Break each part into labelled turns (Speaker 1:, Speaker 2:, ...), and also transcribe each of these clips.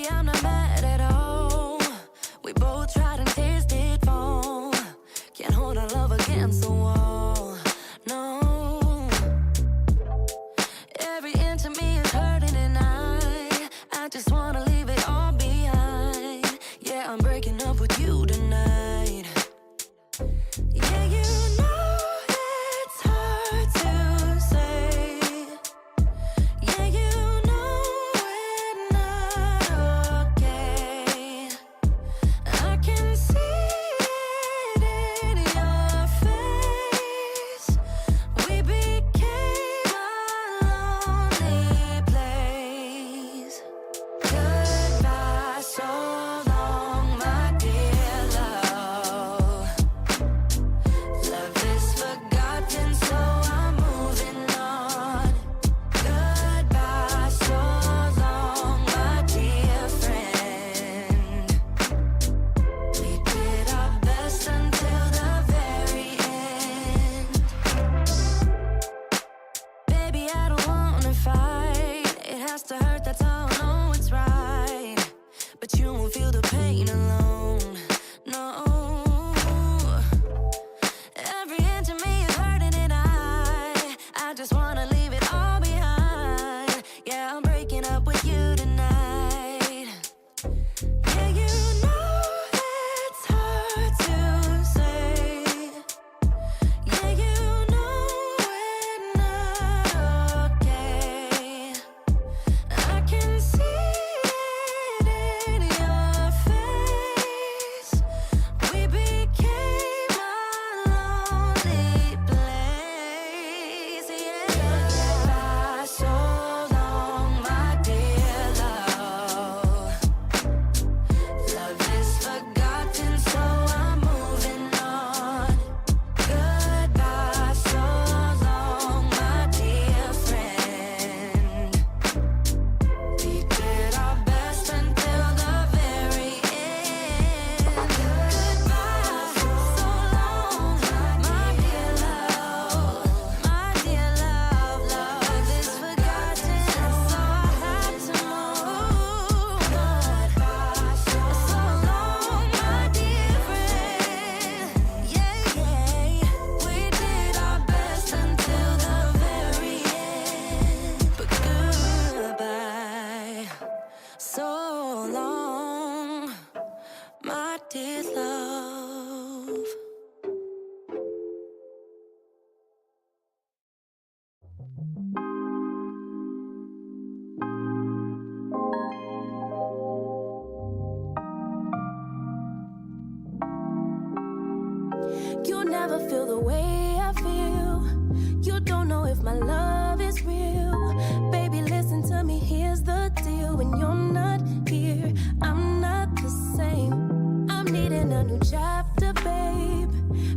Speaker 1: I'm not mad at all. We both tried and tasted fall. Can't hold our love against the wall, no. Every inch of me is hurting and I just wanna leave it all behind. Yeah, I'm breaking up with you tonight. Yeah, you know it's hard to say. Yeah, you know we're not okay. I can see it in your face. We became a lonely place. Goodbye, so long, my dear love. Love is forgotten, so I'm moving on. Goodbye, so long, my dear friend. We did our best until the very end. Baby, I don't wanna fight. It has to hurt, that's how I know it's right. But you won't feel the pain alone, no. Every inch of me is hurting and I just wanna leave it all behind. Yeah, I'm breaking up with you tonight. Yeah, you know it's hard to say. Yeah, you know we're not okay. I can see it in your face. We became a lonely place. Yeah. Goodbye, so long, my dear love. Love is forgotten, so I'm moving on. Goodbye, so long, my dear friend. We did our best until the very end. Goodbye, so long, my dear love. My dear love, love is forgotten, so I had to move. Goodbye, so long, my dear friend. Yeah, yeah, we did our best until the very end. But goodbye, so long, my dear love.
Speaker 2: You never feel the way I feel. You don't know if my love is real. Baby, listen to me, here's the deal. When you're not here, I'm not the same. I'm needing a new chapter, babe.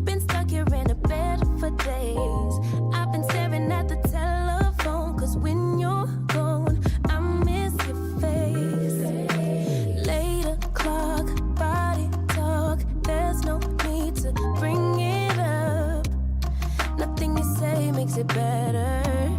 Speaker 2: Been stuck here in a bed for days. I've been staring at the telephone, cause when you're gone, I miss your face. Late o'clock, body talk. There's no need to bring it up. Nothing you say makes it better.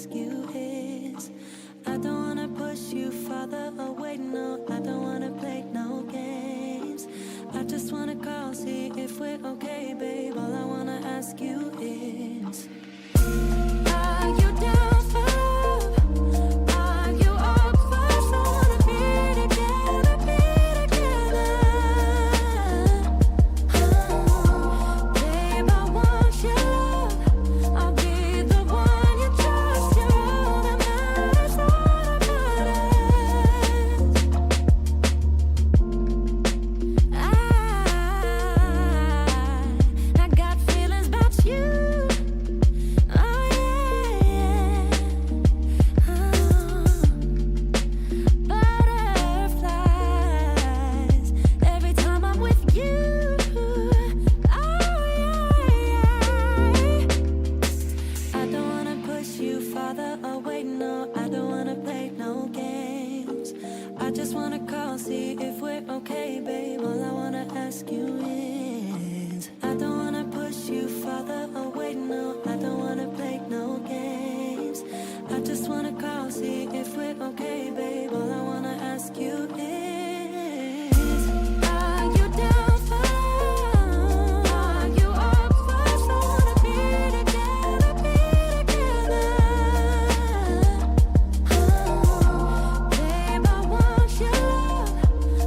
Speaker 1: ask you is, I don't wanna push you farther away, no, I don't wanna play no games. I just wanna call, see if we're okay, babe. All I wanna ask you is, are you down for love? Are you up for us? I wanna be together, be together. Babe, I want your love. I'll be the one you trust. You're all that matters, all that matters. I got feelings about you. Oh yeah, butterflies every time I'm with you. Oh yeah. I don't wanna push you farther away, no, I don't wanna play no games. I just wanna call, see if we're okay, babe. All I wanna ask you is, I don't wanna push you farther away, no, I don't wanna play no games. I just wanna call, see if we're okay, babe. All I wanna ask you is, are you down for love? Are you up for us? I wanna be together, be together. Babe, I want your love.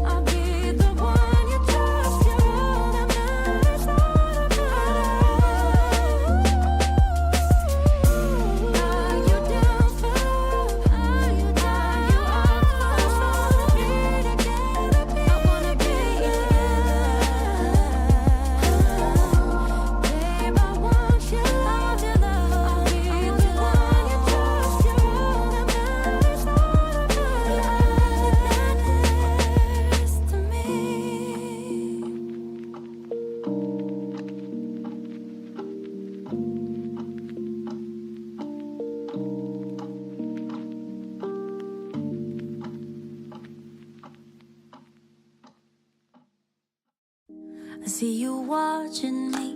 Speaker 1: I'll be the one you trust. You're all that matters, all that matters. Are you down for love? Are you up for us? I wanna be together, I wanna be Babe, I want your love, your love. I'll be the one you trust. You're all that matters, all that matters to me. I see you watching me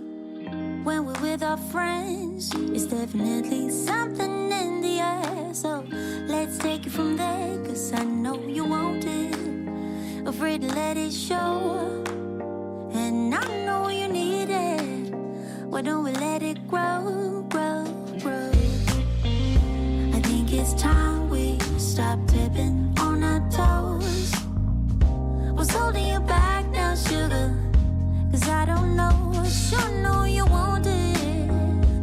Speaker 1: when we're with our friends. It's definitely something in the air. So let's take it from there, 'cause I know you want it. Afraid to let it show, and I know you need it. Why don't we let it grow, grow, grow? I think it's time we stop tipping on our toes. What's holding you back now, sugar? 'Cause I don't know, sure know you want it.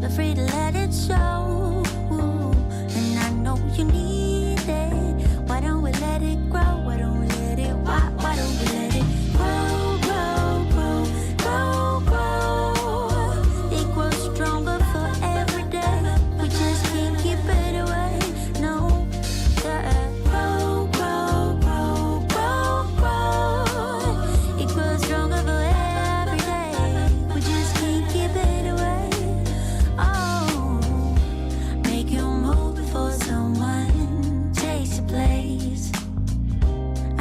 Speaker 1: Afraid to let it show, and I know you need it. Why don't we let it grow? Why don't we let it, why don't we let it grow, grow, grow, grow, grow? It grows stronger for every day. We just can't keep it away, no. Grow, grow, grow, grow, grow. It grows stronger for every day. We just can't keep it away. Oh, make you move before someone takes your place.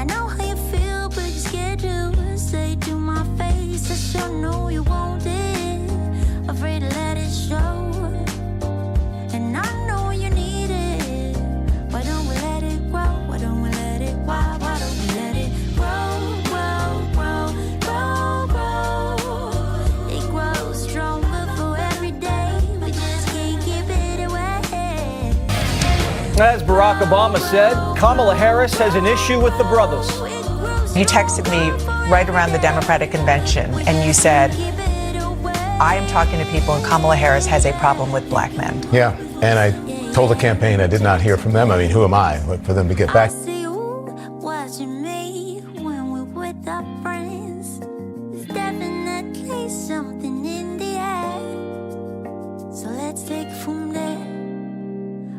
Speaker 1: I know how you feel, but you're scared to say to my face. I sure know you want it. Afraid to let it show, and I know you need it. Why don't we let it grow? Why don't we let it? Why don't we let it grow, grow, grow, grow, grow? It grows stronger for every day. We just can't keep it away.
Speaker 3: As Barack Obama said, Kamala Harris has an issue with the brothers.
Speaker 4: You texted me right around the Democratic convention and you said, I am talking to people and Kamala Harris has a problem with black men.
Speaker 5: Yeah, and I told the campaign I did not hear from them. I mean, who am I for them to get back?
Speaker 1: I see you watching me when we're with our friends. There's definitely something in the air. So let's take it from there.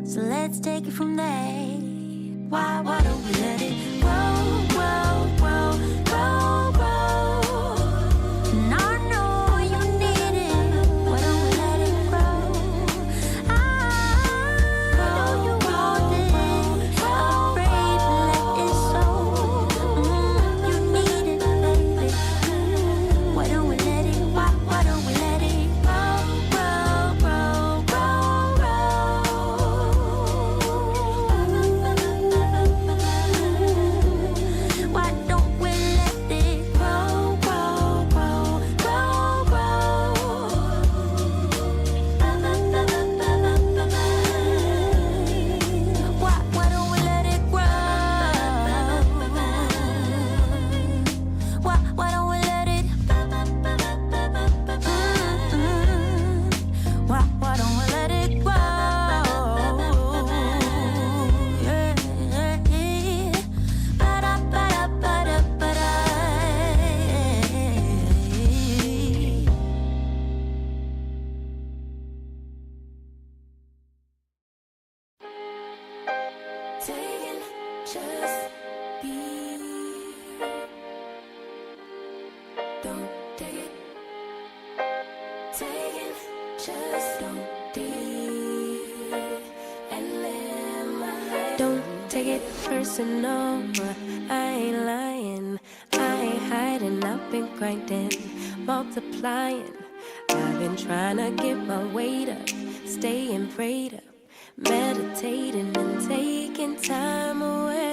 Speaker 1: So let's take it from there. Why don't we let it grow, grow, grow, grow, grow? And I know you need it. Why don't we let it grow? I know you want it. Afraid to let it show. You need it, baby. Why don't we let it? Why don't we let it grow, grow, grow, grow, grow?
Speaker 2: Taking just be. Don't take it. Taking just don't be. And live my life. Don't take it personal. I ain't lying. I ain't hiding. I've been grinding, multiplying. I've been trying to get my weight up, staying prayed up, meditating and taking time away.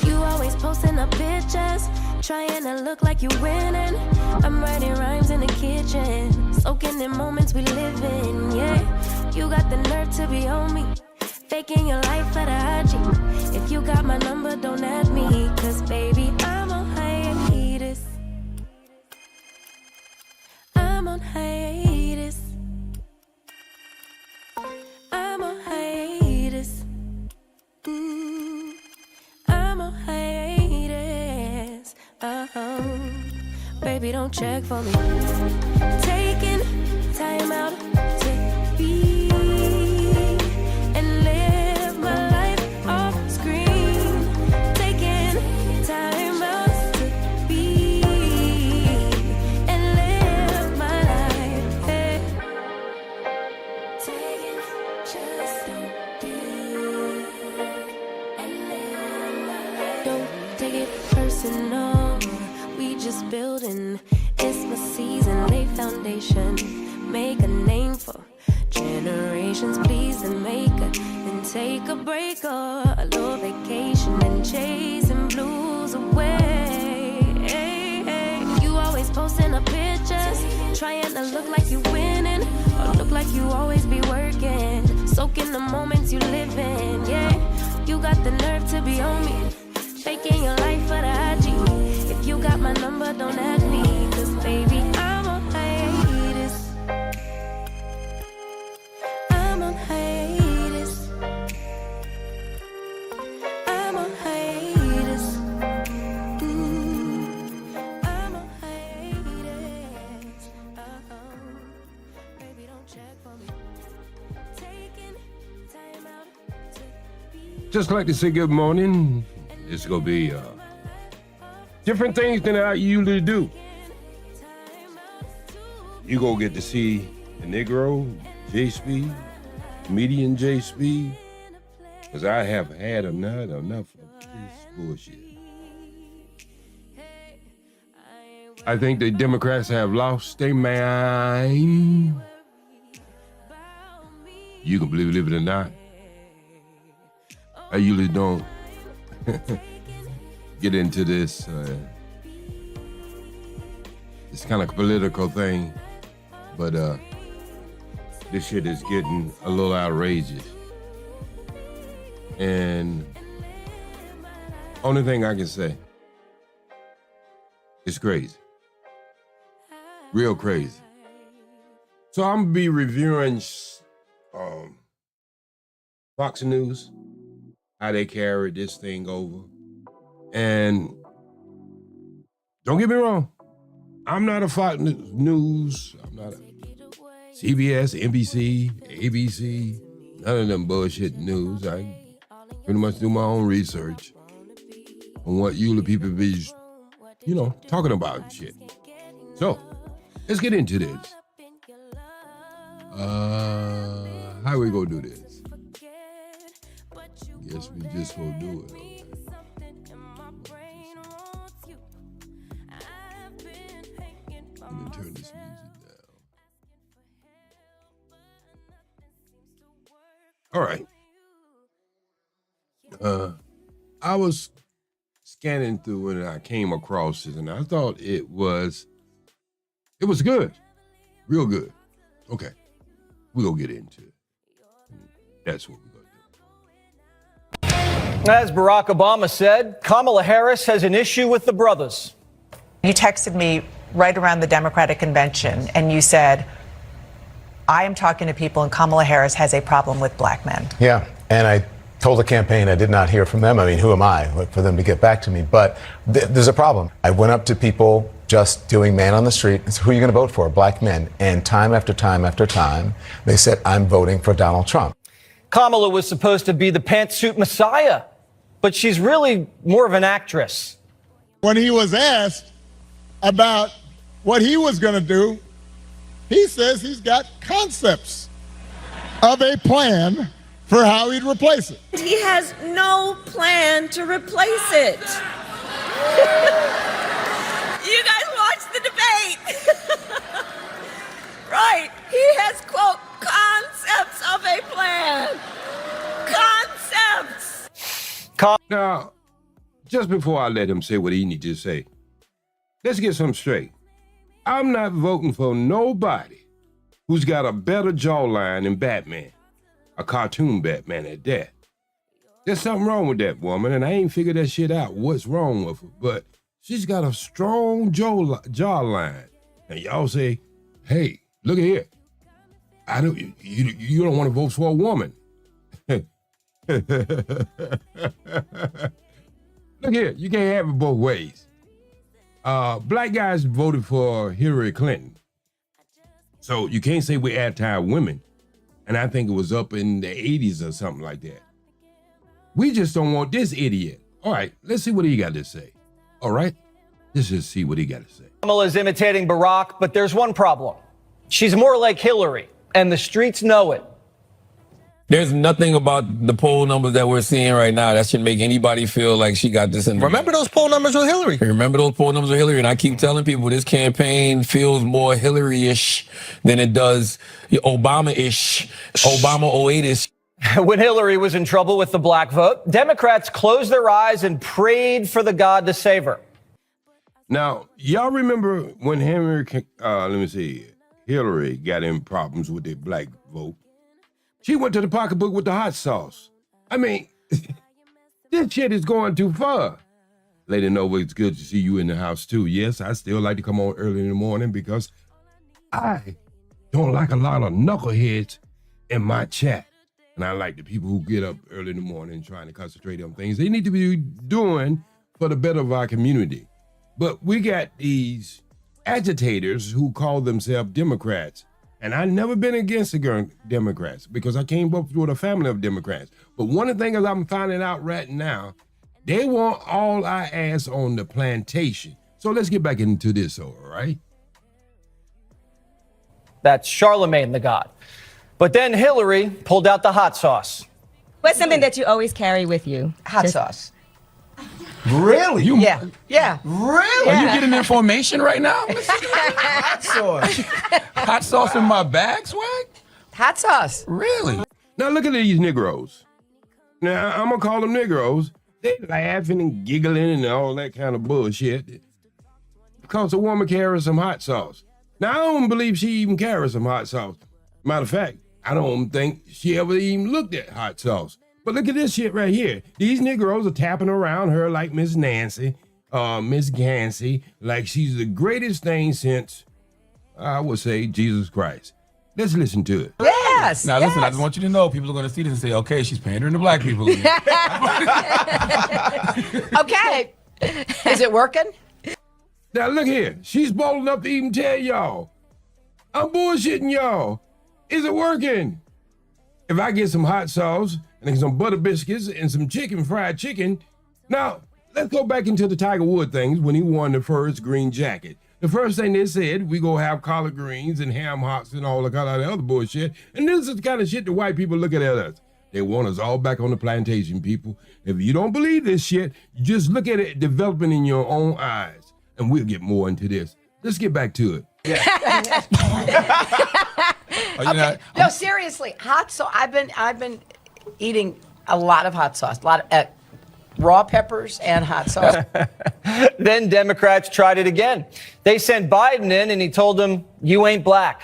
Speaker 2: You always posting up pictures, trying to look like you winning. I'm writing rhymes in the kitchen, soaking in moments we live in. Yeah, you got the nerve to be on me, faking your life for the IG. If you got my number, don't add me, cause baby, I'm on hiatus. I'm on hiatus. I'm on hiatus. I'm on hiatus. Baby, don't check for me. Taking time out to be and live my life off screen. Taking time out to be and live my life. Hey. Taking just don't be and live my life. Don't take it personal. We just building. It's my season. Lay foundation. Make a name for generations. Please and make a and take a break or a little vacation and chasing blues away. Hey, hey. You always posting up pictures, trying to look like you winning or look like you always be working, soaking the moments you live in. Yeah, you got the nerve to be on me, faking your life for the IG. If you got my number, don't add me, cause baby, I'm on hiatus. I'm on hiatus. I'm on hiatus. I'm on hiatus. Baby, don't check for me. Taking time out to be.
Speaker 6: Just like to say good morning. It's gonna be different things than I usually do. You gonna get to see the Negro, J-Speed, comedian J-Speed, because I have had enough of this bullshit. I think the Democrats have lost their mind. You can believe it or not. I usually don't get into this kind of political thing, but this shit is getting a little outrageous. And only thing I can say, it's crazy, real crazy. So I'm gonna be reviewing Fox News, how they carried this thing over. And don't get me wrong, I'm not a Fox News, I'm not a CBS, NBC, ABC, none of them bullshit news. I pretty much do my own research on what you people be, talking about and shit. So, let's get into this. How we gonna do this? Guess we just gonna do it. Okay. Let me turn this music down. All right. I was scanning through it and I came across it and I thought it was good. Real good. Okay. We'll get into it. That's what we're going to do.
Speaker 3: As Barack Obama said, Kamala Harris has an issue with the brothers.
Speaker 4: You texted me right around the Democratic convention and you said, I am talking to people and Kamala Harris has a problem with black men.
Speaker 5: Yeah, and I told the campaign I did not hear from them. I mean, who am I for them to get back to me? But there's a problem. I went up to people just doing man on the street and said, who are you going to vote for? Black men. And time after time after time, they said, I'm voting for Donald Trump.
Speaker 3: Kamala was supposed to be the pantsuit messiah, but she's really more of an actress.
Speaker 7: When he was asked about what he was going to do, he says he's got concepts of a plan for how he'd replace it.
Speaker 8: He has no plan to replace it. You guys watched the debate. Right. He has, quote, concepts of a plan. Concepts.
Speaker 6: Now, just before I let him say what he needs to say, let's get something straight. I'm not voting for nobody who's got a better jawline than Batman, a cartoon Batman at that. There's something wrong with that woman, and I ain't figured that shit out, what's wrong with her, but she's got a strong jawline. And y'all say, hey, look at here. You don't want to vote for a woman. Look here, you can't have it both ways. Black guys voted for Hillary Clinton. So you can't say we're anti-women. And I think it was up in the 80s or something like that. We just don't want this idiot. All right, let's see what he got to say. All right, let's just see what he got to say.
Speaker 3: Kamala's imitating Barack, but there's one problem. She's more like Hillary, and the streets know it.
Speaker 9: There's nothing about the poll numbers that we're seeing right now that should make anybody feel like she got this in.
Speaker 10: Remember those poll numbers with Hillary?
Speaker 9: Remember those poll numbers with Hillary? And I keep telling people this campaign feels more Hillary-ish than it does Obama-ish, Obama 08-ish.
Speaker 3: When Hillary was in trouble with the black vote, Democrats closed their eyes and prayed for the God to save her.
Speaker 6: Now, y'all remember when Hillary got in problems with the black vote? She went to the pocketbook with the hot sauce. I mean, this shit is going too far. Lady Nova, it's good to see you in the house too. Yes, I still like to come on early in the morning because I don't like a lot of knuckleheads in my chat. And I like the people who get up early in the morning trying to concentrate on things they need to be doing for the better of our community. But we got these agitators who call themselves Democrats. And I've never been against the Democrats because I came up with a family of Democrats. But one of the things I'm finding out right now, they want all our ass on the plantation. So let's get back into this, all right?
Speaker 3: That's Charlemagne the God. But then Hillary pulled out the hot sauce.
Speaker 11: What's something that you always carry with you?
Speaker 4: Hot sauce.
Speaker 10: Really?
Speaker 4: Yeah.
Speaker 10: Really?
Speaker 11: Yeah.
Speaker 10: Are you getting information right now?
Speaker 7: Hot sauce.
Speaker 10: Hot sauce in my bag, swag?
Speaker 4: Hot sauce.
Speaker 10: Really?
Speaker 6: Now look at these Negroes. Now I'm gonna call them Negroes. They laughing and giggling and all that kind of bullshit because a woman carries some hot sauce. Now I don't believe she even carries some hot sauce. Matter of fact, I don't think she ever even looked at hot sauce. But look at this shit right here. These Negroes are tapping around her like Miss Nancy, Miss Gansey, like she's the greatest thing since, I would say, Jesus Christ. Let's listen to it.
Speaker 4: Yes.
Speaker 10: Now listen, I just want you to know, people are going to see this and say, okay, she's pandering to black people.
Speaker 4: Okay. Is it working?
Speaker 6: Now look here. She's bold enough to even tell y'all, I'm bullshitting y'all. Is it working? If I get some hot sauce and some butter biscuits and some fried chicken. Now, let's go back into the Tiger Woods things when he won the first green jacket. The first thing they said, we go have collard greens and ham hocks and all the kind of other bullshit. And this is the kind of shit the white people look at us. They want us all back on the plantation, people. If you don't believe this shit, you just look at it developing in your own eyes. And we'll get more into this. Let's get back to it.
Speaker 4: Yeah. Okay. No, seriously, hot sauce. I've been eating a lot of hot sauce, a lot of raw peppers and hot sauce.
Speaker 3: Then Democrats tried it again. They sent Biden in and he told them, you ain't black.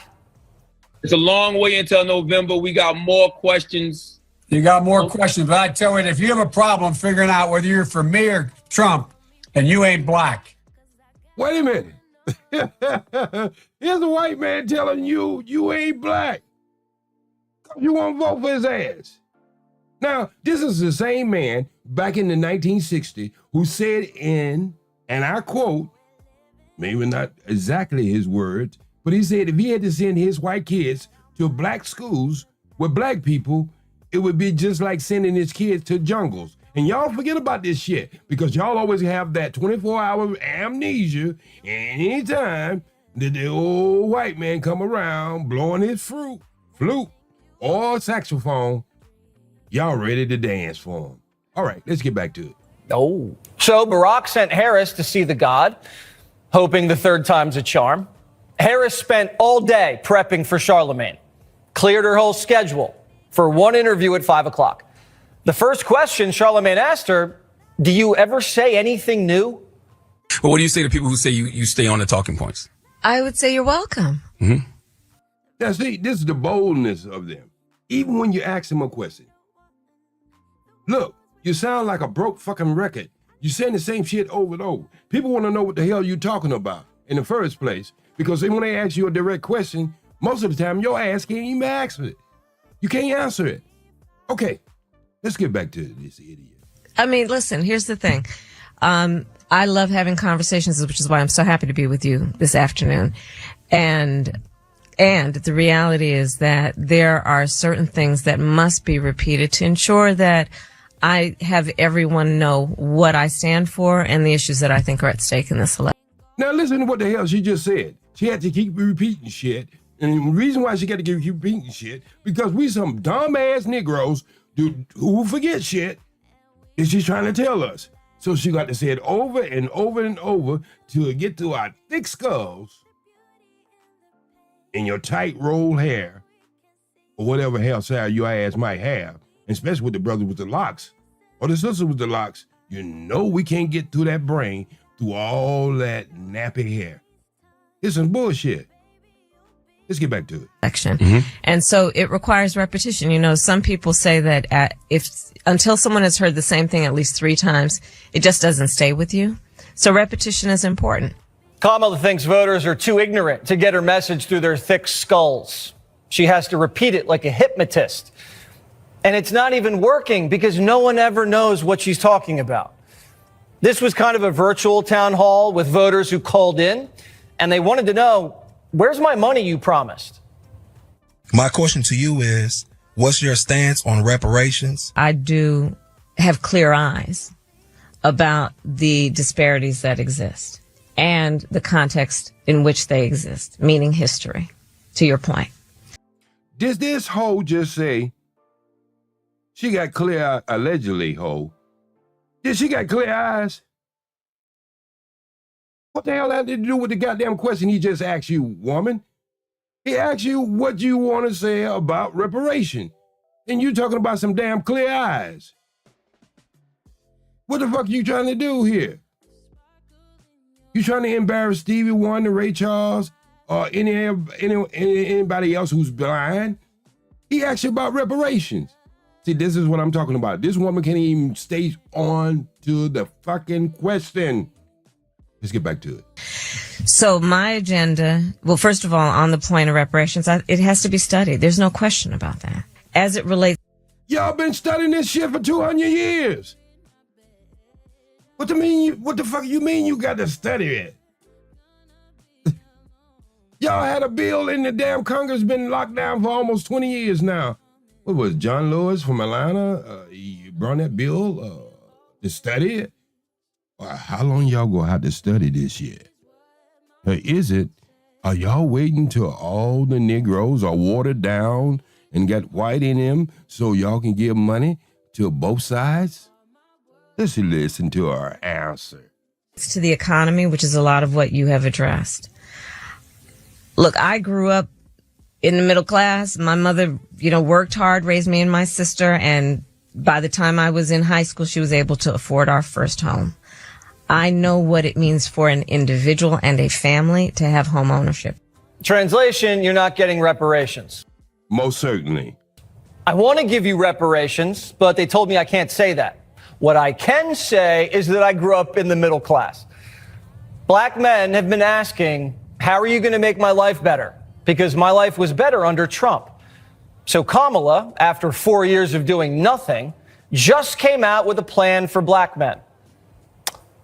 Speaker 12: It's a long way until November. We got more questions.
Speaker 13: You got more questions, but I tell you, if you have a problem figuring out whether you're for me or Trump, and you ain't black.
Speaker 6: Wait a minute. Here's a white man telling you, you ain't black. You won't vote for his ass. Now, this is the same man back in the 1960s who said and I quote, maybe not exactly his words, but he said if he had to send his white kids to black schools with black people, it would be just like sending his kids to jungles. And y'all forget about this shit because y'all always have that 24-hour amnesia anytime that the old white man come around blowing his flute, or saxophone. Y'all ready to dance for him. All right, let's get back to it.
Speaker 3: Oh. So Barack sent Harris to see the God, hoping the third time's a charm. Harris spent all day prepping for Charlemagne, cleared her whole schedule for one interview at 5 o'clock. The first question Charlemagne asked her, do you ever say anything new?
Speaker 9: Well, what do you say to people who say you stay on the talking points?
Speaker 14: I would say you're welcome.
Speaker 9: Mm-hmm.
Speaker 6: Now, see, this is the boldness of them. Even when you ask them a question. Look, you sound like a broke fucking record. You're saying the same shit over and over. People want to know what the hell you're talking about in the first place. Because when they ask you a direct question, most of the time your ass can't even answer it. You can't answer it. Okay, let's get back to this idiot.
Speaker 14: I mean, listen, here's the thing. I love having conversations, which is why I'm so happy to be with you this afternoon. And the reality is that there are certain things that must be repeated to ensure that I have everyone know what I stand for and the issues that I think are at stake in this election.
Speaker 6: Now listen to what the hell she just said. She had to keep repeating shit. And the reason why she got to keep repeating shit, because we some dumb-ass Negroes who forget shit that she's trying to tell us. So she got to say it over and over and over till it get to our thick skulls and your tight rolled hair or whatever hairstyle your ass might have, especially with the brother with the locks or the sister with the locks. You know we can't get through that brain through all that nappy hair. It's some bullshit. Let's get back to it.
Speaker 14: Mm-hmm. And so it requires repetition. You know, some people say that until someone has heard the same thing at least 3 times, it just doesn't stay with you. So repetition is important.
Speaker 3: Kamala thinks voters are too ignorant to get her message through their thick skulls. She has to repeat it like a hypnotist. And it's not even working because no one ever knows what she's talking about. This was kind of a virtual town hall with voters who called in, and they wanted to know, where's my money you promised?
Speaker 15: My question to you is, what's your stance on reparations?
Speaker 14: I do have clear eyes about the disparities that exist and the context in which they exist, meaning history, to your point.
Speaker 6: Did this hoe just say she got clear, allegedly hoe? Did she got clear eyes? What the hell had to do with the goddamn question he just asked you, woman? He asked you what you want to say about reparation. And you talking about some damn clear eyes. What the fuck are you trying to do here? You trying to embarrass Stevie Wonder, Ray Charles, or anybody else who's blind? He asked you about reparations. See, this is what I'm talking about. This woman can't even stay on to the fucking question. Let's get back to it.
Speaker 14: So my agenda, well, first of all, on the point of reparations, it has to be studied. There's no question about that. As it relates...
Speaker 6: Y'all been studying this shit for 200 years. What the fuck you mean you got to study it? Y'all had a bill in the damn Congress been locked down for almost 20 years now. What was John Lewis from Atlanta? He brought that bill to study it? How long y'all gonna have to study this shit? Or are y'all waiting till all the Negroes are watered down and got white in them so y'all can give money to both sides? Let's listen to our answer.
Speaker 14: It's to the economy, which is a lot of what you have addressed. Look, I grew up in the middle class. My mother, worked hard, raised me and my sister, and by the time I was in high school, she was able to afford our first home. I know what it means for an individual and a family to have home ownership.
Speaker 3: Translation, you're not getting reparations.
Speaker 6: Most certainly.
Speaker 3: I want to give you reparations, but they told me I can't say that. What I can say is that I grew up in the middle class. Black men have been asking, how are you going to make my life better? Because my life was better under Trump. So Kamala, after 4 years of doing nothing, just came out with a plan for black men.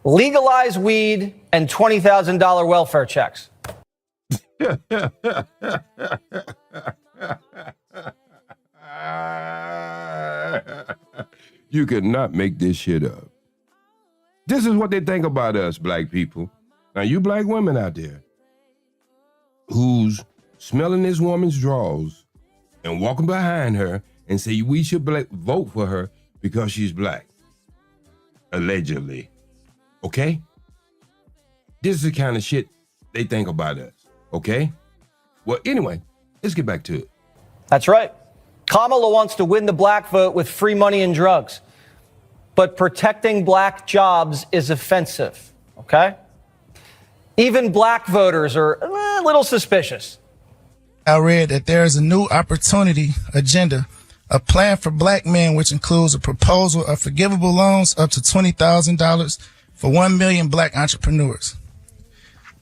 Speaker 3: Legalize weed and $20,000 welfare checks.
Speaker 6: You could not make this shit up. This is what they think about us, black people. Now, you black women out there who's smelling this woman's drawers and walking behind her and say we should vote for her because she's black. Allegedly. Okay? This is the kind of shit they think about us. Okay? Well, anyway, let's get back to it.
Speaker 3: That's right. Kamala wants to win the black vote with free money and drugs. But protecting black jobs is offensive, okay? Even black voters are a little suspicious.
Speaker 16: I read that there is a new opportunity agenda, a plan for black men, which includes a proposal of forgivable loans up to $20,000 for 1 million black entrepreneurs.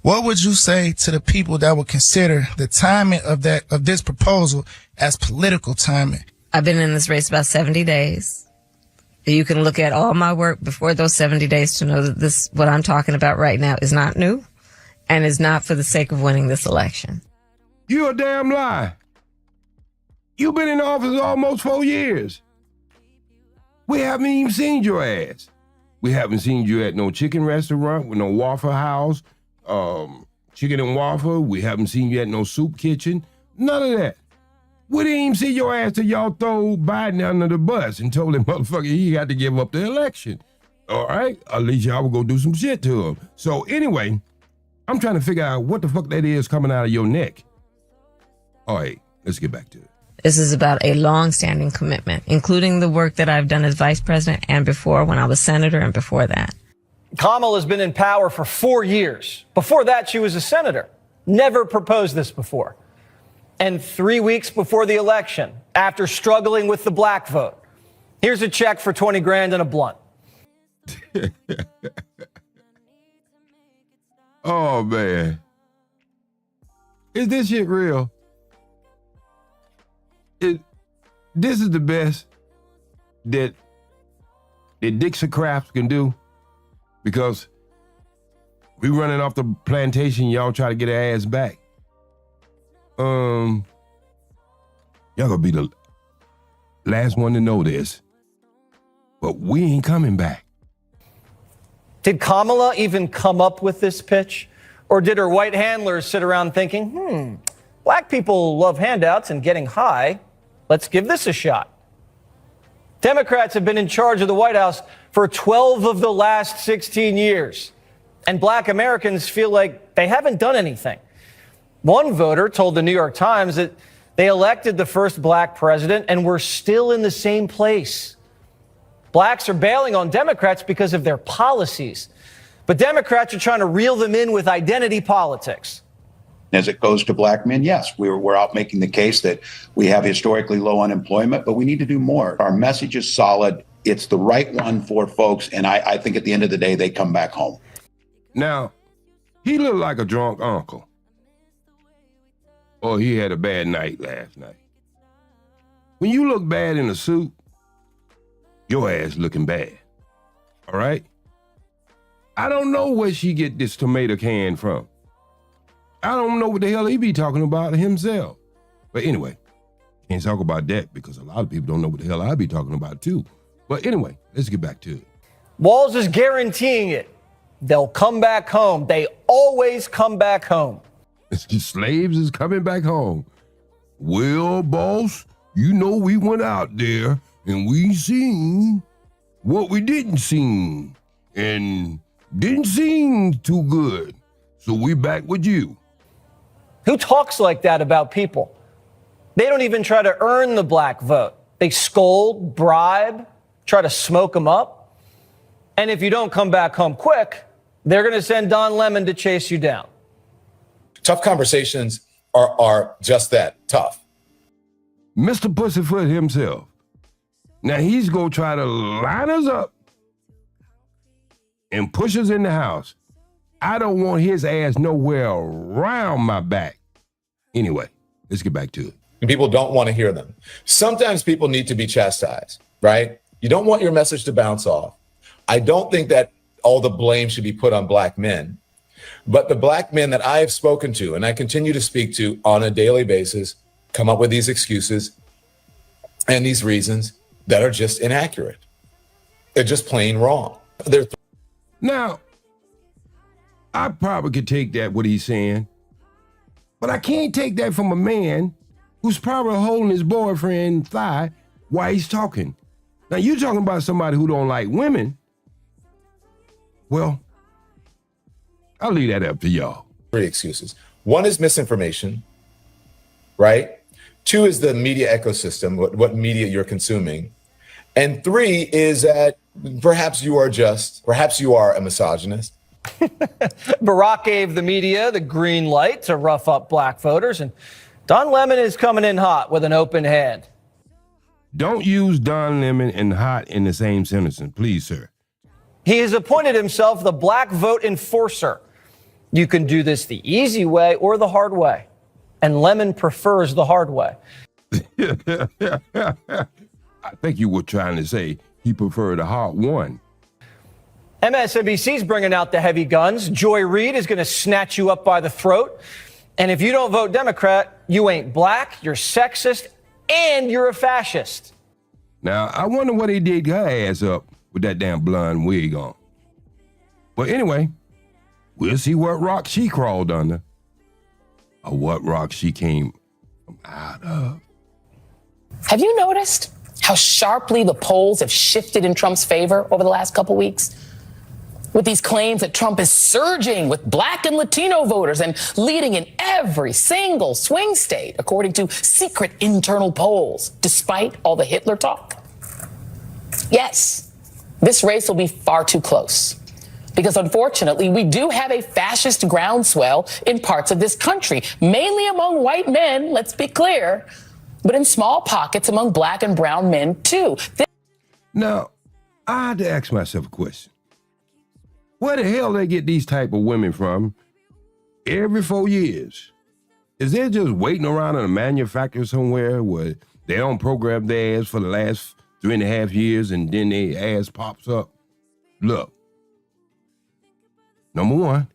Speaker 16: What would you say to the people that would consider the timing of this proposal as political timing?
Speaker 14: I've been in this race about 70 days. You can look at all my work before those 70 days to know that what I'm talking about right now is not new and is not for the sake of winning this election.
Speaker 6: You a damn lie. You've been in office almost 4 years. We haven't even seen your ass. We haven't seen you at no chicken restaurant with no Waffle House, chicken and waffle. We haven't seen you at no soup kitchen. None of that. We didn't even see your ass till y'all throw Biden under the bus and told him, motherfucker, he got to give up the election. All right? At least y'all will go do some shit to him. So anyway, I'm trying to figure out what the fuck that is coming out of your neck. All right, let's get back to it.
Speaker 14: This is about a long-standing commitment, including the work that I've done as vice president and before when I was senator and before that.
Speaker 3: Kamala has been in power for 4 years. Before that, she was a senator. Never proposed this before. And 3 weeks before the election, after struggling with the black vote, here's a check for 20 grand and a blunt.
Speaker 6: Oh, man. Is this shit real? This is the best that Dixie Crafts can do, because we running off the plantation, y'all try to get our ass back. Y'all gonna be the last one to know this, but we ain't coming back.
Speaker 3: Did Kamala even come up with this pitch? Or did her white handlers sit around thinking, black people love handouts and getting high. Let's give this a shot. Democrats have been in charge of the White House for 12 of the last 16 years. And black Americans feel like they haven't done anything. One voter told the New York Times that they elected the first black president and we're still in the same place. Blacks are bailing on Democrats because of their policies. But Democrats are trying to reel them in with identity politics.
Speaker 17: As it goes to black men, yes, we're out making the case that we have historically low unemployment, but we need to do more. Our message is solid. It's the right one for folks. And I think at the end of the day, they come back home.
Speaker 6: Now, he looked like a drunk uncle. Or he had a bad night last night. When you look bad in a suit, your ass looking bad. All right? I don't know where she get this tomato can from. I don't know what the hell he be talking about himself. But anyway, can't talk about that because a lot of people don't know what the hell I be talking about too. But anyway, let's get back to it.
Speaker 3: Walz is guaranteeing it. They'll come back home. They always come back home.
Speaker 6: Slaves is coming back home. Well, boss, you know we went out there and we seen what we didn't see. And didn't seem too good. So we back with you.
Speaker 3: Who talks like that about people? They don't even try to earn the black vote. They scold, bribe, try to smoke them up. And if you don't come back home quick, they're going to send Don Lemon to chase you down.
Speaker 18: Tough conversations are just that, tough.
Speaker 6: Mr. Pussyfoot himself. Now he's going to try to line us up and push us in the house. I don't want his ass nowhere around my back. Anyway, let's get back to it.
Speaker 18: And people don't want to hear them. Sometimes people need to be chastised, right? You don't want your message to bounce off. I don't think that all the blame should be put on black men. But the black men that I have spoken to, and I continue to speak to on a daily basis, come up with these excuses and these reasons that are just inaccurate. They're just plain wrong.
Speaker 6: Now, I probably could take that, what he's saying, but I can't take that from a man who's probably holding his boyfriend's thigh while he's talking. Now, you're talking about somebody who don't like women. Well, I'll leave that up to y'all.
Speaker 18: 3 excuses. 1 is misinformation, right? 2 is the media ecosystem, what media you're consuming. And 3 is that perhaps you are a misogynist.
Speaker 3: Barack gave the media the green light to rough up black voters, and Don Lemon is coming in hot with an open hand.
Speaker 6: Don't use Don Lemon and hot in the same sentence, please, sir.
Speaker 3: He has appointed himself the black vote enforcer. You can do this the easy way or the hard way, and Lemon prefers the hard way.
Speaker 6: I think you were trying to say he preferred the hard one.
Speaker 3: MSNBC's bringing out the heavy guns. Joy Reid is going to snatch you up by the throat. And if you don't vote Democrat, you ain't black, you're sexist, and you're a fascist.
Speaker 6: Now, I wonder what he did her ass up with that damn blonde wig on. But anyway, we'll see what rock she crawled under, or what rock she came out of.
Speaker 19: Have you noticed how sharply the polls have shifted in Trump's favor over the last couple weeks? With these claims that Trump is surging with black and Latino voters and leading in every single swing state, according to secret internal polls, despite all the Hitler talk. Yes, this race will be far too close. Because unfortunately, we do have a fascist groundswell in parts of this country, mainly among white men, let's be clear, but in small pockets among black and brown men too.
Speaker 6: Now, I had to ask myself a question. Where the hell they get these type of women from every 4 years? Is they just waiting around in a manufacturer somewhere where they don't program their ass for the last 3.5 years and then their ass pops up? Look, number one,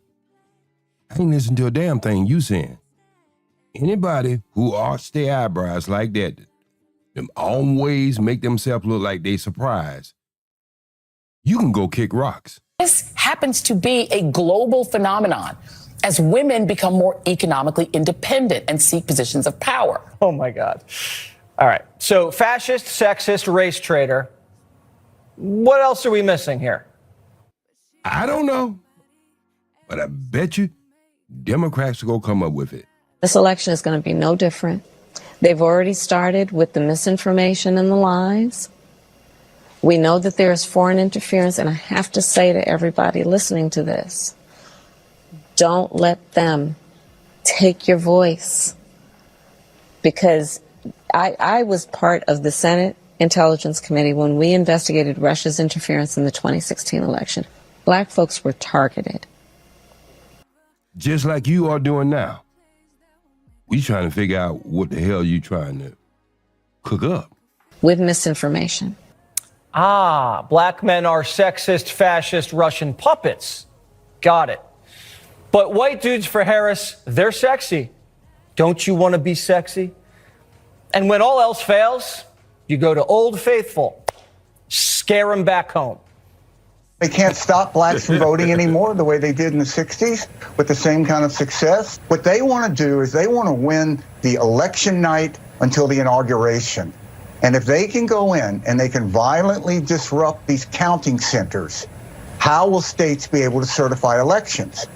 Speaker 6: I ain't listening to a damn thing you saying. Anybody who arch their eyebrows like that, them always make themselves look like they surprised, you can go kick rocks.
Speaker 19: This happens to be a global phenomenon as women become more economically independent and seek positions of power.
Speaker 3: Oh, my God. All right. So fascist, sexist, race traitor. What else are we missing here?
Speaker 6: I don't know, but I bet you Democrats will come up with it.
Speaker 14: This election is going to be no different. They've already started with the misinformation and the lies. We know that there is foreign interference, and I have to say to everybody listening to this, don't let them take your voice. Because I was part of the Senate Intelligence Committee when we investigated Russia's interference in the 2016 election. Black folks were targeted.
Speaker 6: Just like you are doing now. We trying to figure out what the hell you trying to cook up.
Speaker 14: With misinformation.
Speaker 3: Ah, black men are sexist, fascist, Russian puppets. Got it. But white dudes for Harris, they're sexy. Don't you want to be sexy? And when all else fails, you go to Old Faithful. Scare them back home.
Speaker 20: They can't stop blacks from voting anymore the way they did in the 60s with the same kind of success. What they want to do is they want to win the election night until the inauguration. And if they can go in and they can violently disrupt these counting centers, how will states be able to certify elections?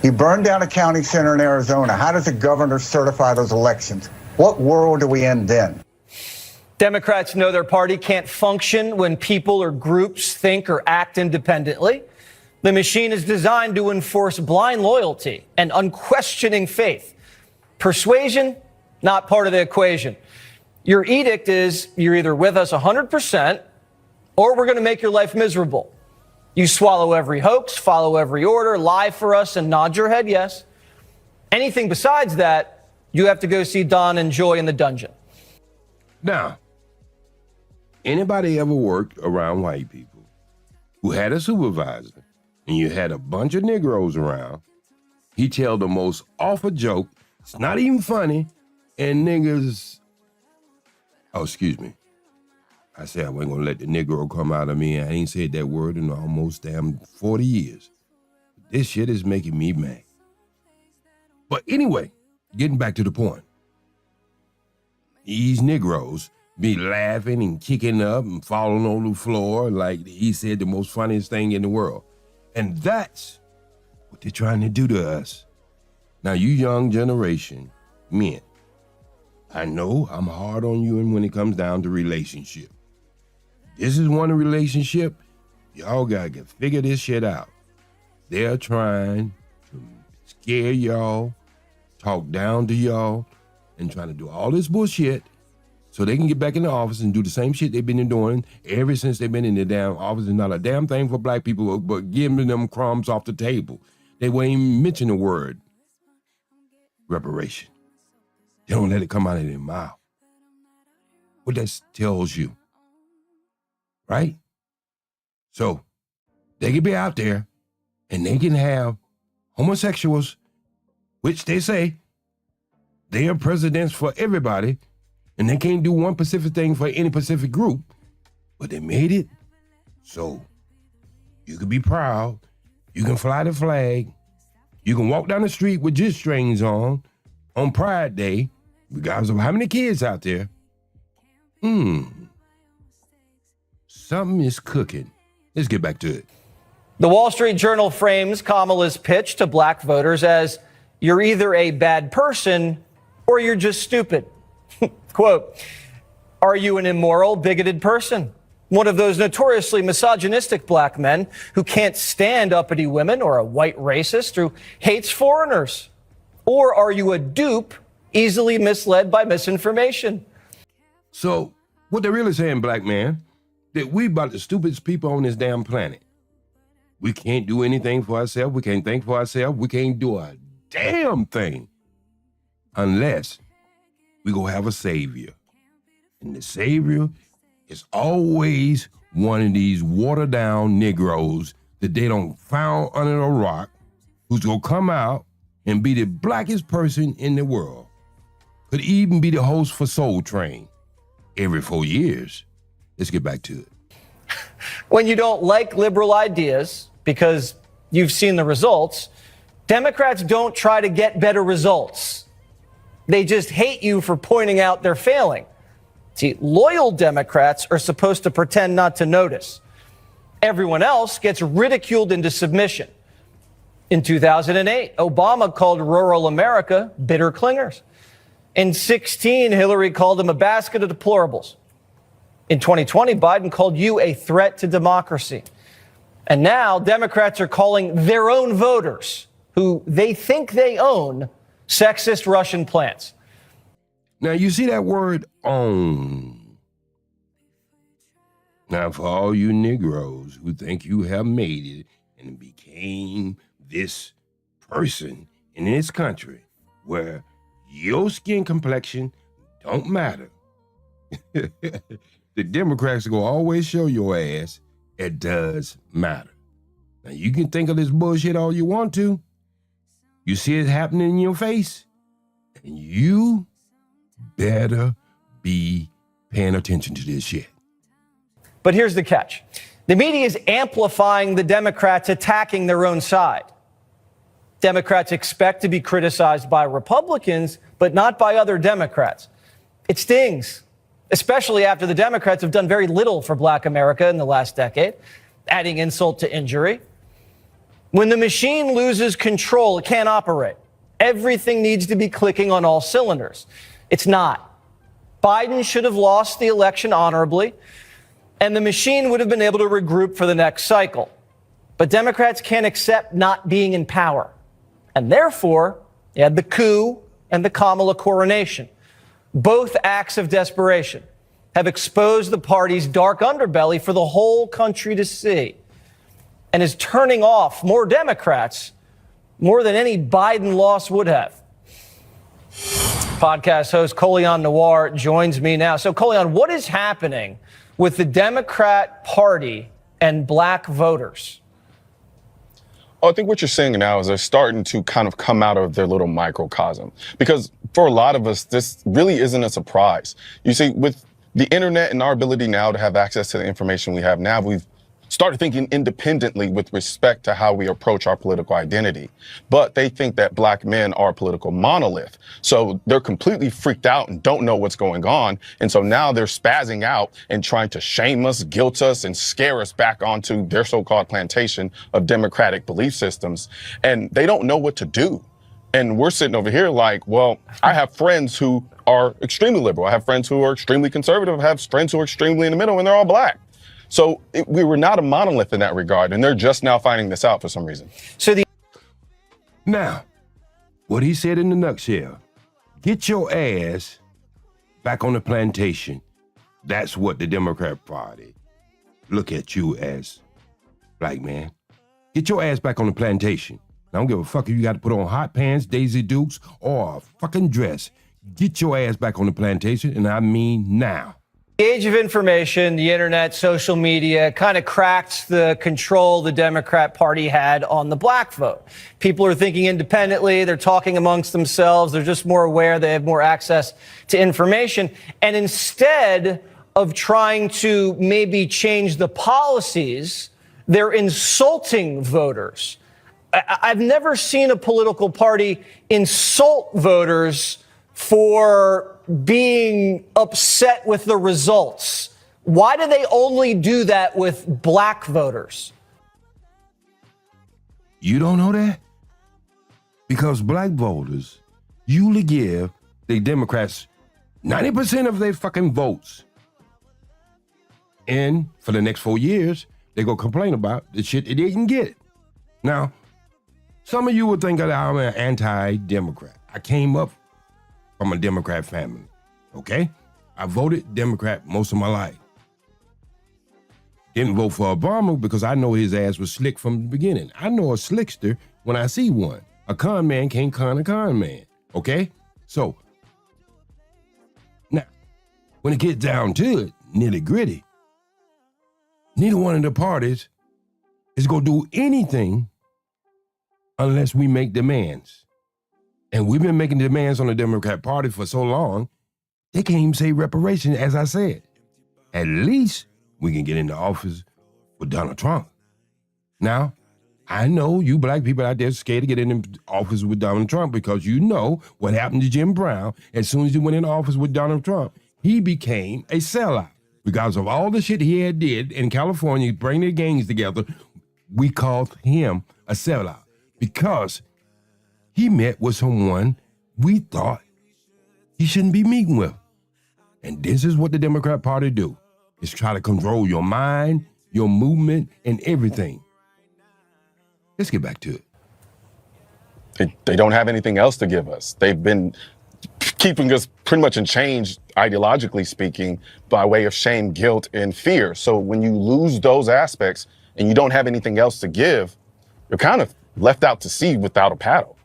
Speaker 20: You burn down a counting center in Arizona. How does a governor certify those elections? What world are we in then?
Speaker 3: Democrats know their party can't function when people or groups think or act independently. The machine is designed to enforce blind loyalty and unquestioning faith. Persuasion, not part of the equation. Your edict is you're either with us 100% or we're going to make your life miserable. You swallow every hoax, follow every order, lie for us, and nod your head yes. Anything besides that, you have to go see Don and Joy in the dungeon.
Speaker 6: Now, anybody ever worked around white people who had a supervisor and you had a bunch of Negroes around, he tell the most awful joke, it's not even funny, and niggas, oh, excuse me, I said I wasn't gonna let the Negro come out of me. I ain't said that word in almost damn 40 years. This shit is making me mad. But anyway, getting back to the point. These Negroes be laughing and kicking up and falling on the floor like he said the most funniest thing in the world. And that's what they're trying to do to us. Now, you young generation, men, I know I'm hard on you and when it comes down to relationship. This is one relationship, y'all gotta figure this shit out. They're trying to scare y'all, talk down to y'all, and trying to do all this bullshit so they can get back in the office and do the same shit they've been doing ever since they've been in the damn office. It's not a damn thing for black people but giving them crumbs off the table. They won't even mention the word reparation. They don't let it come out of their mouth. What that tells you, right? So they can be out there and they can have homosexuals, which they say they are presidents for everybody, and they can't do one specific thing for any specific group, but they made it so you can be proud, you can fly the flag, you can walk down the street with G-strings on Pride Day, regardless of how many kids out there. Something is cooking. Let's get back to it.
Speaker 3: The Wall Street Journal frames Kamala's pitch to black voters as you're either a bad person or you're just stupid. Quote, are you an immoral, bigoted person? One of those notoriously misogynistic black men who can't stand uppity women or a white racist who hates foreigners? Or are you a dupe, easily misled by misinformation?
Speaker 6: So what they're really saying, black man, that we about the stupidest people on this damn planet. We can't do anything for ourselves. We can't think for ourselves. We can't do a damn thing unless we go have a savior. And the savior is always one of these watered down Negroes that they don't found under a rock who's gonna come out and be the blackest person in the world. Could even be the host for Soul Train every 4 years. Let's get back to it.
Speaker 3: When you don't like liberal ideas because you've seen the results, Democrats don't try to get better results. They just hate you for pointing out they're failing. See, loyal Democrats are supposed to pretend not to notice. Everyone else gets ridiculed into submission. In 2008, Obama called rural America bitter clingers. In 2016, Hillary called them a basket of deplorables. In 2020, Biden called you a threat to democracy. And now Democrats are calling their own voters, who they think they own, sexist Russian plants.
Speaker 6: Now, you see that word own. Now, for all you Negroes who think you have made it and became this person in this country where your skin complexion don't matter, the Democrats are going to always show your ass it does matter. Now, you can think of this bullshit all you want to. You see it happening in your face, and you better be paying attention to this shit.
Speaker 3: But here's the catch. The media is amplifying the Democrats attacking their own side. Democrats expect to be criticized by Republicans, but not by other Democrats. It stings, especially after the Democrats have done very little for black America in the last decade, adding insult to injury. When the machine loses control, it can't operate. Everything needs to be clicking on all cylinders. It's not. Biden should have lost the election honorably, and the machine would have been able to regroup for the next cycle. But Democrats can't accept not being in power. And therefore, you had the coup and the Kamala coronation. Both acts of desperation have exposed the party's dark underbelly for the whole country to see, and is turning off more Democrats more than any Biden loss would have. Podcast host Colion Noir joins me now. So, Colion, what is happening with the Democrat Party and black voters?
Speaker 21: I think what you're seeing now is they're starting to kind of come out of their little microcosm. Because for a lot of us, this really isn't a surprise. You see, with the internet and our ability now to have access to the information we have now, we've started thinking independently with respect to how we approach our political identity. But they think that black men are a political monolith. So they're completely freaked out and don't know what's going on. And so now they're spazzing out and trying to shame us, guilt us, and scare us back onto their so-called plantation of democratic belief systems. And they don't know what to do. And we're sitting over here like, well, I have friends who are extremely liberal. I have friends who are extremely conservative. I have friends who are extremely in the middle, and they're all black. So we were not a monolith in that regard, and they're just now finding this out for some reason.
Speaker 6: Now, what he said in the nutshell, get your ass back on the plantation. That's what the Democrat Party look at you as, black man. Get your ass back on the plantation. I don't give a fuck if you got to put on hot pants, Daisy Dukes, or a fucking dress. Get your ass back on the plantation, and I mean now.
Speaker 3: The age of information, the internet, social media kind of cracked the control the Democrat Party had on the black vote. People are thinking independently. They're talking amongst themselves. They're just more aware. They have more access to information. And instead of trying to maybe change the policies, they're insulting voters. I've never seen a political party insult voters for being upset with the results. Why do they only do that with black voters?
Speaker 6: You don't know that? Because black voters usually give the Democrats 90% of their fucking votes. And for the next 4 years, they're going to complain about the shit they didn't get. Now, some of you would think that I'm an anti-Democrat. I came up from a Democrat family, okay? I voted Democrat most of my life. Didn't vote for Obama because I know his ass was slick from the beginning. I know a slickster when I see one. A con man can't con a con man, okay? So, now, when it gets down to it, nitty gritty, neither one of the parties is gonna do anything unless we make demands. And we've been making demands on the Democrat Party for so long, they can't even say reparations, as I said. At least we can get into office with Donald Trump. Now, I know you black people out there scared to get in office with Donald Trump because you know what happened to Jim Brown. As soon as he went in office with Donald Trump, he became a sellout. Because of all the shit he had did in California, bring their gangs together, we called him a sellout. Because he met with someone we thought he shouldn't be meeting with. And this is what the Democrat Party do, is try to control your mind, your movement, and everything. Let's get back to it.
Speaker 21: They don't have anything else to give us. They've been keeping us pretty much in change, ideologically speaking, by way of shame, guilt, and fear. So when you lose those aspects and you don't have anything else to give, you're kind of left out to sea without a paddle.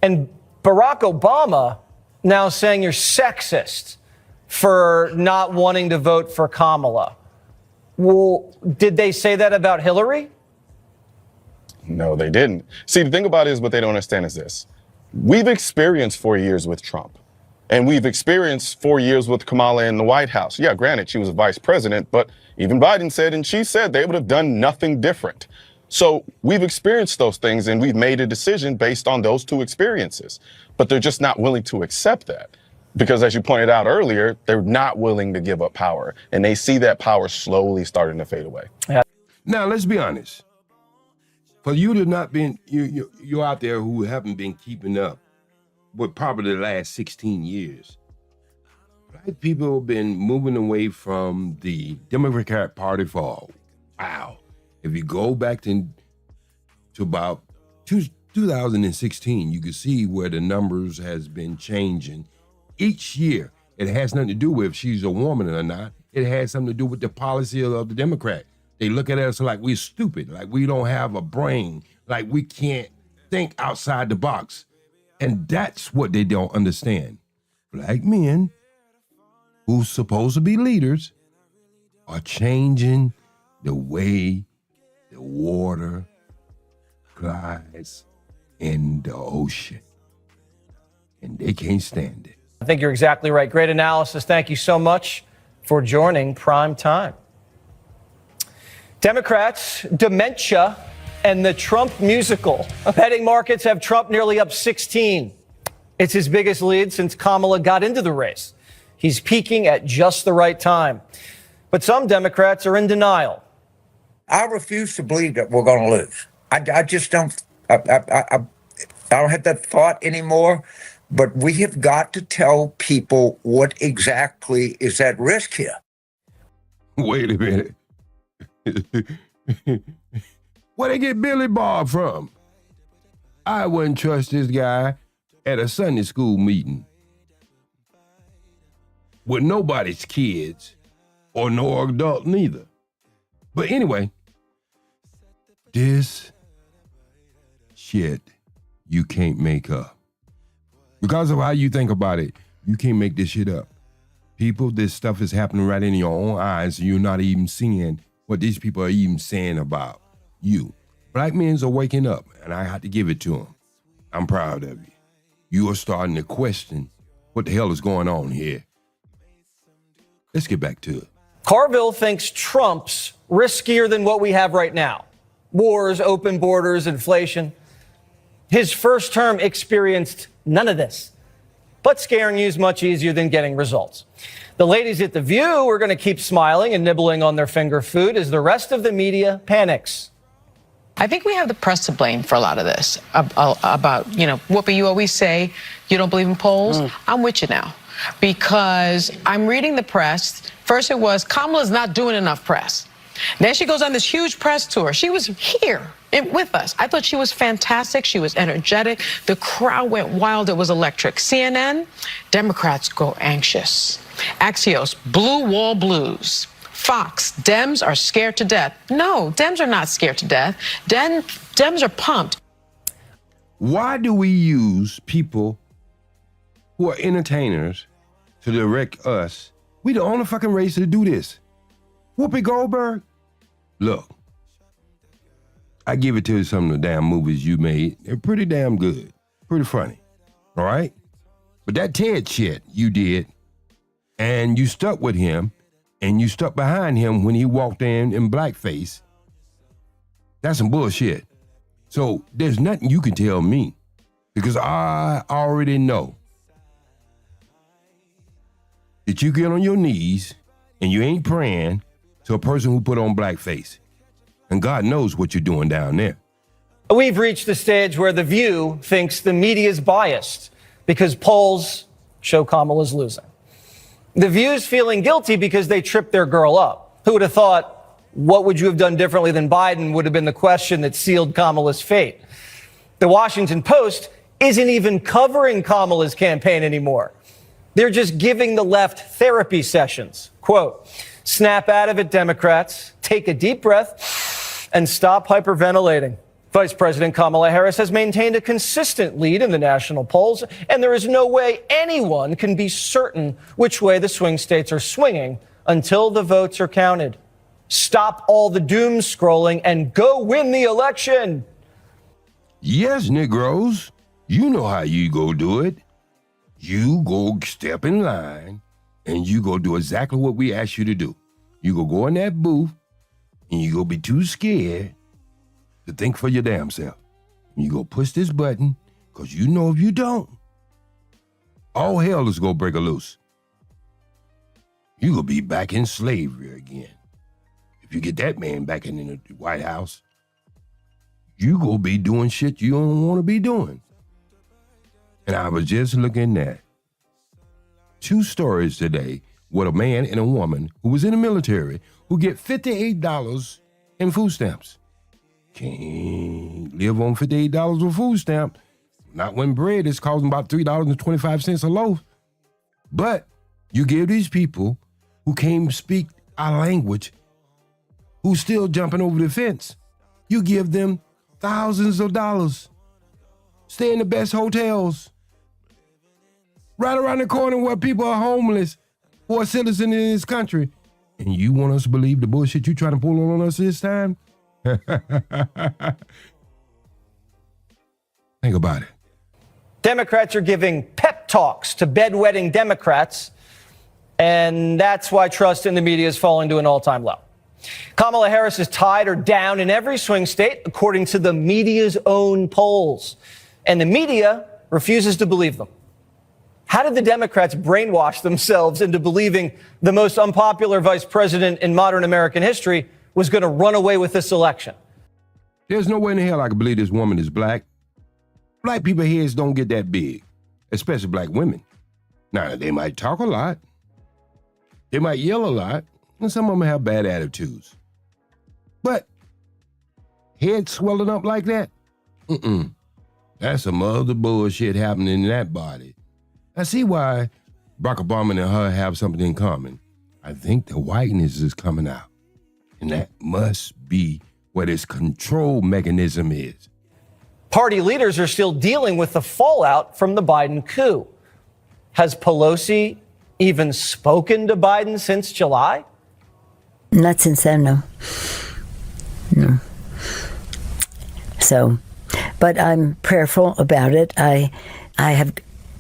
Speaker 3: And Barack Obama now saying you're sexist for not wanting to vote for Kamala. Well, did they say that about Hillary?
Speaker 21: No, they didn't. See, the thing about it is what they don't understand is this. We've experienced 4 years with Trump, and we've experienced 4 years with Kamala in the White House. Yeah, granted, she was a vice president, but even Biden said, and she said they would have done nothing different. So we've experienced those things, and we've made a decision based on those two experiences. But they're just not willing to accept that. Because as you pointed out earlier, they're not willing to give up power. And they see that power slowly starting to fade away.
Speaker 6: Yeah. Now, let's be honest. For you to not been, you out there who haven't been keeping up with probably the last 16 years, black people have been moving away from the Democrat Party for a while. If you go back to about 2016, you can see where the numbers has been changing. Each year, it has nothing to do with if she's a woman or not. It has something to do with the policy of the Democrat. They look at us like we're stupid, like we don't have a brain, like we can't think outside the box. And that's what they don't understand. Black men who's supposed to be leaders are changing the way the water glides in the ocean. And they can't stand it.
Speaker 3: I think you're exactly right. Great analysis. Thank you so much. for joining Prime Time. Democrats, dementia, and the Trump musical. Betting markets have Trump nearly up 16. It's his biggest lead since Kamala got into the race. He's peaking at just the right time. But some Democrats are in denial.
Speaker 1: I refuse to believe that we're going to lose. I just don't. I don't have that thought anymore. But we have got to tell people what exactly is at risk here.
Speaker 6: Wait a minute. Where they get Billy Bob from? I wouldn't trust this guy at a Sunday school meeting with nobody's kids or no adult neither. But anyway, this shit you can't make up. Because of how you think about it, you can't make this shit up. People, this stuff is happening right in your own eyes, and you're not even seeing what these people are even saying about you. Black men are waking up, and I have to give it to them. I'm proud of you. You are starting to question what the hell is going on here. Let's get back to it.
Speaker 3: Carville thinks Trump's riskier than what we have right now. Wars, open borders, inflation. His first term experienced none of this. But scaring you is much easier than getting results. The ladies at The View are going to keep smiling and nibbling on their finger food as the rest of the media panics.
Speaker 22: I think we have the press to blame for a lot of this. About, Whoopi, you always say you don't believe in polls. I'm with you now. Because I'm reading the press. First it was, Kamala's not doing enough press. Then she goes on this huge press tour. She was here with us. I thought she was fantastic. She was energetic. The crowd went wild. It was electric. CNN, Democrats go anxious. Axios, blue wall blues. Fox, Dems are scared to death. No, Dems are not scared to death. Dems are pumped.
Speaker 6: Why do we use people who are entertainers to direct us? We the only fucking race to do this. Whoopi Goldberg? Look, I give it to you, some of the damn movies you made. They're pretty damn good. Pretty funny. All right? But that Ted shit you did, and you stuck with him, and you stuck behind him when he walked in blackface, that's some bullshit. So there's nothing you can tell me, because I already know that you get on your knees and you ain't praying to a person who put on blackface. And God knows what you're doing down there.
Speaker 3: We've reached the stage where The View thinks the media is biased because polls show Kamala's losing. The View's feeling guilty because they tripped their girl up. Who would have thought, what would you have done differently than Biden would have been the question that sealed Kamala's fate. The Washington Post isn't even covering Kamala's campaign anymore. They're just giving the left therapy sessions. Quote, snap out of it, Democrats. Take a deep breath and stop hyperventilating. Vice President Kamala Harris has maintained a consistent lead in the national polls, and there is no way anyone can be certain which way the swing states are swinging until the votes are counted. Stop all the doom scrolling and go win the election.
Speaker 6: Yes, Negroes, you know how you go do it. You go step in line and you go do exactly what we asked you to do. You go in that booth and you go be too scared to think for your damn self. You go push this button, because you know if you don't, all hell is going to break loose. You going to be back in slavery again. If you get that man back in the White House, you going to be doing shit you don't want to be doing. And I was just looking at 2 stories today with a man and a woman who was in the military who get $58 in food stamps. Can't live on $58 of food stamp. Not when bread is costing about $3.25 a loaf. But you give these people who can't speak our language, who's still jumping over the fence, you give them thousands of dollars. Stay in the best hotels. Right around the corner where people are homeless, who are citizens in this country. And you want us to believe the bullshit you trying to pull on us this time? Think about it.
Speaker 3: Democrats are giving pep talks to bedwetting Democrats, And that's why trust in the media is falling to an all-time low. Kamala Harris is tied or down in every swing state, according to the media's own polls. And the media refuses to believe them. How did the Democrats brainwash themselves into believing the most unpopular vice president in modern American history was going to run away with this election?
Speaker 6: There's no way in the hell I can believe this woman is black. Black people's heads don't get that big, especially black women. Now, they might talk a lot. They might yell a lot. And some of them have bad attitudes. But head swelling up like that? That's some other bullshit happening in that body. I see why Barack Obama and her have something in common. I think the whiteness is coming out. And that must be what his control mechanism is.
Speaker 3: Party leaders are still dealing with the fallout from the Biden coup. Has Pelosi even spoken to Biden since July?
Speaker 2: Not since then, no. No. So, but I'm prayerful about it. I have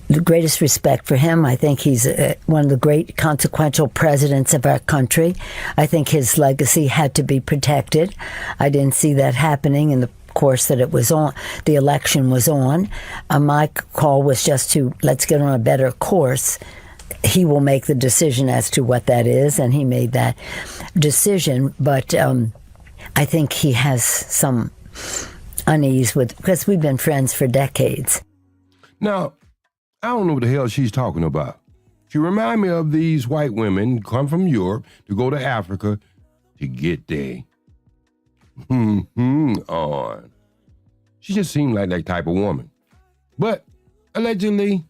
Speaker 2: the greatest respect for him. I think he's one of the great consequential presidents of our country. I think his legacy had to be protected. I didn't see that happening in the course that it was on, the election was on. My call was just to let's get on a better course. He will make the decision as to what that is, and he made that decision. But I think he has some unease with, because we've been friends for decades.
Speaker 6: Now, I don't know what the hell she's talking about. She remind me of these white women come from Europe to go to Africa to get their on. She just seemed like that type of woman. But allegedly,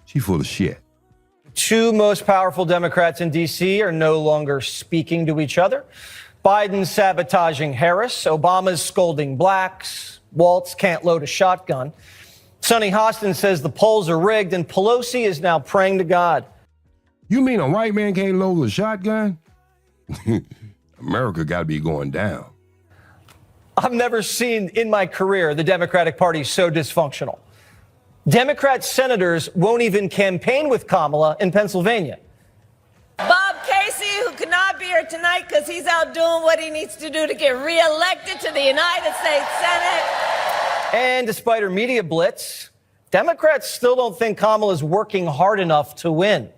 Speaker 6: she full of shit.
Speaker 3: Two most powerful Democrats in D.C. are no longer speaking to each other. Biden's sabotaging Harris. Obama's scolding blacks. Waltz can't load a shotgun. Sonny Hostin says the polls are rigged, and Pelosi is now praying to God.
Speaker 6: You mean a white man can't load a shotgun? America got to be going down.
Speaker 3: I've never seen in my career the Democratic Party so dysfunctional. Democrat senators won't even campaign with Kamala in Pennsylvania.
Speaker 8: Bob Casey, who could not be here tonight because he's out doing what he needs to do to get reelected to the United States Senate.
Speaker 3: And despite her media blitz, Democrats still don't think Kamala is working hard enough to win.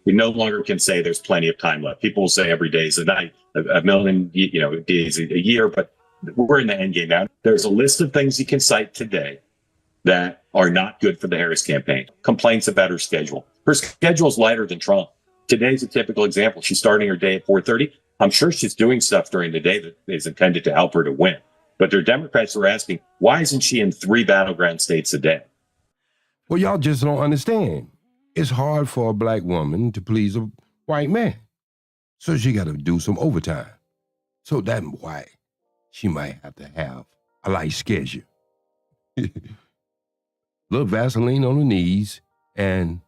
Speaker 5: We no longer can say there's plenty of time left. People will say every day is a night, a million, days a year, but we're in the end game now. There's a list of things you can cite today that are not good for the Harris campaign. Complaints about her schedule. Her schedule's lighter than Trump. Today's a typical example. She's starting her day at 4:30. I'm sure she's doing stuff during the day that is intended to help her to win. But there are Democrats who are asking, why isn't she in 3 battleground states a day?
Speaker 6: Well, y'all just don't understand. It's hard for a black woman to please a white man. So she got to do some overtime. So that's why she might have to have a light schedule. Little Vaseline on the knees, and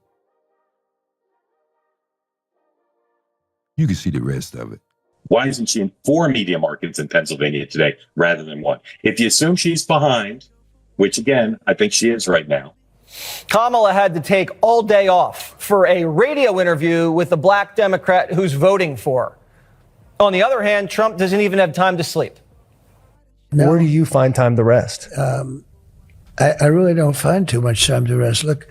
Speaker 6: you can see the rest of it.
Speaker 5: Why isn't she in 4 media markets in Pennsylvania today rather than 1? If you assume she's behind, which again, I think she is right now.
Speaker 3: Kamala had to take all day off for a radio interview with a black Democrat who's voting for her. On the other hand, Trump doesn't even have time to sleep.
Speaker 23: No. Where do you find time to rest?
Speaker 24: I really don't find too much time to rest. Look,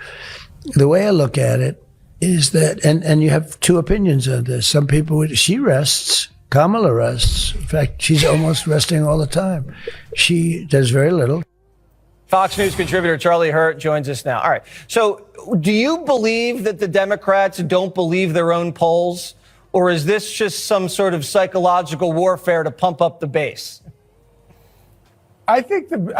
Speaker 24: the way I look at it is that, and you have 2 opinions on this. Some people, she rests, Kamala rests. In fact, she's almost resting all the time. She does very little.
Speaker 3: Fox News contributor Charlie Hurt joins us now. All right. So do you believe that the Democrats don't believe their own polls, or is this just some sort of psychological warfare to pump up the base?
Speaker 25: I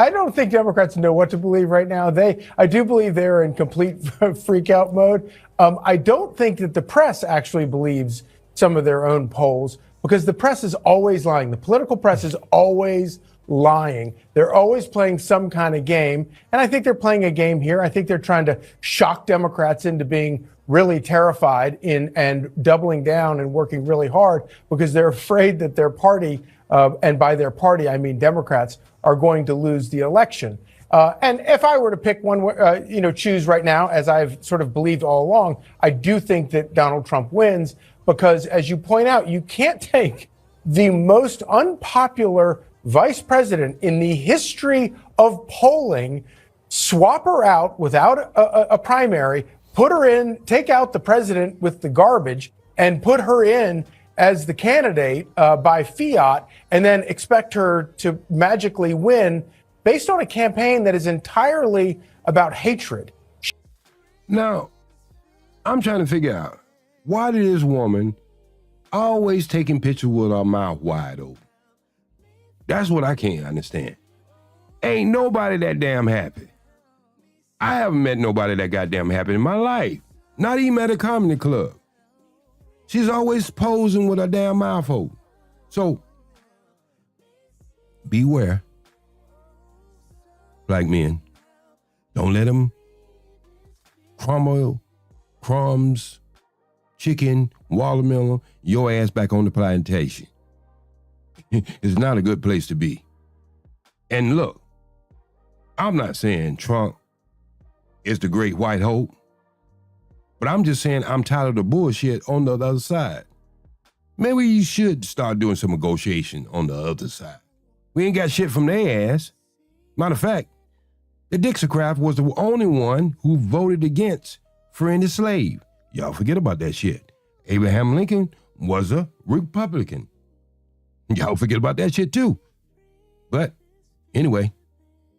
Speaker 25: don't think Democrats know what to believe right now. I do believe they're in complete freak out mode. I don't think that the press actually believes some of their own polls, because the press is always lying. The political press is always lying. They're always playing some kind of game. And I think they're playing a game here. I think they're trying to shock Democrats into being really terrified and doubling down and working really hard, because they're afraid that their party, and by their party, I mean Democrats, are going to lose the election. And if I were to pick one, choose right now, as I've sort of believed all along, I do think that Donald Trump wins because, as you point out, you can't take the most unpopular vice president in the history of polling, swap her out without a primary, put her in, take out the president with the garbage, and put her in as the candidate by fiat, and then expect her to magically win based on a campaign that is entirely about hatred.
Speaker 6: Now, I'm trying to figure out, why did this woman always taking pictures with her mouth wide open? That's what I can't understand. Ain't nobody that damn happy. I haven't met nobody that goddamn happy in my life. Not even at a comedy club. She's always posing with her damn mouth open. So, beware. Black men, don't let them crumble, crumbs, chicken, watermelon, your ass back on the plantation. It's not a good place to be. And look, I'm not saying Trump is the great white hope, but I'm just saying I'm tired of the bullshit on the other side. Maybe you should start doing some negotiation on the other side. We ain't got shit from their ass. Matter of fact, the Dixiecrat was the only one who voted against freeing the slave. Y'all forget about that shit. Abraham Lincoln was a Republican. Y'all forget about that shit too. But anyway,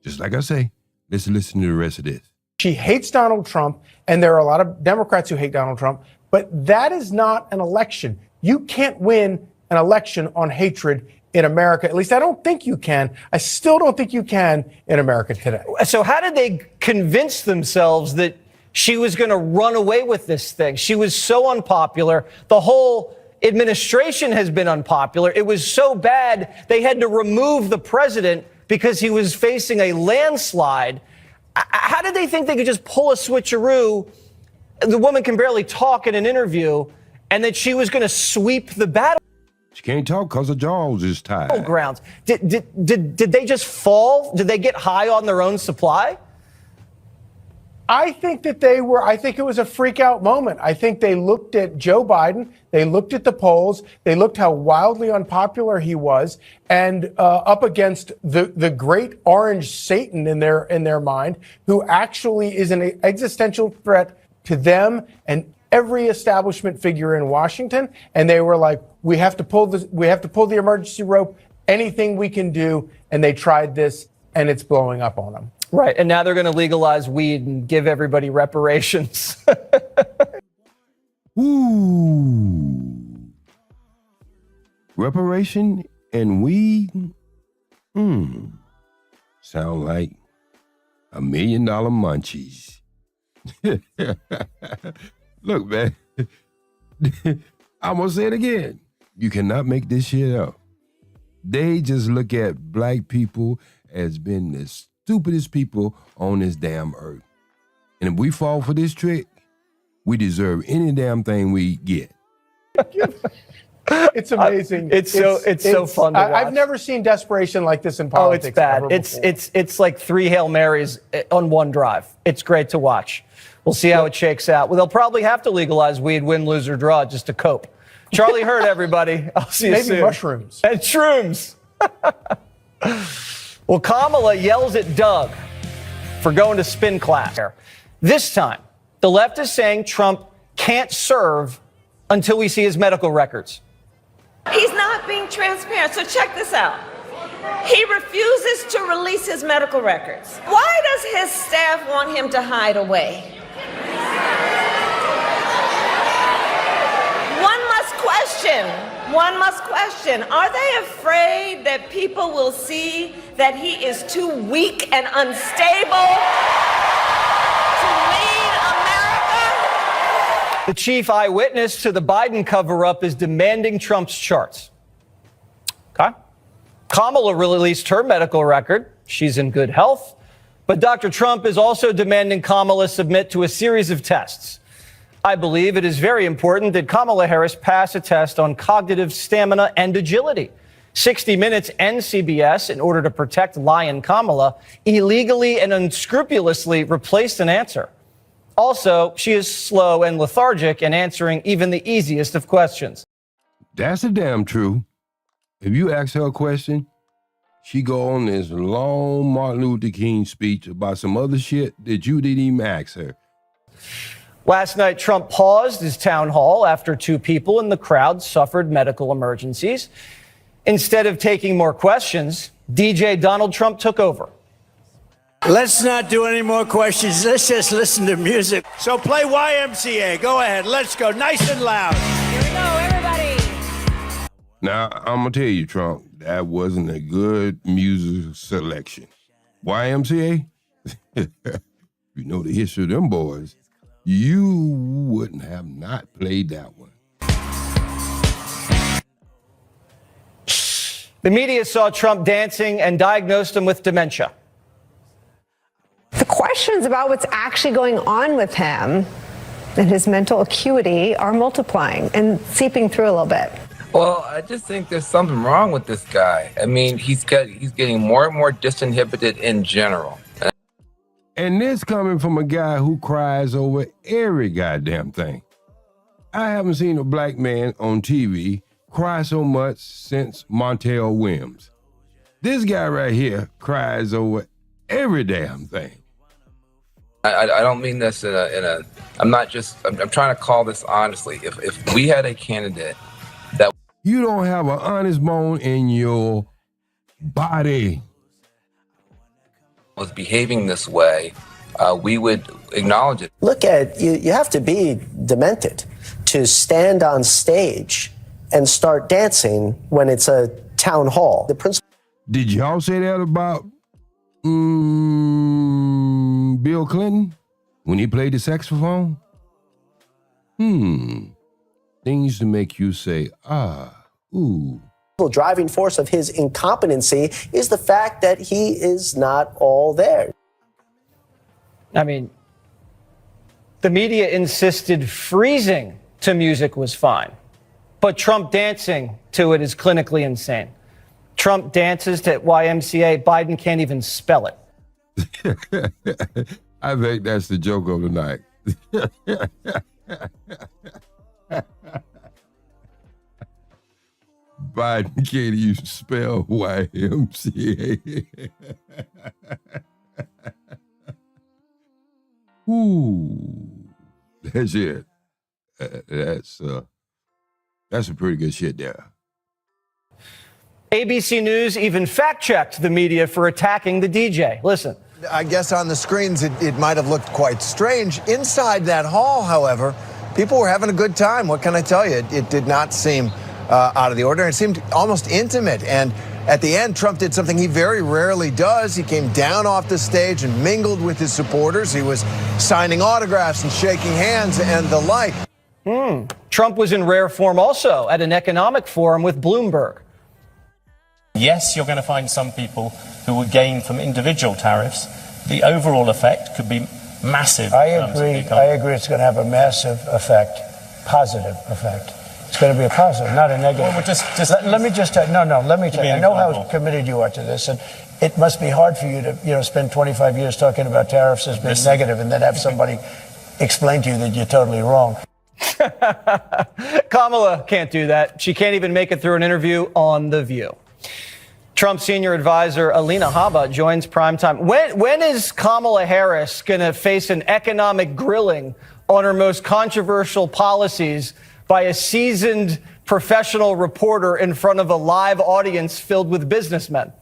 Speaker 6: just like I say, let's listen to the rest of this.
Speaker 25: She hates Donald Trump, and there are a lot of Democrats who hate Donald Trump, but that is not an election. You can't win an election on hatred in America. At least I don't think you can. I still don't think you can in America today.
Speaker 3: So how did they convince themselves that she was going to run away with this thing? She was so unpopular. The whole administration has been unpopular. It was so bad they had to remove the president because he was facing a landslide. How did they think they could just pull a switcheroo? The woman can barely talk in an interview, and that she was going to sweep the battle.
Speaker 6: She can't talk because her jaws is tied.
Speaker 3: Grounds. Did they just fall? Did they get high on their own supply?
Speaker 25: I think that I think it was a freak out moment. I think they looked at Joe Biden, they looked at the polls, they looked how wildly unpopular he was, and up against the great orange Satan in their mind, who actually is an existential threat to them and every establishment figure in Washington. And they were like, we have to pull the emergency rope, anything we can do. And they tried this, and it's blowing up on them.
Speaker 3: Right. And now they're going to legalize weed and give everybody reparations.
Speaker 6: Ooh. Reparation and weed? Sound like $1 million munchies. Look, man. I'm going to say it again. You cannot make this shit up. They just look at black people as being the stupidest people on this damn earth. And if we fall for this trick, we deserve any damn thing we get.
Speaker 25: It's amazing.
Speaker 3: It's so fun to watch.
Speaker 25: I've never seen desperation like this in politics.
Speaker 3: Oh, it's bad. It's like 3 Hail Marys on one drive. It's great to watch. We'll see how it shakes out. Well, they'll probably have to legalize weed, win, lose, or draw just to cope. Charlie Hurt, everybody. I'll see you soon.
Speaker 25: Maybe mushrooms.
Speaker 3: And shrooms. Well, Kamala yells at Doug for going to spin class. This time, the left is saying Trump can't serve until we see his medical records.
Speaker 8: He's not being transparent. So check this out. He refuses to release his medical records. Why does his staff want him to hide away? One must question, are they afraid that people will see that he is too weak and unstable to lead America?
Speaker 3: The chief eyewitness to the Biden cover-up is demanding Trump's charts. Okay. Kamala released her medical record. She's in good health. But Dr. Trump is also demanding Kamala submit to a series of tests. I believe it is very important that Kamala Harris pass a test on cognitive stamina and agility. 60 Minutes and CBS, in order to protect Lion Kamala, illegally and unscrupulously replaced an answer. Also, she is slow and lethargic in answering even the easiest of questions.
Speaker 6: That's a damn true. If you ask her a question, she go on this long Martin Luther King speech about some other shit that you didn't even ask her.
Speaker 3: Last night, Trump paused his town hall after 2 people in the crowd suffered medical emergencies. Instead of taking more questions, DJ Donald Trump took over.
Speaker 4: Let's not do any more questions. Let's just listen to music. So play YMCA. Go ahead. Let's go. Nice and loud.
Speaker 7: Here we go, everybody.
Speaker 6: Now, I'm going to tell you, Trump, that wasn't a good music selection. YMCA? You know the history of them boys. You wouldn't have not played that one.
Speaker 3: The media saw Trump dancing and diagnosed him with dementia.
Speaker 10: The questions about what's actually going on with him and his mental acuity are multiplying and seeping through a little bit.
Speaker 11: Well, I just think there's something wrong with this guy. I mean, he's getting more and more disinhibited in general.
Speaker 6: And this coming from a guy who cries over every goddamn thing. I haven't seen a black man on TV cry so much since Montel Williams. This guy right here cries over every damn thing.
Speaker 11: I don't mean this in a I'm trying to call this honestly. If we had a candidate that
Speaker 6: you don't have an honest bone in your body
Speaker 11: was behaving this way, we would acknowledge it.
Speaker 12: Look at you have to be demented to stand on stage and start dancing when it's a town hall. The principal.
Speaker 6: Did y'all say that about Bill Clinton when he played the saxophone? Things to make you say, ooh.
Speaker 12: The driving force of his incompetency is the fact that he is not all there.
Speaker 3: I mean, the media insisted freezing to music was fine, but Trump dancing to it is clinically insane. Trump dances to YMCA, Biden can't even spell it.
Speaker 6: I think that's the joke of the night. Biden can't even spell YMCA. Ooh, that's it. That's a pretty good shit there.
Speaker 3: ABC News even fact-checked the media for attacking the DJ. Listen.
Speaker 26: I guess on the screens it might have looked quite strange. Inside that hall, however, people were having a good time. What can I tell you? It did not seem out of the ordinary. It seemed almost intimate. And at the end, Trump did something he very rarely does. He came down off the stage and mingled with his supporters. He was signing autographs and shaking hands and the like.
Speaker 3: Trump was in rare form also at an economic forum with Bloomberg.
Speaker 27: Yes, you're going to find some people who will gain from individual tariffs. The overall effect could be massive.
Speaker 4: I agree it's going to have a massive effect, positive effect. It's going to be a positive, not a negative.
Speaker 27: Well,
Speaker 4: let me just tell you. Let me tell you. I know how committed you are to this, and it must be hard for you to, spend 25 years talking about tariffs as being negative and then have somebody explain to you that you're totally wrong.
Speaker 3: Kamala can't do that. She can't even make it through an interview on The View. Trump senior advisor Alina Habba joins Primetime. When is Kamala Harris going to face an economic grilling on her most controversial policies by a seasoned professional reporter in front of a live audience filled with businessmen?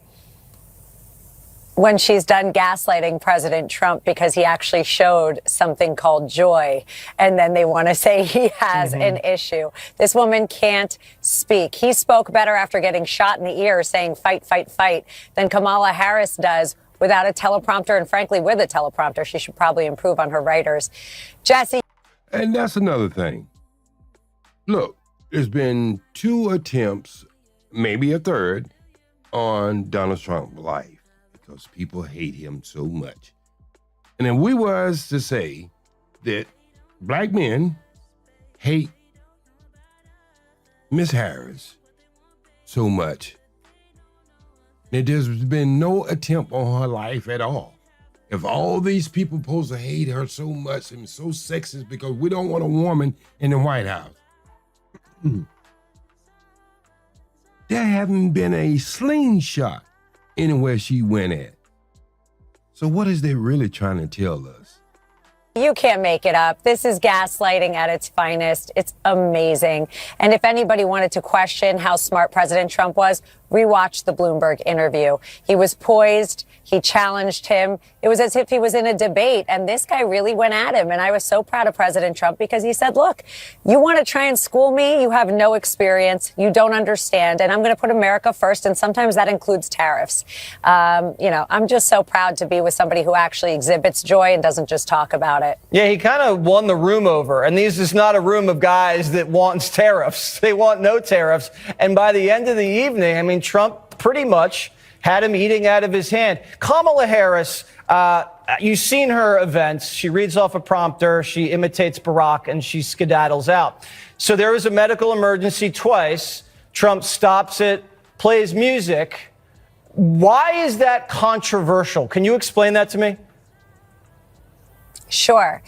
Speaker 7: When she's done gaslighting President Trump because he actually showed something called joy, and then they want to say he has an issue. This woman can't speak. He spoke better after getting shot in the ear saying fight, fight, fight than Kamala Harris does without a teleprompter, and frankly, with a teleprompter. She should probably improve on her writers. Jesse.
Speaker 6: And that's another thing. Look, there's been 2 attempts, maybe a third, on Donald Trump's life. Because people hate him so much. And if we was to say that black men hate Miss Harris so much, There's been no attempt on her life at all. If all these people supposed to hate her so much and so sexist because we don't want a woman in the White House, there haven't been a slingshot anywhere she went at. So what is they really trying to tell us?
Speaker 7: You can't make it up. This is gaslighting at its finest. It's amazing. And if anybody wanted to question how smart President Trump was, rewatch the Bloomberg interview. He was poised. He challenged him. It was as if he was in a debate, and this guy really went at him. And I was so proud of President Trump because he said, look, you want to try and school me? You have no experience. You don't understand. And I'm going to put America first. And sometimes that includes tariffs. I'm just so proud to be with somebody who actually exhibits joy and doesn't just talk about it.
Speaker 3: Yeah, he kind of won the room over. And this is not a room of guys that wants tariffs. They want no tariffs. And by the end of the evening, I mean, Trump pretty much had him eating out of his hand. Kamala Harris, you've seen her events. She reads off a prompter, she imitates Barack, and she skedaddles out. So there was a medical emergency twice. Trump stops it, plays music. Why is that controversial? Can you explain that to me?
Speaker 7: Sure,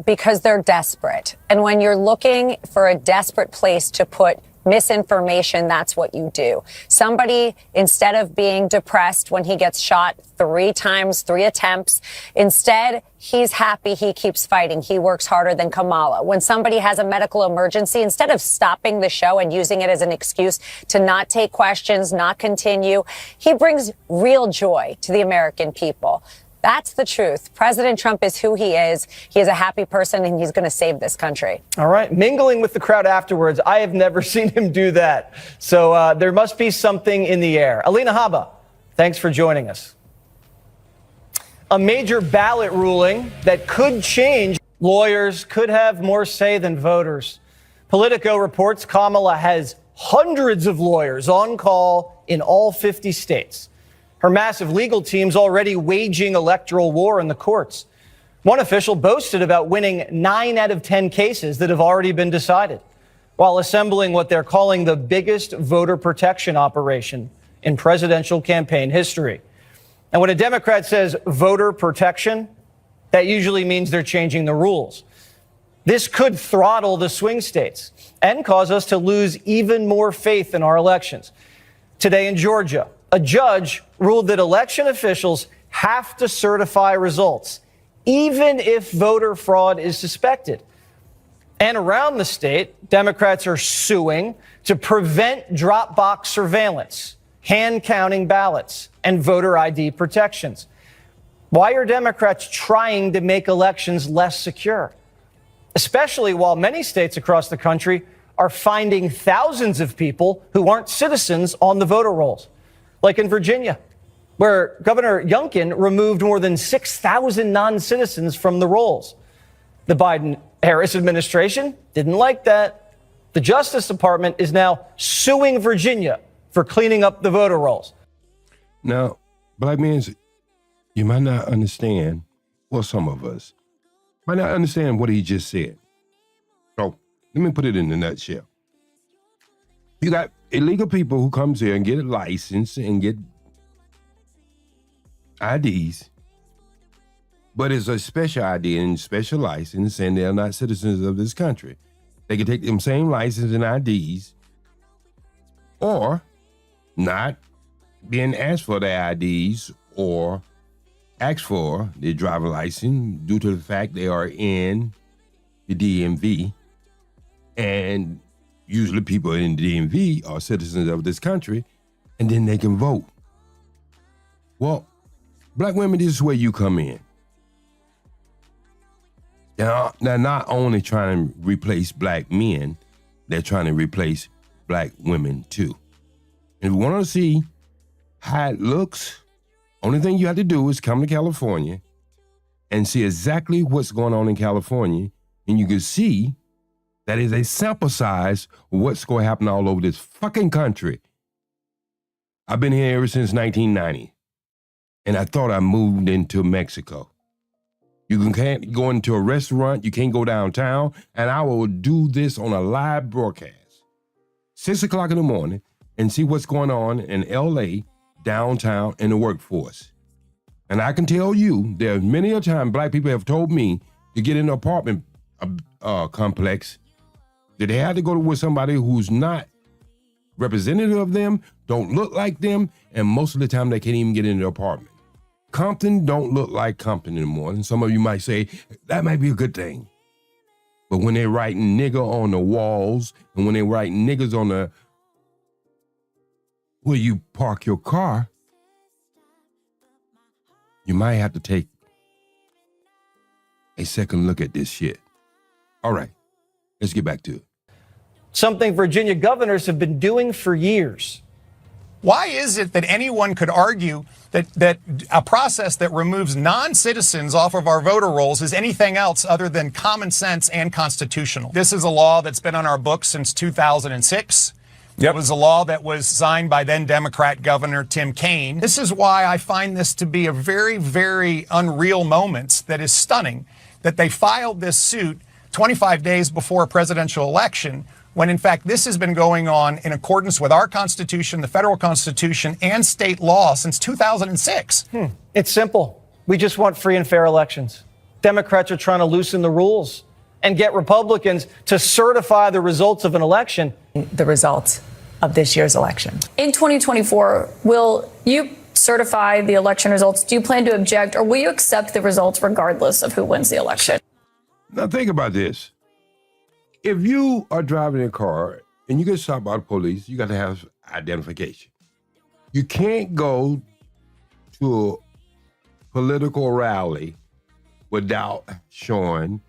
Speaker 7: because they're desperate. And when you're looking for a desperate place to put misinformation, that's what you do. Somebody, instead of being depressed when he gets shot 3 times, 3 attempts, instead, he's happy he keeps fighting. He works harder than Kamala. When somebody has a medical emergency, instead of stopping the show and using it as an excuse to not take questions, not continue, he brings real joy to the American people. That's the truth. President Trump is who he is. He is a happy person, and he's going to save this country.
Speaker 3: All right. Mingling with the crowd afterwards. I have never seen him do that. So there must be something in the air. Alina Habba, thanks for joining us. A major ballot ruling that could change. Lawyers could have more say than voters. Politico reports Kamala has hundreds of lawyers on call in all 50 states. Her massive legal team's already waging electoral war in the courts. One official boasted about winning 9 out of 10 cases that have already been decided, while assembling what they're calling the biggest voter protection operation in presidential campaign history. And when a Democrat says voter protection, that usually means they're changing the rules. This could throttle the swing states and cause us to lose even more faith in our elections. Today in Georgia, a judge ruled that election officials have to certify results, even if voter fraud is suspected. And around the state, Democrats are suing to prevent drop box surveillance, hand counting ballots, and voter ID protections. Why are Democrats trying to make elections less secure? Especially while many states across the country are finding thousands of people who aren't citizens on the voter rolls. Like in Virginia, where Governor Youngkin removed more than 6,000 non-citizens from the rolls. The Biden-Harris administration didn't like that. The Justice Department is now suing Virginia for cleaning up the voter rolls.
Speaker 6: Now, black men, you might not understand, well, some of us might not understand what he just said. So let me put it in a nutshell. You got illegal people who comes here and get a license and get IDs, but it's a special ID and special license, and they're not citizens of this country. They can take them same license and IDs, or not being asked for their IDs or asked for their driver license due to the fact they are in the DMV, and usually people in the DMV are citizens of this country, and then they can vote. Well, black women, this is where you come in. They're not only trying to replace black men, they're trying to replace black women too. And if you want to see how it looks, only thing you have to do is come to California and see exactly what's going on in California, and you can see that is a sample size of what's going to happen all over this fucking country. I've been here ever since 1990, and I thought I moved into Mexico. You can't go into a restaurant, you can't go downtown, and I will do this on a live broadcast, 6 o'clock in the morning, and see what's going on in LA, downtown in the workforce. And I can tell you, there's many a time black people have told me to get in an apartment complex that they had to go with somebody who's not representative of them, don't look like them, and most of the time they can't even get in the apartment. Compton don't look like Compton anymore. And some of you might say, that might be a good thing. But when they're writing nigger on the walls, and when they're writing niggers on the where you park your car, you might have to take a second look at this shit. All right, let's get back to it.
Speaker 3: Something Virginia governors have been doing for years.
Speaker 9: Why is it that anyone could argue that a process that removes non-citizens off of our voter rolls is anything else other than common sense and constitutional? This is a law that's been on our books since 2006. It was a law that was signed by then Democrat Governor Tim Kaine. This is why I find this to be a very, very unreal moment that is stunning, that they filed this suit 25 days before a presidential election, when in fact this has been going on in accordance with our Constitution, the federal Constitution, and state law since 2006.
Speaker 3: It's simple. We just want free and fair elections. Democrats are trying to loosen the rules and get Republicans to certify the results of an election.
Speaker 13: The results of this year's election.
Speaker 15: In 2024, will you certify the election results? Do you plan to object, or will you accept the results regardless of who wins the election?
Speaker 6: Now think about this. If you are driving a car and you get stopped by the police, you got to have identification. You can't go to a political rally without showing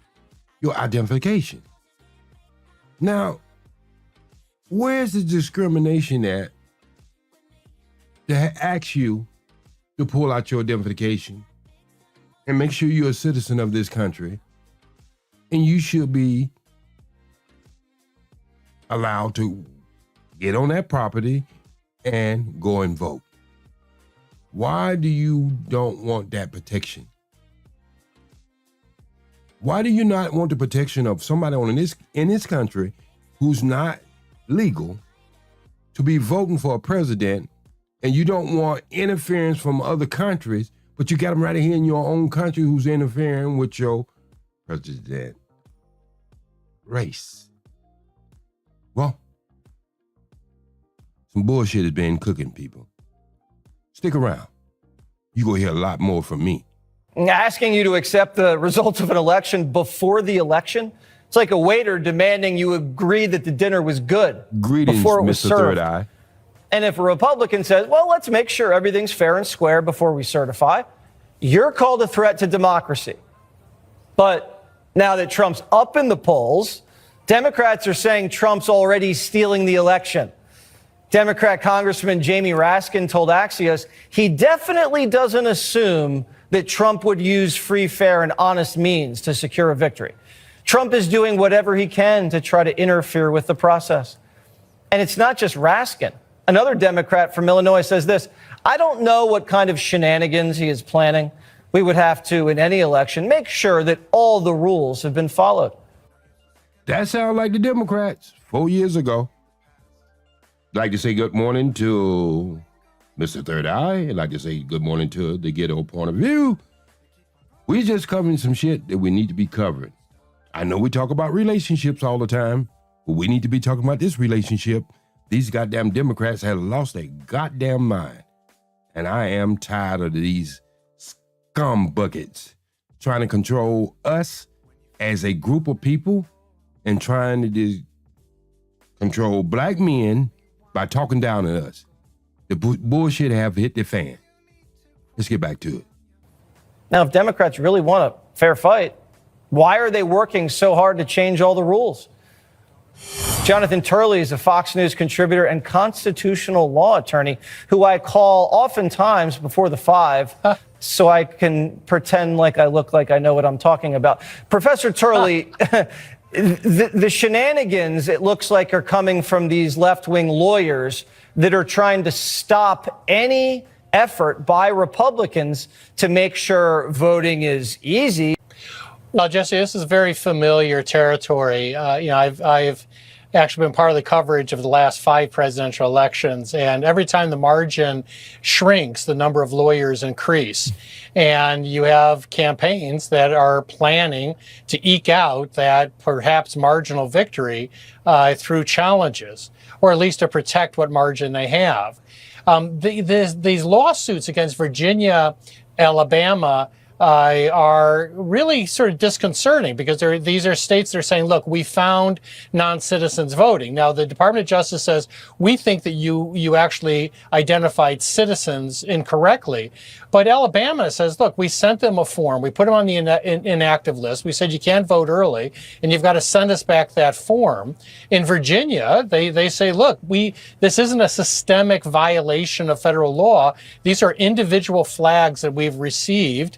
Speaker 6: your identification. Now, where's the discrimination at to ask you to pull out your identification and make sure you're a citizen of this country, and you should be allowed to get on that property and go and vote? Why do you don't want that protection? Why do you not want the protection of somebody in this country who's not legal to be voting for a president, and you don't want interference from other countries, but you got them right here in your own country who's interfering with your president race? Well, some bullshit has been cooking, people. Stick around. You're going to hear a lot more from me.
Speaker 3: Asking you to accept the results of an election before the election, it's like a waiter demanding you agree that the dinner was good before it was
Speaker 6: Mr.
Speaker 3: served.
Speaker 6: Third Eye.
Speaker 3: And if a Republican says, well, let's make sure everything's fair and square before we certify, you're called a threat to democracy. But now that Trump's up in the polls, Democrats are saying Trump's already stealing the election. Democrat Congressman Jamie Raskin told Axios he definitely doesn't assume that Trump would use free, fair, and honest means to secure a victory. Trump is doing whatever he can to try to interfere with the process. And it's not just Raskin. Another Democrat from Illinois says this: I don't know what kind of shenanigans he is planning. We would have to, in any election, make sure that all the rules have been followed.
Speaker 6: That sounds like the Democrats 4 years ago. I'd like to say good morning to Mr. Third Eye. I'd like to say good morning to the Ghetto Point of View. We just covering some shit that we need to be covering. I know we talk about relationships all the time, but we need to be talking about this relationship. These goddamn Democrats have lost their goddamn mind. And I am tired of these scum buckets trying to control us as a group of people and trying to control black men by talking down to us. The bullshit have hit the fan. Let's get back to it.
Speaker 3: Now, if Democrats really want a fair fight, why are they working so hard to change all the rules? Jonathan Turley is a Fox News contributor and constitutional law attorney who I call oftentimes before the 5 so I can pretend like I look like I know what I'm talking about. Professor Turley, the shenanigans, it looks like, are coming from these left-wing lawyers that are trying to stop any effort by Republicans to make sure voting is easy.
Speaker 27: Well, Jesse, this is very familiar territory. I've
Speaker 25: actually been part of the coverage of the last 5 presidential elections. And every time the margin shrinks, the number of lawyers increase. And you have campaigns that are planning to eke out that perhaps marginal victory through challenges, or at least to protect what margin they have. These lawsuits against Virginia, Alabama, are really sort of disconcerting because these are states that are saying, look, we found non-citizens voting. Now, the Department of Justice says, we think that you actually identified citizens incorrectly. But Alabama says, look, we sent them a form. We put them on the inactive list. We said you can't vote early, and you've got to send us back that form. In Virginia, they say, look, this isn't a systemic violation of federal law. These are individual flags that we've received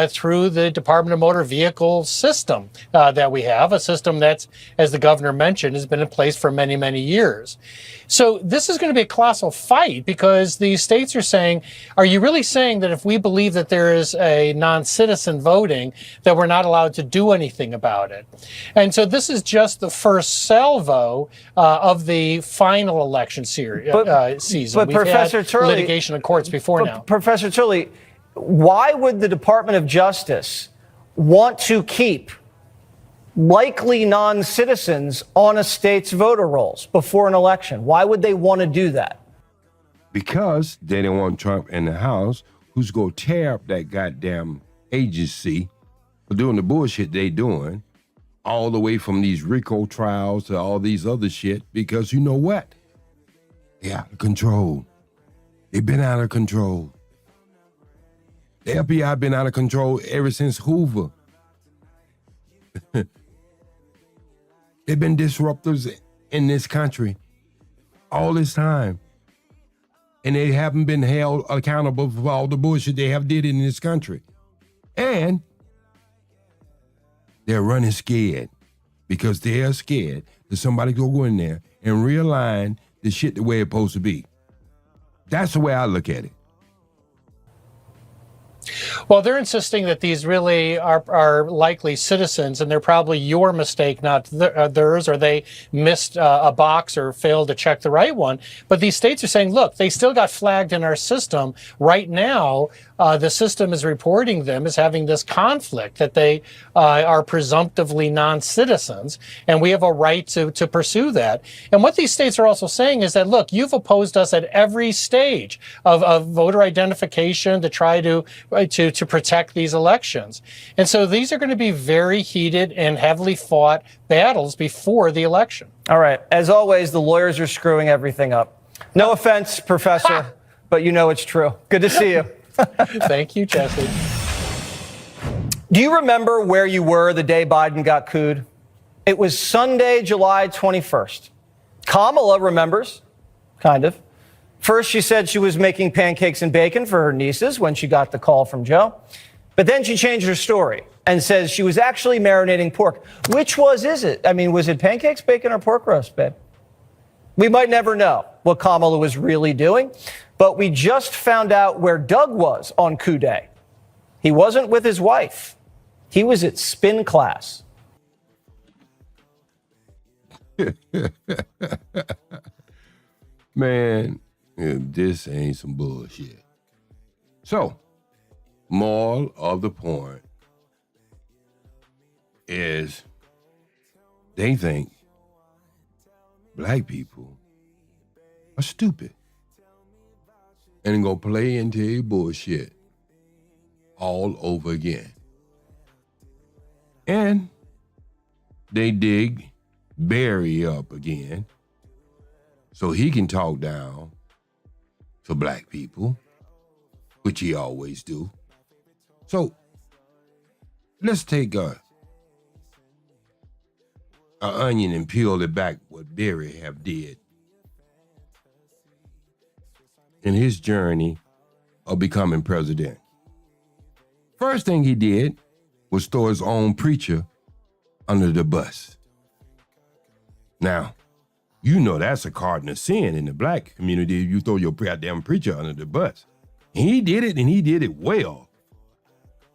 Speaker 25: through the Department of Motor Vehicle system that we have, a system that's, as the governor mentioned, has been in place for many, many years. So this is going to be a colossal fight because these states are saying, are you really saying that if we believe that there is a non-citizen voting, that we're not allowed to do anything about it? And so this is just the first salvo of the final election season.
Speaker 3: But
Speaker 25: We've
Speaker 3: Professor
Speaker 25: had
Speaker 3: Turley,
Speaker 25: litigation in courts before now.
Speaker 3: Professor Turley, why would the Department of Justice want to keep likely non-citizens on a state's voter rolls before an election? Why would they want to do that?
Speaker 6: Because they don't want Trump in the House, who's going to tear up that goddamn agency for doing the bullshit they doing, all the way from these RICO trials to all these other shit, because you know what? They're out of control. They've been out of control. The FBI been out of control ever since Hoover. They've been disruptors in this country all this time. And they haven't been held accountable for all the bullshit they have did in this country. And they're running scared because they're scared that somebody will go in there and realign the shit the way it's supposed to be. That's the way I look at it.
Speaker 25: Well, they're insisting that these really are likely citizens, and they're probably your mistake, not theirs, or they missed a box or failed to check the right one. But these states are saying, look, they still got flagged in our system. Right now, the system is reporting them as having this conflict that they are presumptively non-citizens, and we have a right to pursue that. And what these states are also saying is that, look, you've opposed us at every stage of voter identification to try to protect these elections. And so these are going to be very heated and heavily fought battles before the election.
Speaker 3: All right. As always, the lawyers are screwing everything up. No offense, Professor, but you know it's true. Good to see you.
Speaker 25: Thank you, Jesse.
Speaker 3: Do you remember where you were the day Biden got cooed? It was Sunday, July 21st. Kamala remembers, kind of. First, she said she was making pancakes and bacon for her nieces when she got the call from Joe. But then she changed her story and says she was actually marinating pork. Which is it? I mean, was it pancakes, bacon, or pork roast, babe? We might never know what Kamala was really doing, but we just found out where Doug was on coup day. He wasn't with his wife. He was at spin class.
Speaker 6: Man, this ain't some bullshit. So, moral of the point is they think black people are stupid and gonna play into a bullshit all over again. And they dig Barry up again so he can talk down to black people, which he always do. So let's take a onion and peel it back what Barry have did in his journey of becoming president. First thing he did was throw his own preacher under the bus. Now, you know that's a cardinal sin in the black community if you throw your goddamn preacher under the bus. He did it, and he did it well.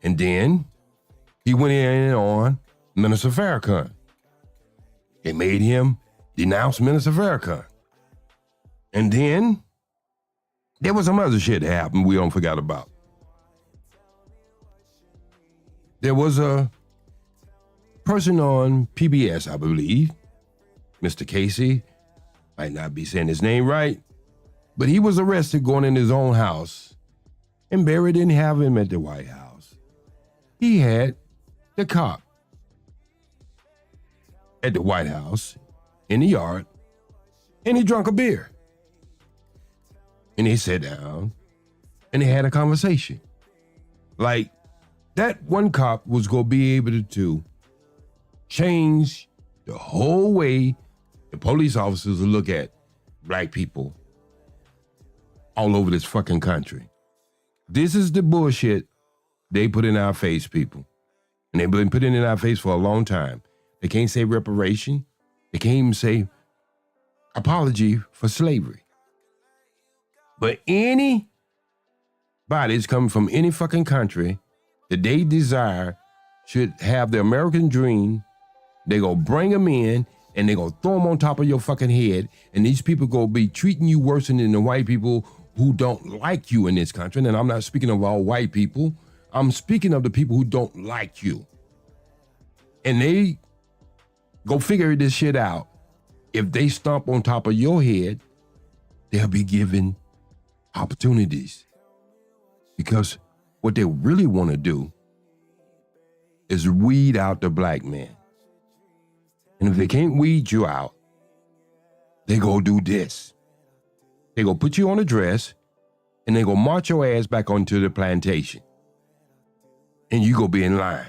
Speaker 6: And then he went in on Minister Farrakhan. It made him denounced Minister Farrakhan. And then there was some other shit that happened we don't forget about. There was a person on PBS, I believe, Mr. Casey, might not be saying his name right, but he was arrested going in his own house, and Barry didn't have him at the White House. He had the cop at the White House in the yard, and he drank a beer. And he sat down, and they had a conversation. Like, that one cop was going to be able to change the whole way the police officers will look at black people all over this fucking country. This is the bullshit they put in our face, people. And they've been putting it in our face for a long time. They can't say reparation. They can't even say apology for slavery. But anybody that's coming from any fucking country that they desire should have the American dream. They go bring them in and they go throw them on top of your fucking head. And these people go be treating you worse than the white people who don't like you in this country. And I'm not speaking of all white people. I'm speaking of the people who don't like you. And they go figure this shit out. If they stomp on top of your head, they'll be given opportunities. Because what they really want to do is weed out the black man. And if they can't weed you out, they go do this. They go put you on a dress and they go march your ass back onto the plantation. And you go be in line.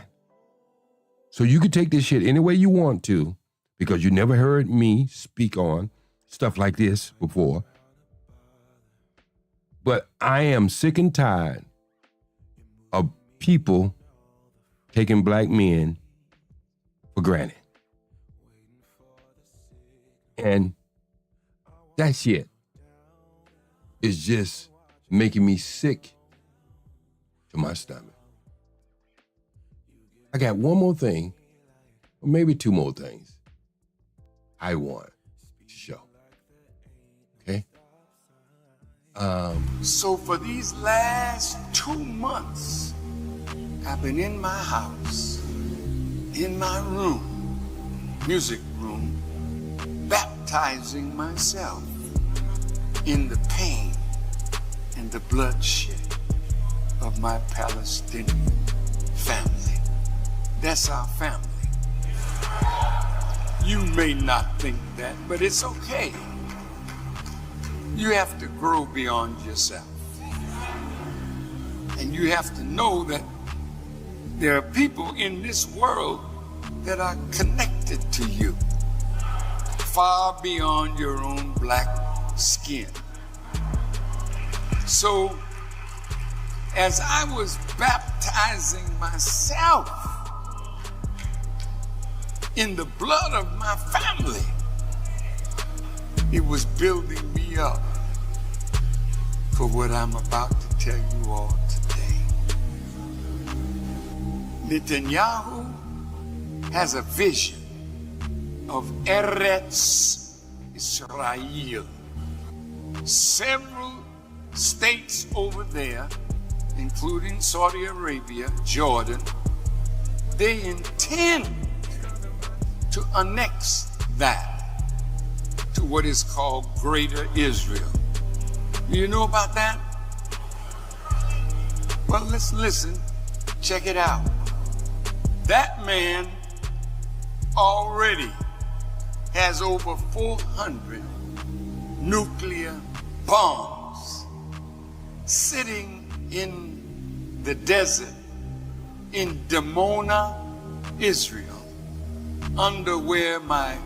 Speaker 6: So you can take this shit any way you want to, because you never heard me speak on stuff like this before. But I am sick and tired of people taking black men for granted. And that shit is just making me sick to my stomach. I got one more thing, or maybe two more things I want to show. Okay?
Speaker 14: So for these last 2 months, I've been in my house, in my room, music room, baptizing myself in the pain and the bloodshed of my Palestinian family. That's our family. You may not think that, but it's okay. You have to grow beyond yourself. And you have to know that there are people in this world that are connected to you, far beyond your own black skin. So, as I was baptizing myself in the blood of my family, it was building me up for what I'm about to tell you all today. Netanyahu has a vision of Eretz Israel. Several states over there, including Saudi Arabia, Jordan, they intend to annex that to what is called Greater Israel. Do you know about that? Well, let's listen. Check it out. That man already has over 400 nuclear bombs sitting in the desert in Dimona, Israel, under where my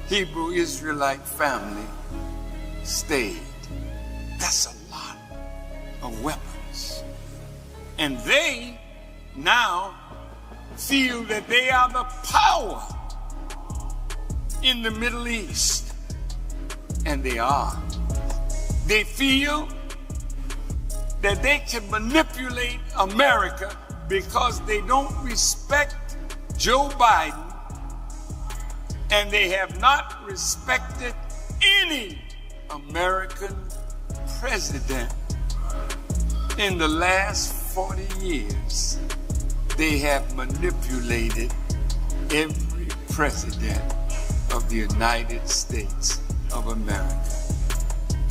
Speaker 14: Hebrew Israelite family stayed. That's a lot of weapons. And they now feel that they are the power in the Middle East. And they are. They feel that they can manipulate America because they don't respect Joe Biden And they have not respected any American president in the last 40 years. They have manipulated every president of the United States of America.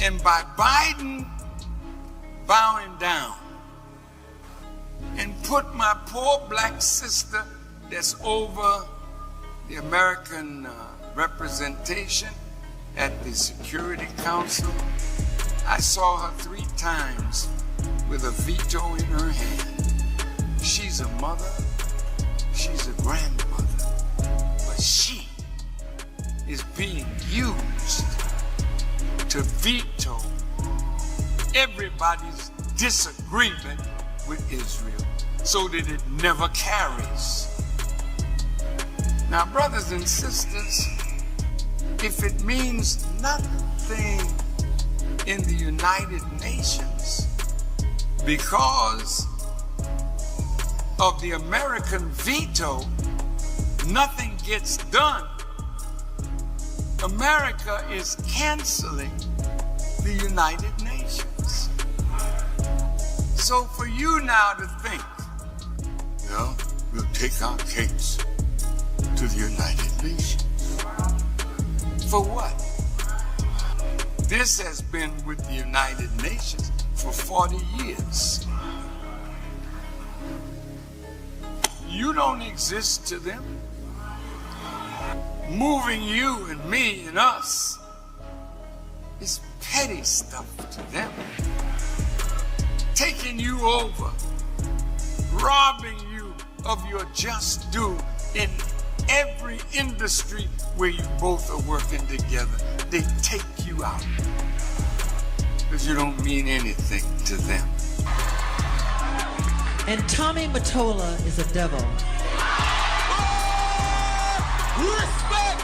Speaker 14: And by Biden bowing down and put my poor black sister that's over the American representation at the Security Council, I saw her 3 times with a veto in her hand. She's a mother, she's a grandmother, but she is being used to veto everybody's disagreement with Israel so that it never carries. Now, brothers and sisters, if it means nothing in the United Nations because of the American veto, nothing gets done. America is canceling the United Nations. So for you now to think, well, we'll take our case to the United Nations. For what? This has been with the United Nations for 40 years. You don't exist to them. Moving you and me and us is petty stuff to them. Taking you over, robbing you of your just due in every industry where you both are working together. They take you out because you don't mean anything to them.
Speaker 1: And Tommy Mottola is a devil.
Speaker 14: Respect!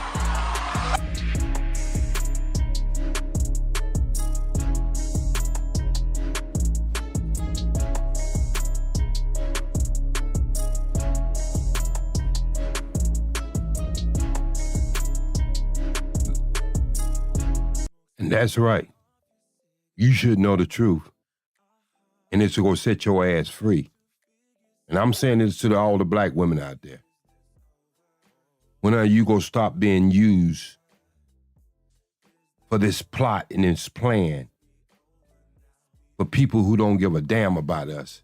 Speaker 6: And that's right. You should know the truth. And it's going to set your ass free. And I'm saying this to all the black women out there. When are you going to stop being used for this plot and this plan for people who don't give a damn about us?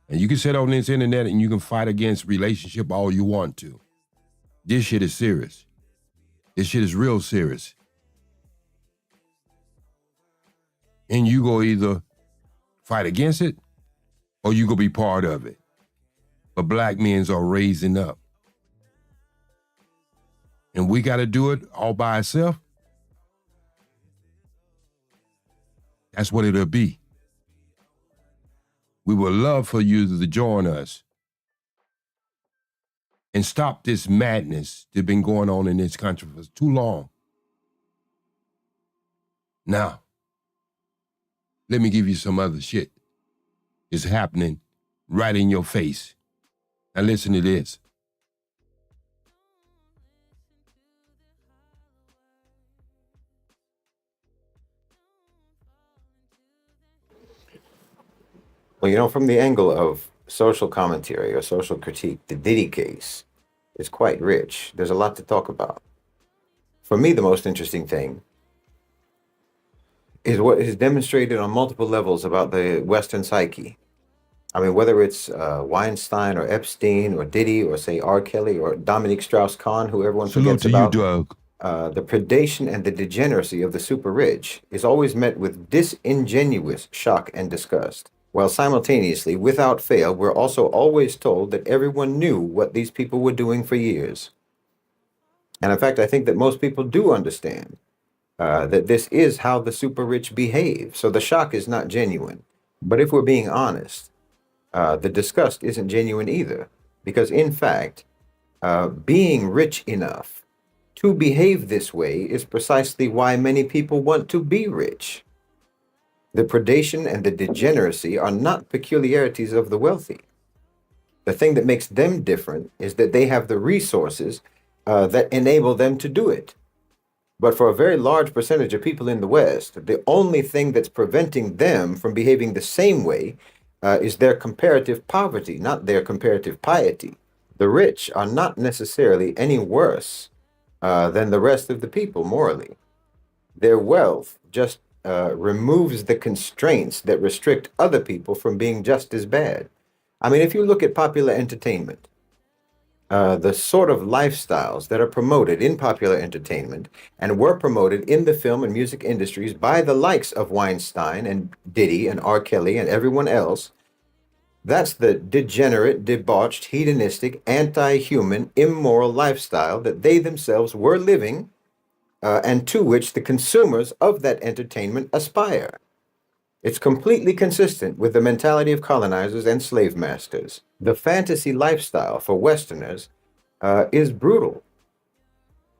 Speaker 6: And you can sit on this internet and you can fight against relationship all you want to. This shit is serious. This shit is real serious. And you go either fight against it or you go be part of it. But black men are raising up. And we got to do it all by ourselves. That's what it'll be. We would love for you to join us and stop this madness that's been going on in this country for too long. Now, let me give you some other shit that's happening right in your face. Now listen to this.
Speaker 16: Well, you know, from the angle of social commentary or social critique, the Diddy case is quite rich. There's a lot to talk about. For me, the most interesting thing is what is demonstrated on multiple levels about the Western psyche. I mean, whether it's Weinstein or Epstein or Diddy or, say, R. Kelly or Dominique Strauss-Kahn, who everyone forgets about.
Speaker 6: Salute to you, Doug.
Speaker 16: The predation and the degeneracy of the super rich is always met with disingenuous shock and disgust, while simultaneously, without fail, we're also always told that everyone knew what these people were doing for years. And in fact, I think that most people do understand that this is how the super rich behave. So the shock is not genuine. But if we're being honest, the disgust isn't genuine either. Because in fact, being rich enough to behave this way is precisely why many people want to be rich. The predation and the degeneracy are not peculiarities of the wealthy. The thing that makes them different is that they have the resources that enable them to do it. But for a very large percentage of people in the West, the only thing that's preventing them from behaving the same way is their comparative poverty, not their comparative piety. The rich are not necessarily any worse than the rest of the people morally. Their wealth just removes the constraints that restrict other people from being just as bad. I mean, if you look at popular entertainment, the sort of lifestyles that are promoted in popular entertainment and were promoted in the film and music industries by the likes of Weinstein and Diddy and R. Kelly and everyone else, that's the degenerate, debauched, hedonistic, anti-human, immoral lifestyle that they themselves were living and to which the consumers of that entertainment aspire. It's completely consistent with the mentality of colonizers and slave masters. The fantasy lifestyle for Westerners is brutal.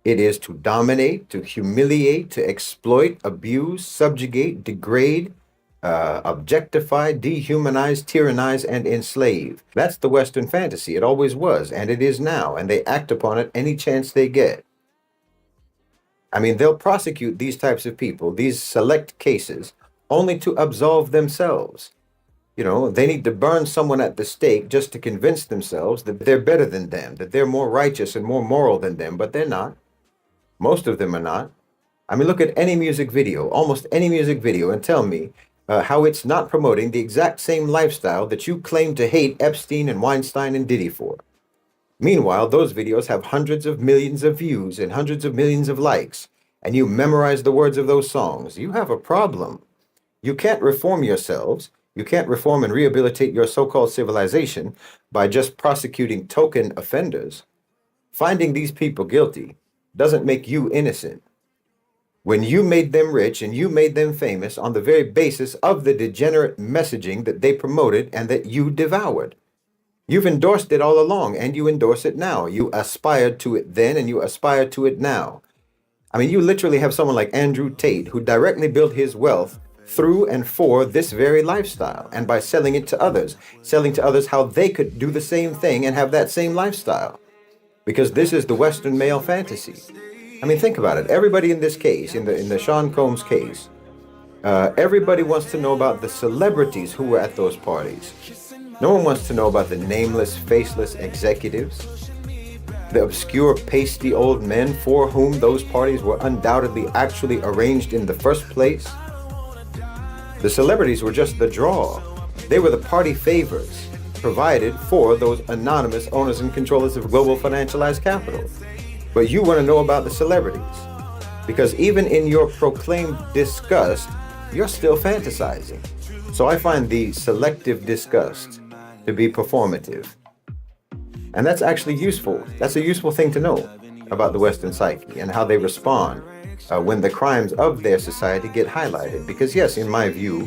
Speaker 16: It is to dominate, to humiliate, to exploit, abuse, subjugate, degrade, objectify, dehumanize, tyrannize, and enslave. That's the Western fantasy. It always was, and it is now, and they act upon it any chance they get. I mean, they'll prosecute these types of people, these select cases, only to absolve themselves. You know, they need to burn someone at the stake just to convince themselves that they're better than them, that they're more righteous and more moral than them, but they're not. Most of them are not. I mean, look at any music video, almost any music video, and tell me how it's not promoting the exact same lifestyle that you claim to hate Epstein and Weinstein and Diddy for. Meanwhile, those videos have hundreds of millions of views and hundreds of millions of likes, and you memorize the words of those songs. You have a problem. You can't reform yourselves. You can't reform and rehabilitate your so-called civilization by just prosecuting token offenders. Finding these people guilty doesn't make you innocent. When you made them rich and you made them famous on the very basis of the degenerate messaging that they promoted and that you devoured. You've endorsed it all along, and you endorse it now. You aspired to it then, and you aspire to it now. I mean, you literally have someone like Andrew Tate, who directly built his wealth through and for this very lifestyle, and by selling it to others how they could do the same thing and have that same lifestyle. Because this is the Western male fantasy. I mean, think about it. Everybody in this case, in the Sean Combs case, everybody wants to know about the celebrities who were at those parties. No one wants to know about the nameless, faceless executives, the obscure, pasty old men for whom those parties were undoubtedly actually arranged in the first place. The celebrities were just the draw. They were the party favors provided for those anonymous owners and controllers of global financialized capital. But you want to know about the celebrities because even in your proclaimed disgust, you're still fantasizing. So I find the selective disgust to be performative. And that's actually useful. That's a useful thing to know about the Western psyche and how they respond when the crimes of their society get highlighted. Because yes, in my view,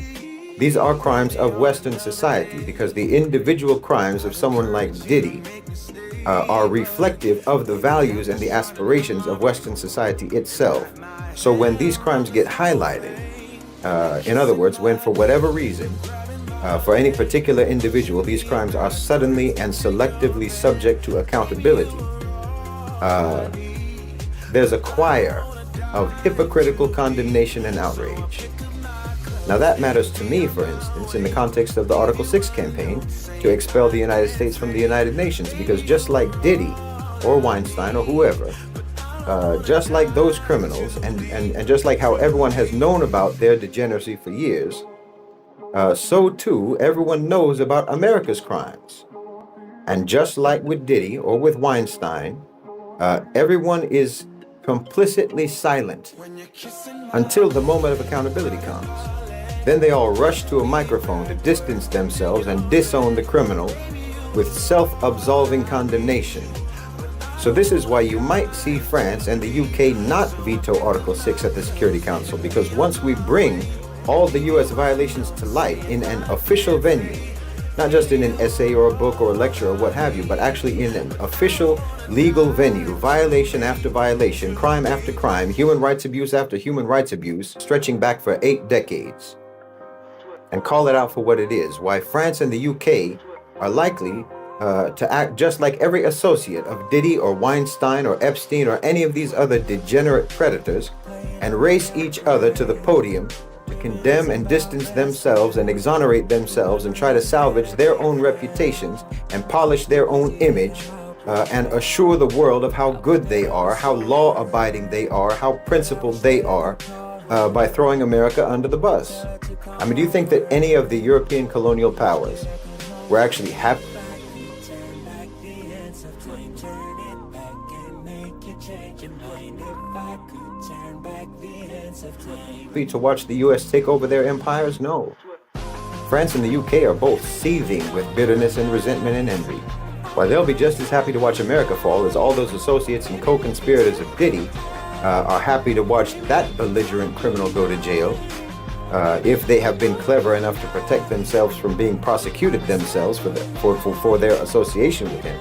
Speaker 16: these are crimes of Western society because the individual crimes of someone like Diddy are reflective of the values and the aspirations of Western society itself. So when these crimes get highlighted, in other words, when for whatever reason, for any particular individual, these crimes are suddenly and selectively subject to accountability, there's a choir of hypocritical condemnation and outrage. Now that matters to me, for instance, in the context of the Article 6 campaign to expel the United States from the United Nations, because just like Diddy or Weinstein or whoever, just like those criminals and just like how everyone has known about their degeneracy for years, so too everyone knows about America's crimes. And just like with Diddy or with Weinstein, everyone is complicitly silent until the moment of accountability comes. Then they all rush to a microphone to distance themselves and disown the criminal with self-absolving condemnation. So this is why you might see France and the UK not veto Article 6 at the Security Council, because once we bring all the US violations to light in an official venue, not just in an essay or a book or a lecture or what have you, but actually in an official legal venue, violation after violation, crime after crime, human rights abuse after human rights abuse, stretching back for 8 decades, and call it out for what it is, why France and the UK are likely to act just like every associate of Diddy or Weinstein or Epstein or any of these other degenerate predators and race each other to the podium to condemn and distance themselves and exonerate themselves and try to salvage their own reputations and polish their own image and assure the world of how good they are, how law-abiding they are, how principled they are by throwing America under the bus. I mean, do you think that any of the European colonial powers were actually happy to watch the US take over their empires? No. France and the UK are both seething with bitterness and resentment and envy. While they'll be just as happy to watch America fall as all those associates and co-conspirators of Diddy are happy to watch that belligerent criminal go to jail if they have been clever enough to protect themselves from being prosecuted themselves for their association with him.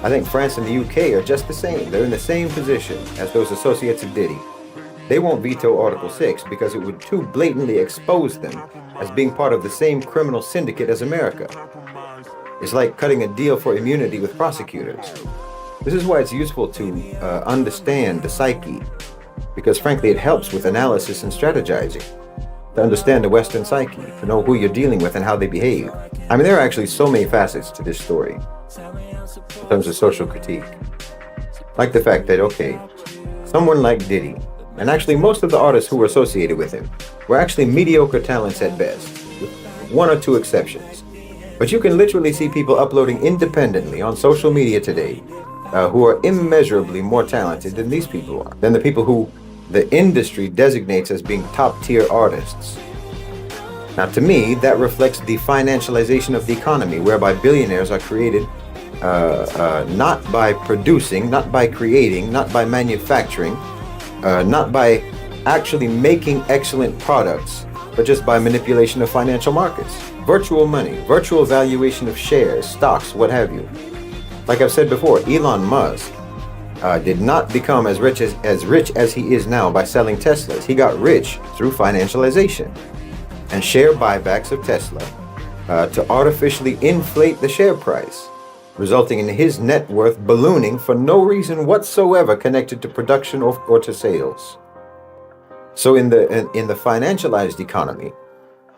Speaker 16: I think France and the UK are just the same. They're in the same position as those associates of Diddy. They won't veto Article 6 because it would too blatantly expose them as being part of the same criminal syndicate as America. It's like cutting a deal for immunity with prosecutors. This is why it's useful to understand the psyche, because frankly it helps with analysis and strategizing. To understand the Western psyche, to know who you're dealing with and how they behave. I mean, there are actually so many facets to this story in terms of social critique. Like the fact that, okay, someone like Diddy, and actually most of the artists who were associated with him, were actually mediocre talents at best, with one or two exceptions. But you can literally see people uploading independently on social media today who are immeasurably more talented than these people are, than the people who the industry designates as being top-tier artists. Now, to me, that reflects the financialization of the economy, whereby billionaires are created not by producing, not by creating, not by manufacturing, not by actually making excellent products, but just by manipulation of financial markets. Virtual money, virtual valuation of shares, stocks, what have you. Like I've said before, Elon Musk did not become as rich as he is now by selling Teslas. He got rich through financialization and share buybacks of Tesla to artificially inflate the share price, resulting in his net worth ballooning for no reason whatsoever connected to production or to sales. So in the financialized economy,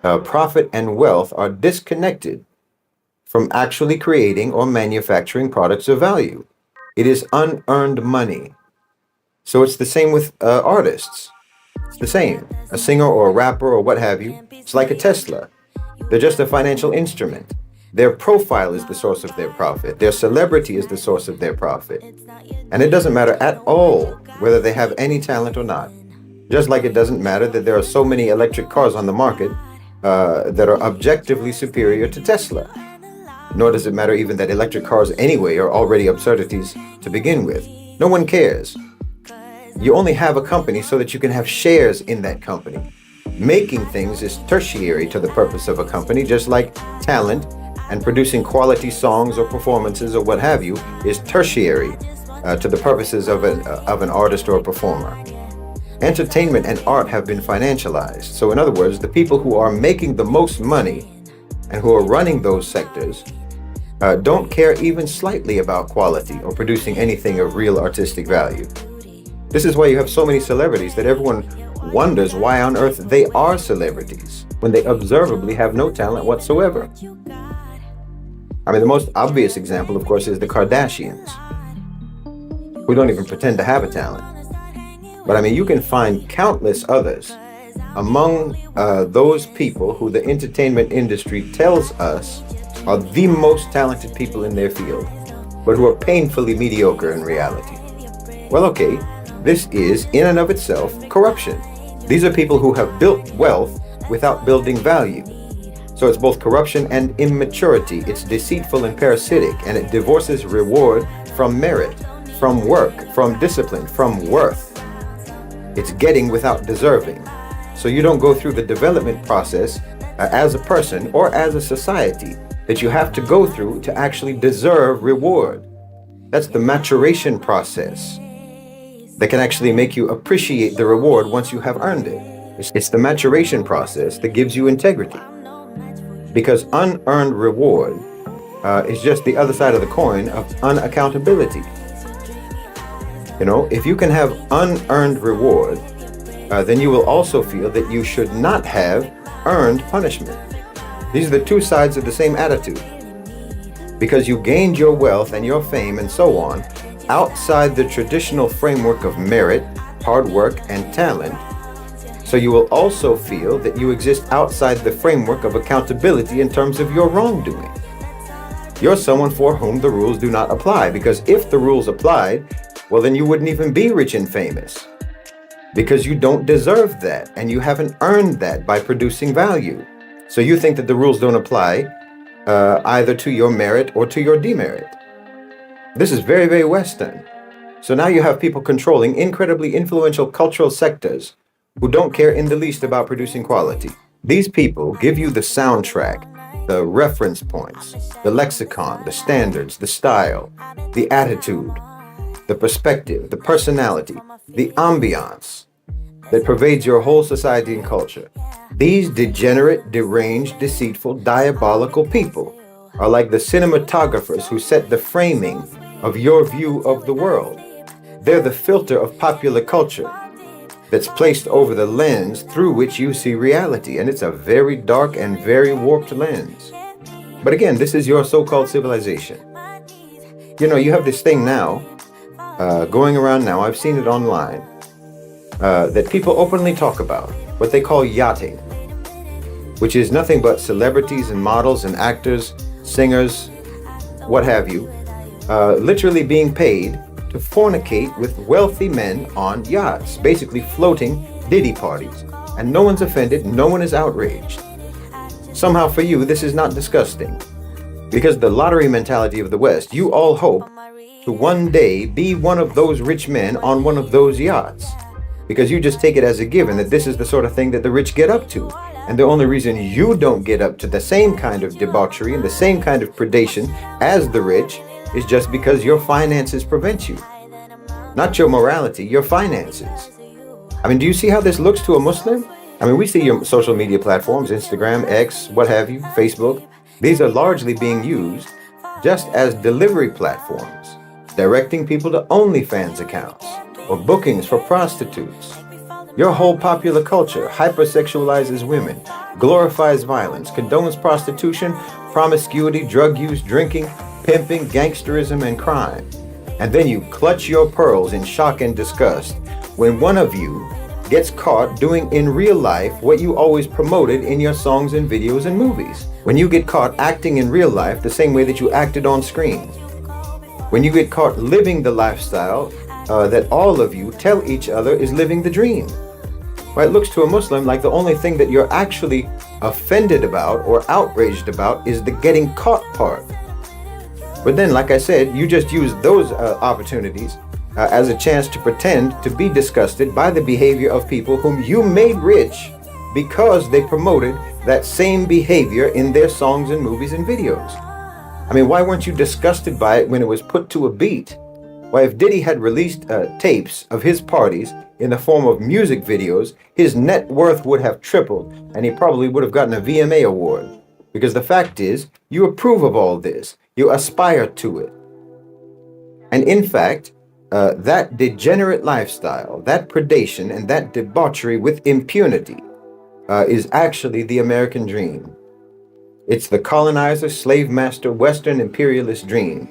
Speaker 16: profit and wealth are disconnected from actually creating or manufacturing products of value. It is unearned money. So it's the same with artists. It's the same. A singer or a rapper or what have you, it's like a Tesla. They're just a financial instrument. Their profile is the source of their profit. Their celebrity is the source of their profit. And it doesn't matter at all whether they have any talent or not. Just like it doesn't matter that there are so many electric cars on the market that are objectively superior to Tesla. Nor does it matter even that electric cars anyway are already absurdities to begin with. No one cares. You only have a company so that you can have shares in that company. Making things is tertiary to the purpose of a company, just like talent and producing quality songs or performances or what have you is tertiary to the purposes of an artist or a performer. Entertainment and art have been financialized. So in other words, the people who are making the most money and who are running those sectors don't care even slightly about quality or producing anything of real artistic value. This is why you have so many celebrities that everyone wonders why on earth they are celebrities when they observably have no talent whatsoever. I mean, the most obvious example, of course, is the Kardashians, who don't even pretend to have a talent. But I mean, you can find countless others among those people who the entertainment industry tells us are the most talented people in their field, but who are painfully mediocre in reality. Well, okay, this is in and of itself corruption. These are people who have built wealth without building value. So it's both corruption and immaturity. It's deceitful and parasitic, and it divorces reward from merit, from work, from discipline, from worth. It's getting without deserving. So you don't go through the development process as a person or as a society that you have to go through to actually deserve reward. That's the maturation process that can actually make you appreciate the reward once you have earned it. It's the maturation process that gives you integrity. Because unearned reward is just the other side of the coin of unaccountability. You know, if you can have unearned reward, then you will also feel that you should not have earned punishment. These are the two sides of the same attitude. Because you gained your wealth and your fame and so on outside the traditional framework of merit, hard work, and talent, so you will also feel that you exist outside the framework of accountability in terms of your wrongdoing. You're someone for whom the rules do not apply, because if the rules applied, well, then you wouldn't even be rich and famous, because you don't deserve that and you haven't earned that by producing value. So you think that the rules don't apply either to your merit or to your demerit. This is very, very Western. So now you have people controlling incredibly influential cultural sectors who don't care in the least about producing quality. These people give you the soundtrack, the reference points, the lexicon, the standards, the style, the attitude, the perspective, the personality, the ambiance that pervades your whole society and culture. These degenerate, deranged, deceitful, diabolical people are like the cinematographers who set the framing of your view of the world. They're the filter of popular culture that's placed over the lens through which you see reality, and it's a very dark and very warped lens. But again, this is your so-called civilization. You know, you have this thing now, going around now, I've seen it online, that people openly talk about, what they call yachting, which is nothing but celebrities and models and actors, singers, what have you, literally being paid to fornicate with wealthy men on yachts, basically floating diddy parties. And no one's offended, no one is outraged. Somehow for you, this is not disgusting. Because the lottery mentality of the West, you all hope to one day be one of those rich men on one of those yachts. Because you just take it as a given that this is the sort of thing that the rich get up to. And the only reason you don't get up to the same kind of debauchery and the same kind of predation as the rich is just because your finances prevent you. Not your morality, your finances. I mean, do you see how this looks to a Muslim? I mean, we see your social media platforms, Instagram, X, what have you, Facebook. These are largely being used just as delivery platforms, directing people to OnlyFans accounts or bookings for prostitutes. Your whole popular culture hypersexualizes women, glorifies violence, condones prostitution, promiscuity, drug use, drinking, pimping, gangsterism, and crime. And then you clutch your pearls in shock and disgust when one of you gets caught doing in real life what you always promoted in your songs and videos and movies. When you get caught acting in real life the same way that you acted on screen. When you get caught living the lifestyle that all of you tell each other is living the dream. Well, it looks to a Muslim like the only thing that you're actually offended about or outraged about is the getting caught part. But then, like I said, you just use those opportunities as a chance to pretend to be disgusted by the behavior of people whom you made rich because they promoted that same behavior in their songs and movies and videos. I mean, why weren't you disgusted by it when it was put to a beat? Why, if Diddy had released tapes of his parties in the form of music videos, his net worth would have tripled and he probably would have gotten a VMA award. Because the fact is, you approve of all this. You aspire to it. And in fact, that degenerate lifestyle, that predation, and that debauchery with impunity is actually the American dream. It's the colonizer, slave master, Western imperialist dream.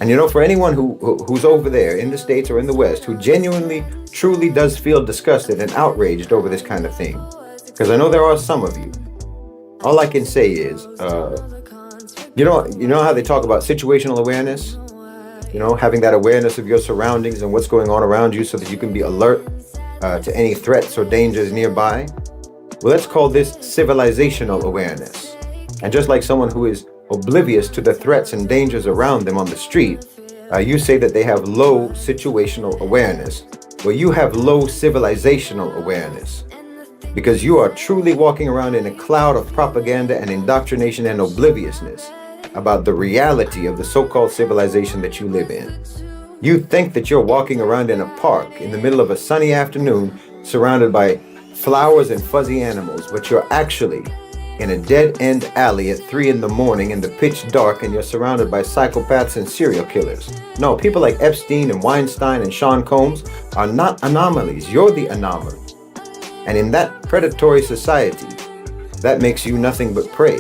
Speaker 16: And you know, for anyone who's over there in the States or in the West who genuinely, truly does feel disgusted and outraged over this kind of thing, because I know there are some of you, all I can say is, you know how they talk about situational awareness? You know, having that awareness of your surroundings and what's going on around you so that you can be alert to any threats or dangers nearby. Well, let's call this civilizational awareness. And just like someone who is oblivious to the threats and dangers around them on the street, you say that they have low situational awareness. Well, you have low civilizational awareness because you are truly walking around in a cloud of propaganda and indoctrination and obliviousness about the reality of the so-called civilization that you live in. You think that you're walking around in a park in the middle of a sunny afternoon surrounded by flowers and fuzzy animals, but you're actually in a dead-end alley at 3 in the morning in the pitch dark and you're surrounded by psychopaths and serial killers. No, people like Epstein and Weinstein and Sean Combs are not anomalies. You're the anomaly. And in that predatory society, that makes you nothing but prey.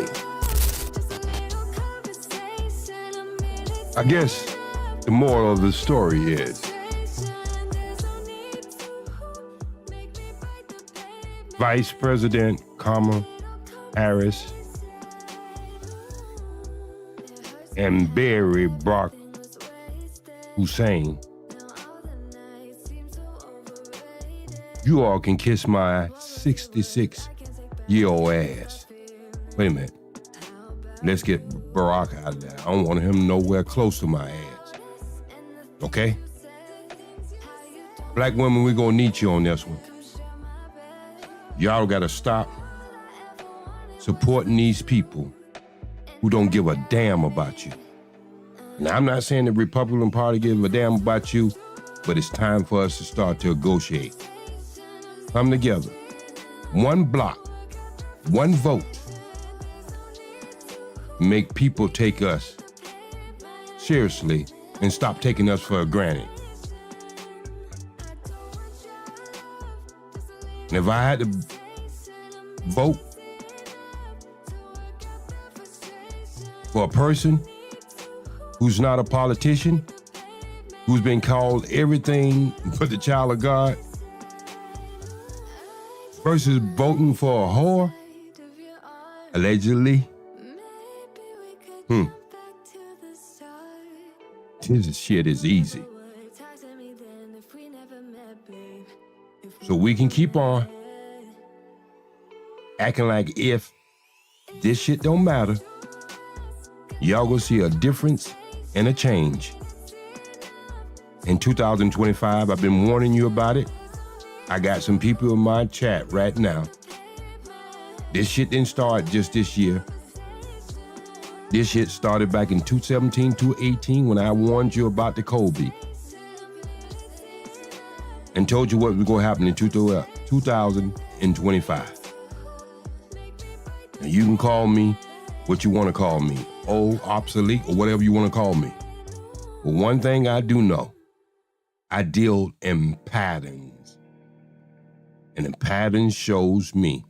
Speaker 6: I guess the moral of the story is Vice President Harris and Barry Brock Hussein, you all can kiss my 66-year-old ass. Wait a minute. Let's get Barack out of there. I don't want him nowhere close to my ass. Okay? Black women, we're gonna need you on this one. Y'all gotta stop supporting these people who don't give a damn about you. Now, I'm not saying the Republican Party gives a damn about you, but it's time for us to start to negotiate. Come together. One block, one vote. Make people take us seriously and stop taking us for granted. And if I had to vote for a person who's not a politician, who's been called everything but the child of God, versus voting for a whore, allegedly, this shit is easy. So we can keep on acting like if this shit don't matter, y'all gonna see a difference and a change. In 2025, I've been warning you about it. I got some people in my chat right now. This shit didn't start just this year. This shit started back in 2017, 2018 when I warned you about the Kobe and told you what was going to happen in 2025. And you can call me what you want to call me, old, obsolete, or whatever you want to call me. But one thing I do know, I deal in patterns. And the pattern shows me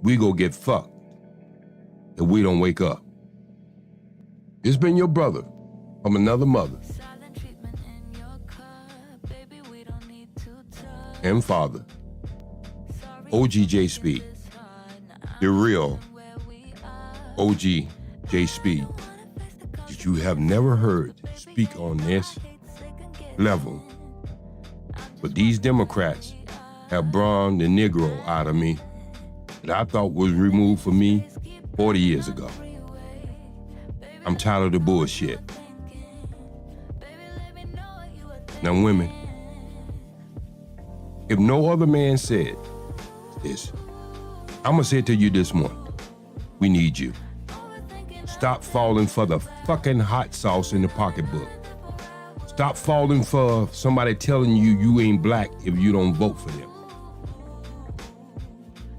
Speaker 6: we go get fucked if we don't wake up. It's been your brother from another mother and father, OGJAYSPEED, the real OGJAYSPEED that you have never heard speak on this level. But these Democrats have brought the Negro out of me that I thought was removed from me 40 years ago. I'm tired of the bullshit. Now, women, if no other man said this, I'm gonna say it to you this morning. We need you. Stop falling for the fucking hot sauce in the pocketbook. Stop falling for somebody telling you you ain't black if you don't vote for them.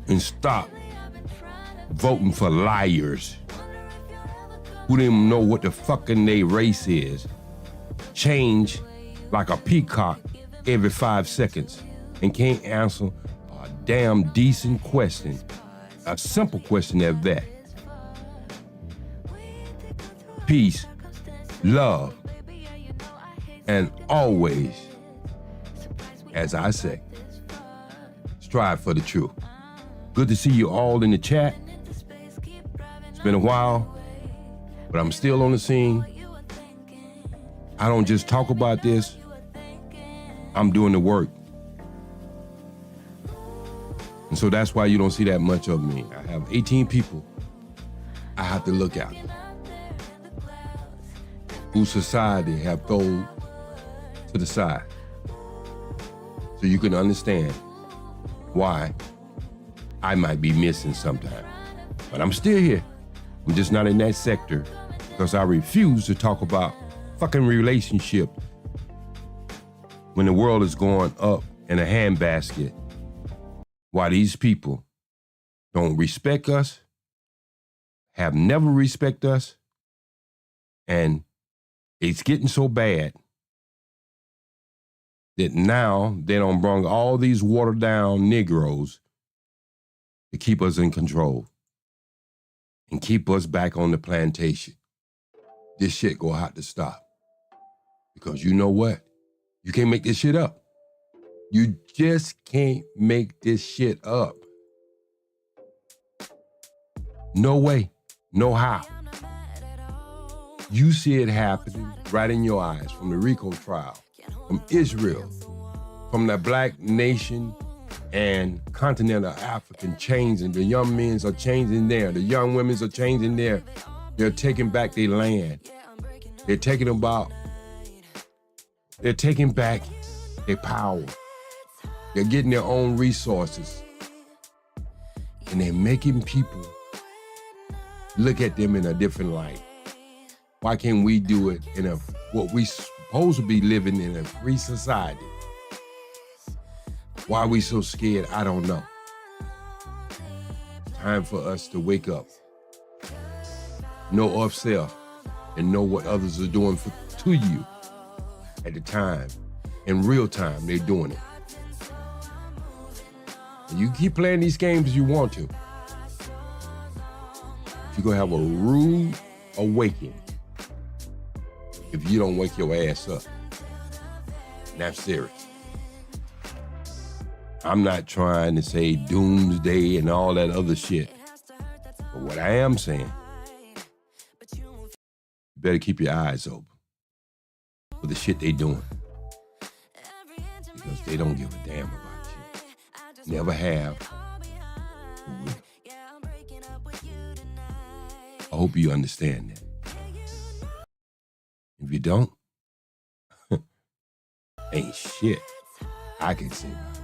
Speaker 6: And stop voting for liars who didn't know what the fucking they race is. Change like a peacock every 5 seconds and can't answer a damn decent question. A simple question at that. Peace, love, and always, as I say, strive for the truth. Good to see you all in the chat. It's been a while, but I'm still on the scene. I don't just talk about this. I'm doing the work. And so that's why you don't see that much of me. I have 18 people I have to look at, who society have thrown to the side. So you can understand why I might be missing sometime. But I'm still here. I'm just not in that sector because I refuse to talk about fucking relationship when the world is going up in a handbasket while these people don't respect us, have never respect us, and it's getting so bad that now they don't bring all these watered down Negroes to keep us in control and keep us back on the plantation. This shit gonna have to stop. Because you know what? You can't make this shit up. You just can't make this shit up. No way, no how. You see it happening right in your eyes from the RICO trial, from Israel, from the black nation and continental African changing. The young men are changing there. The young women are changing there. They're taking back their land. They're taking back their power. They're getting their own resources. And they're making people look at them in a different light. Why can't we do it in what we supposed to be living in a free society? Why are we so scared? I don't know. Time for us to wake up. Know of self and know what others are doing to you at the time. In real time, they're doing it. And you keep playing these games as you want to. You're gonna have a rude awakening if you don't wake your ass up. And that's serious. I'm not trying to say doomsday and all that other shit. But what I am saying, you better keep your eyes open for the shit they doing. Because they don't give a damn about you. Never have. Or will. I hope you understand that. If you don't, ain't shit I can say about it.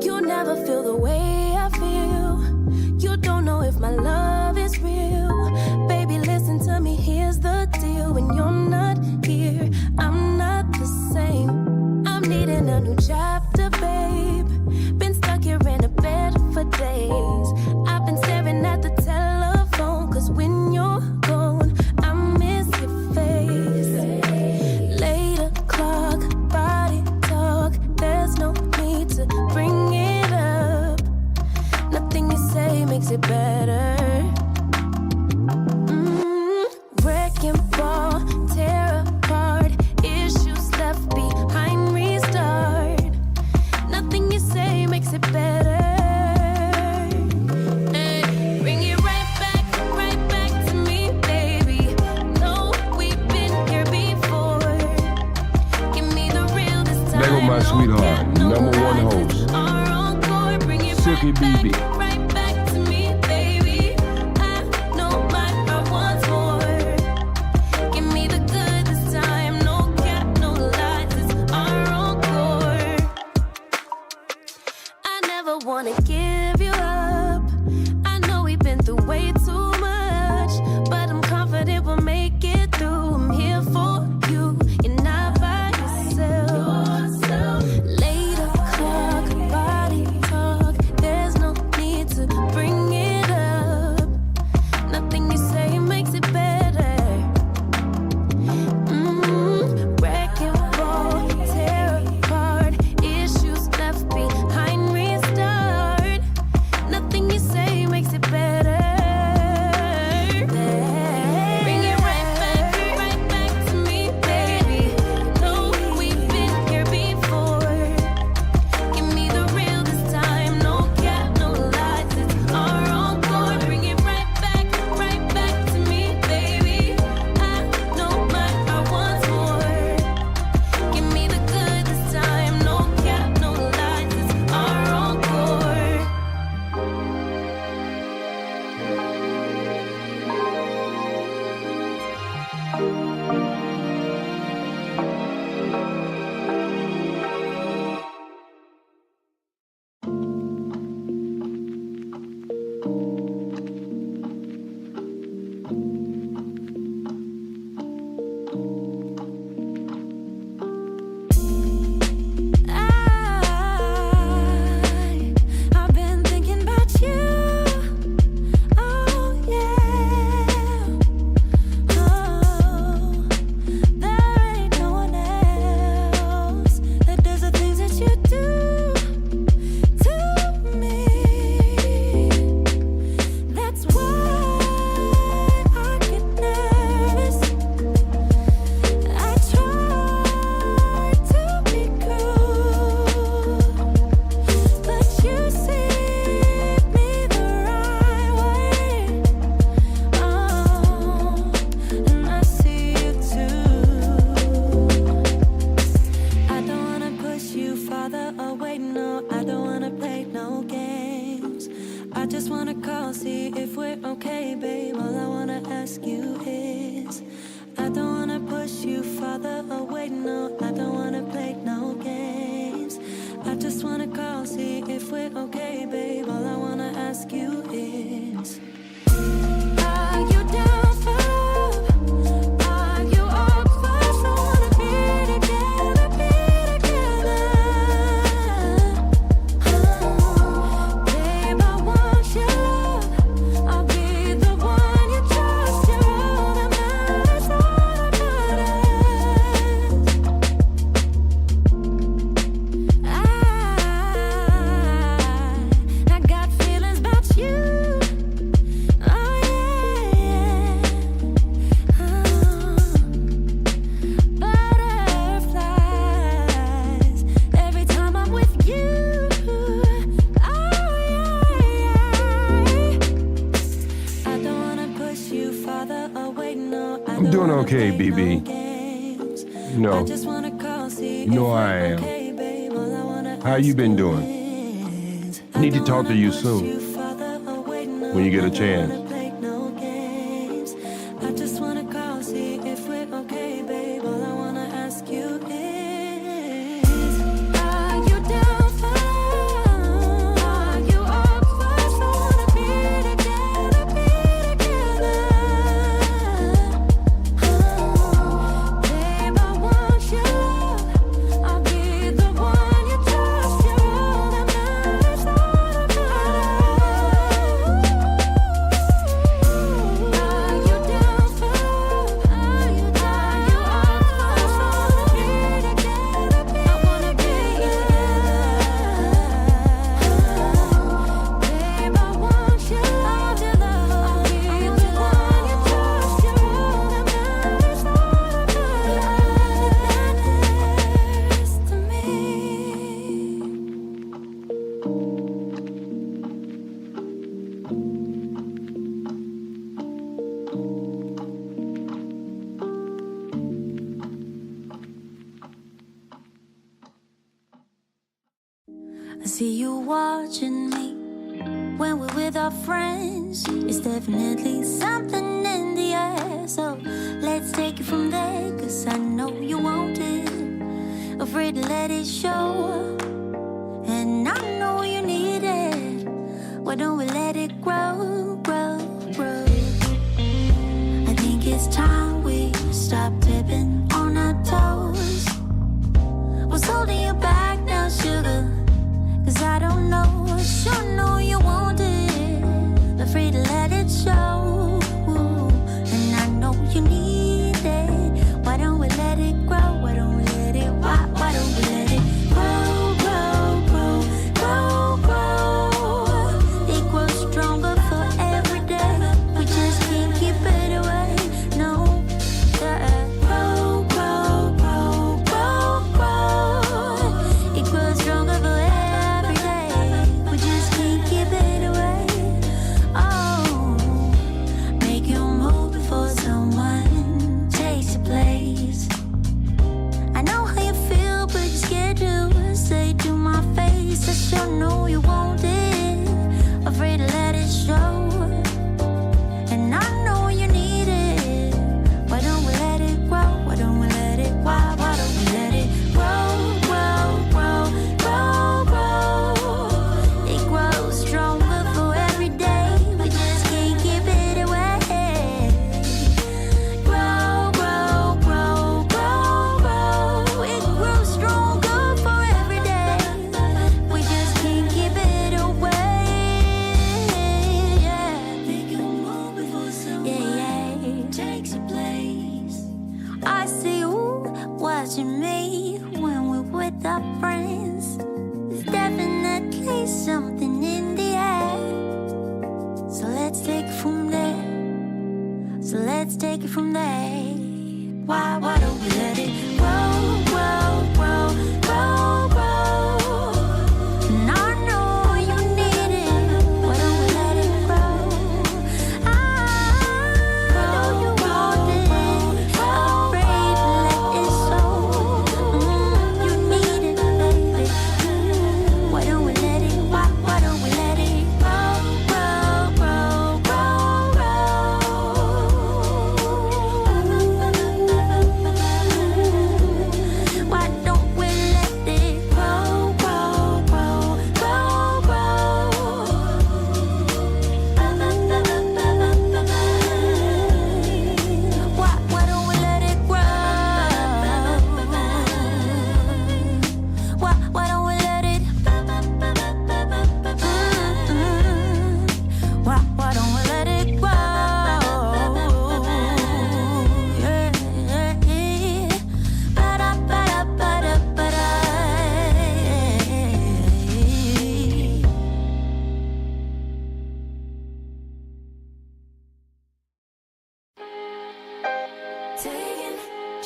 Speaker 2: You never feel the way I feel. You don't know if my love is real. Baby, listen to me, here's the deal. When you're not here, I'm not the same. I'm needing a new chapter, babe. Been stuck here in a bed for days. I've been staring at the telephone, cause when you're gone, I miss your face. 8 o'clock, body talk, there's no need to bring it up. Nothing you say makes it better. Wrecking ball, tear apart, issues left behind, restart. Nothing you say makes it better. Bring it right back to me, baby. No, we've been here before. Give me the real this time.
Speaker 6: There go my sweetheart, number one host, Silky BB.
Speaker 2: Right back to me, baby. I know my heart wants more. Give me the good this time. No cap, no lies. It's our encore. I never wanna give you up. I just wanna call, see if we're okay, babe. All I wanna ask you is, I don't wanna push you farther away, no. I don't wanna play no games. I just wanna call, see if we're okay, babe. All I wanna ask you is, are you down for love? Are you up for us? I wanna be together, be together. Babe, I want your love. I'll be the one you trust. You're all that matters, all that matters. I got feelings about you. Oh yeah, butterflies every time I'm with you. Oh yeah, I don't wanna push you farther away, no.
Speaker 6: I'm doing okay, BB. You know,
Speaker 2: I just wanna call, see
Speaker 6: you know
Speaker 2: if
Speaker 6: I
Speaker 2: we're
Speaker 6: am.
Speaker 2: okay, babe. All I wanna
Speaker 6: How you been doing? I need to talk to you soon when you get a chance.
Speaker 2: play no games. I just wanna call, see if we're okay, babe. All I wanna ask you is, are you down for love? Are you up for us? I wanna be together, be together. Babe, I want your love. I'll be the one you trust. You're all that matters, all that Are you down for love? Are you up for us? I wanna be together, I wanna be Babe, I want your love, your love. I'll be the one you trust. You're all that matters, all that matters to me. I see you watching me when we're with our friends. It's definitely something in the air. So let's take it from there, 'cause I know you want it. Afraid to let it show, and I know you need it. Why don't we let it grow, grow, grow? I think it's time we stop tipping on our toes. What's holding you back now, sugar? 'Cause I don't know, sure know you want it. Afraid to let it show, and I know you need it. Why don't we let it grow? Why don't we let it? Why don't we let it grow, grow, grow, grow, grow? It grows stronger for every day. We just can't keep it away. No, grow, grow, grow, grow, grow. It grows stronger for every day. We just can't keep it away. Oh, make you move before someone takes your place. I know how you feel, but you're scared to say to my face. I sure know you want it. Afraid to let it show, and I know you need it. Why don't we let it grow? Why don't we let it? Why don't we let it grow, grow, grow, grow, grow? It grows stronger for every day. We just can't keep it away. Grow, grow, grow, grow, grow. It grows stronger for every day. We just can't keep it away. Yeah. Make you move before someone takes your place. I see you watching me when we're with our friends. There's definitely something in the air. So let's take it from there. So let's take it from there. Why don't we let it grow, grow, grow, grow, grow? And I know you need it. Why don't we let it grow? I know you want it. Afraid to let it show. You need it, baby. Why don't we let it? Why don't we let it grow, grow?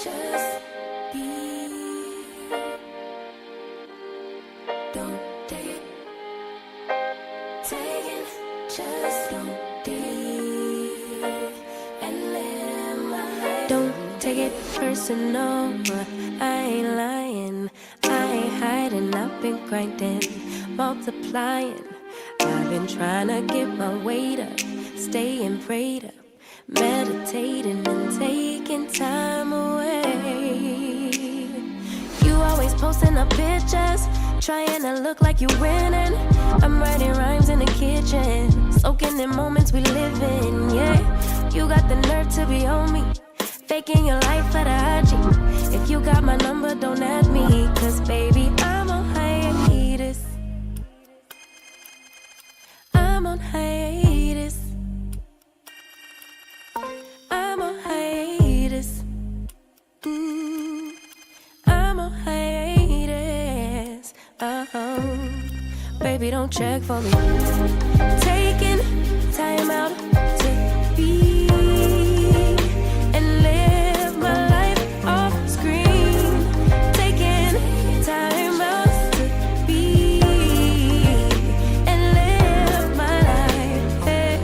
Speaker 2: just be. Don't take it. Take it, just don't be. And live my life. Don't take it personal. I ain't lying. I ain't hiding. I've been grinding, multiplying. I've been trying to get my weight up, staying prayed up, meditating and taking time away. You always posting up pictures, trying to look like you winning. I'm writing rhymes in the kitchen, soaking in moments we live in. Yeah, you got the nerve to be on me, faking your life for the IG. If you got my number, don't add me, cause baby, I'm on hiatus. I'm on hiatus. I'm on hiatus. I'm on hiatus. Baby, don't check for me. Taking time out to be and live my life off screen. Taking time out to be and live my life. Hey.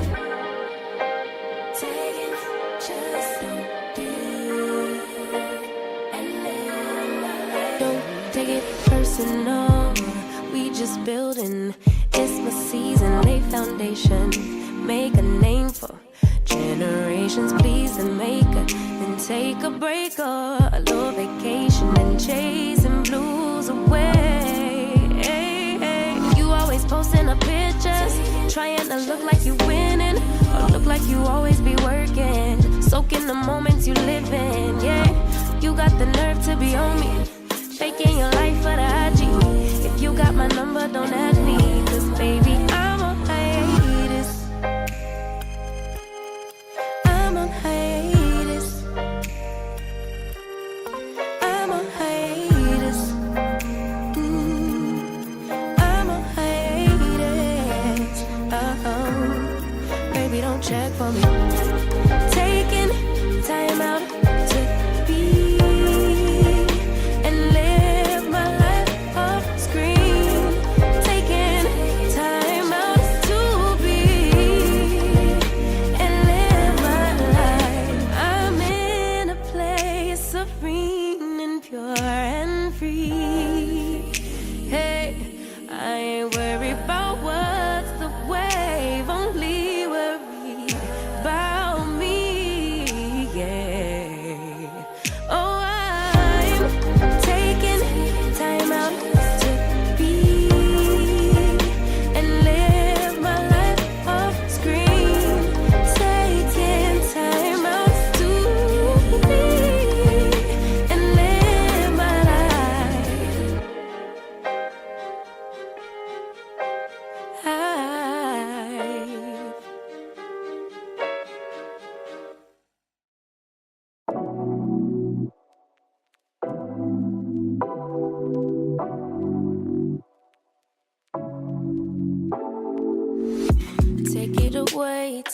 Speaker 2: Taking just don't be and live my life. Don't take it personal. We just building. It's my season. Lay foundation. Make a name for generations. Please and make a. Then take a break or a little vacation and chasing blues away. Hey, hey. You always posting up pictures, trying to look like you winning or look like you always be working. Soaking the moments you live in. Yeah, you got the nerve to be on me, faking your life for the IG. If you got my number, don't add me, cause baby, I'm on hiatus. I'm on hiatus. I'm on hiatus. I'm on hiatus. Baby, don't check for me. Taking time out to be and live my life off screen. Taking time out to be and live my life. I'm in a place serene and pure and free. Hey, I ain't worried about what's the wave, only worry about me. Yeah. Oh, I'm taking time out to be and live my life off screen. Taking time out to be and live my life.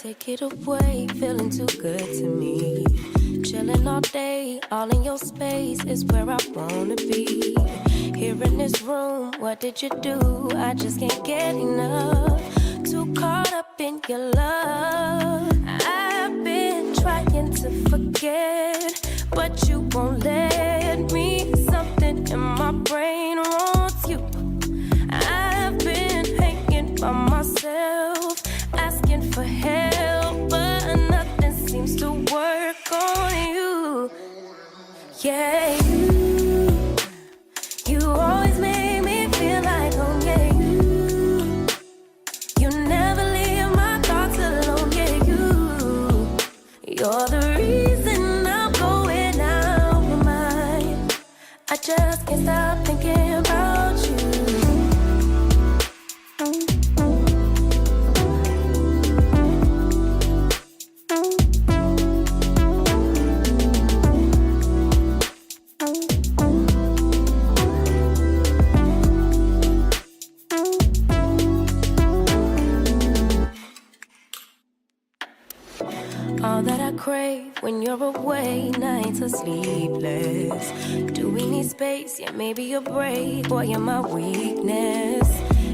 Speaker 2: Take it away, feeling too good to me. Chilling all day, all in your space is where I wanna be. Here in this room, what did you do? I just can't get enough. Too caught up in your love. I've been trying to forget, but you won't let me. Something in my brain wants you. I've been hanging by myself, asking for help, but nothing seems to work on you. Yeah, you always make me feel like home. Yeah, you never leave my thoughts alone. Yeah, you're the reason I'm going out of my mind. I just can't stop thinking about you. all that I crave when you're away. Nights are sleepless. Do we need space? Yeah, maybe a break. Boy, you're my weakness.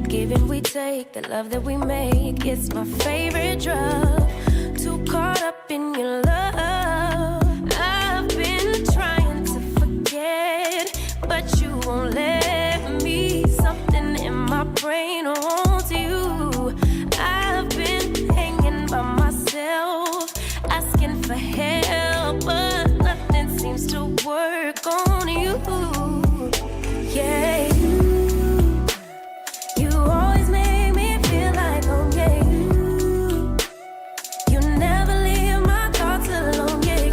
Speaker 2: Give and we take, the love that we make. It's my favorite drug. Too caught up in your love. I've been trying to forget, but you won't let me. Something in my brain wants you. I've been hanging by myself, asking for help, but nothing seems to work on you. Yeah, you always make me feel like home. Yeah, you never leave my thoughts alone. Yeah,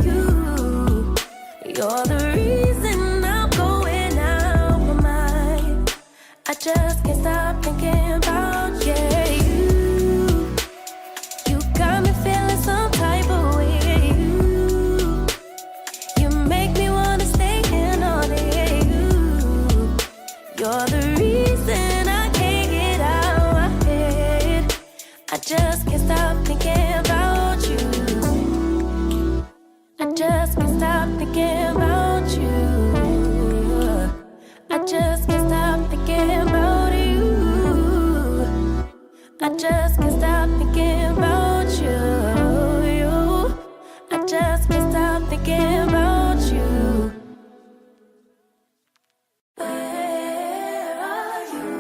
Speaker 2: you're the reason I'm going out my mind. I just can't stop thinking about you. You got me feeling some type of way. You make me wanna stay in all day. You're the reason I can't get out my head. I just can't stop thinking about you. I just can't stop thinking about you. I just can't stop thinking about you. I just can't stop thinking about you. I just can't stop thinking about you. Where are you?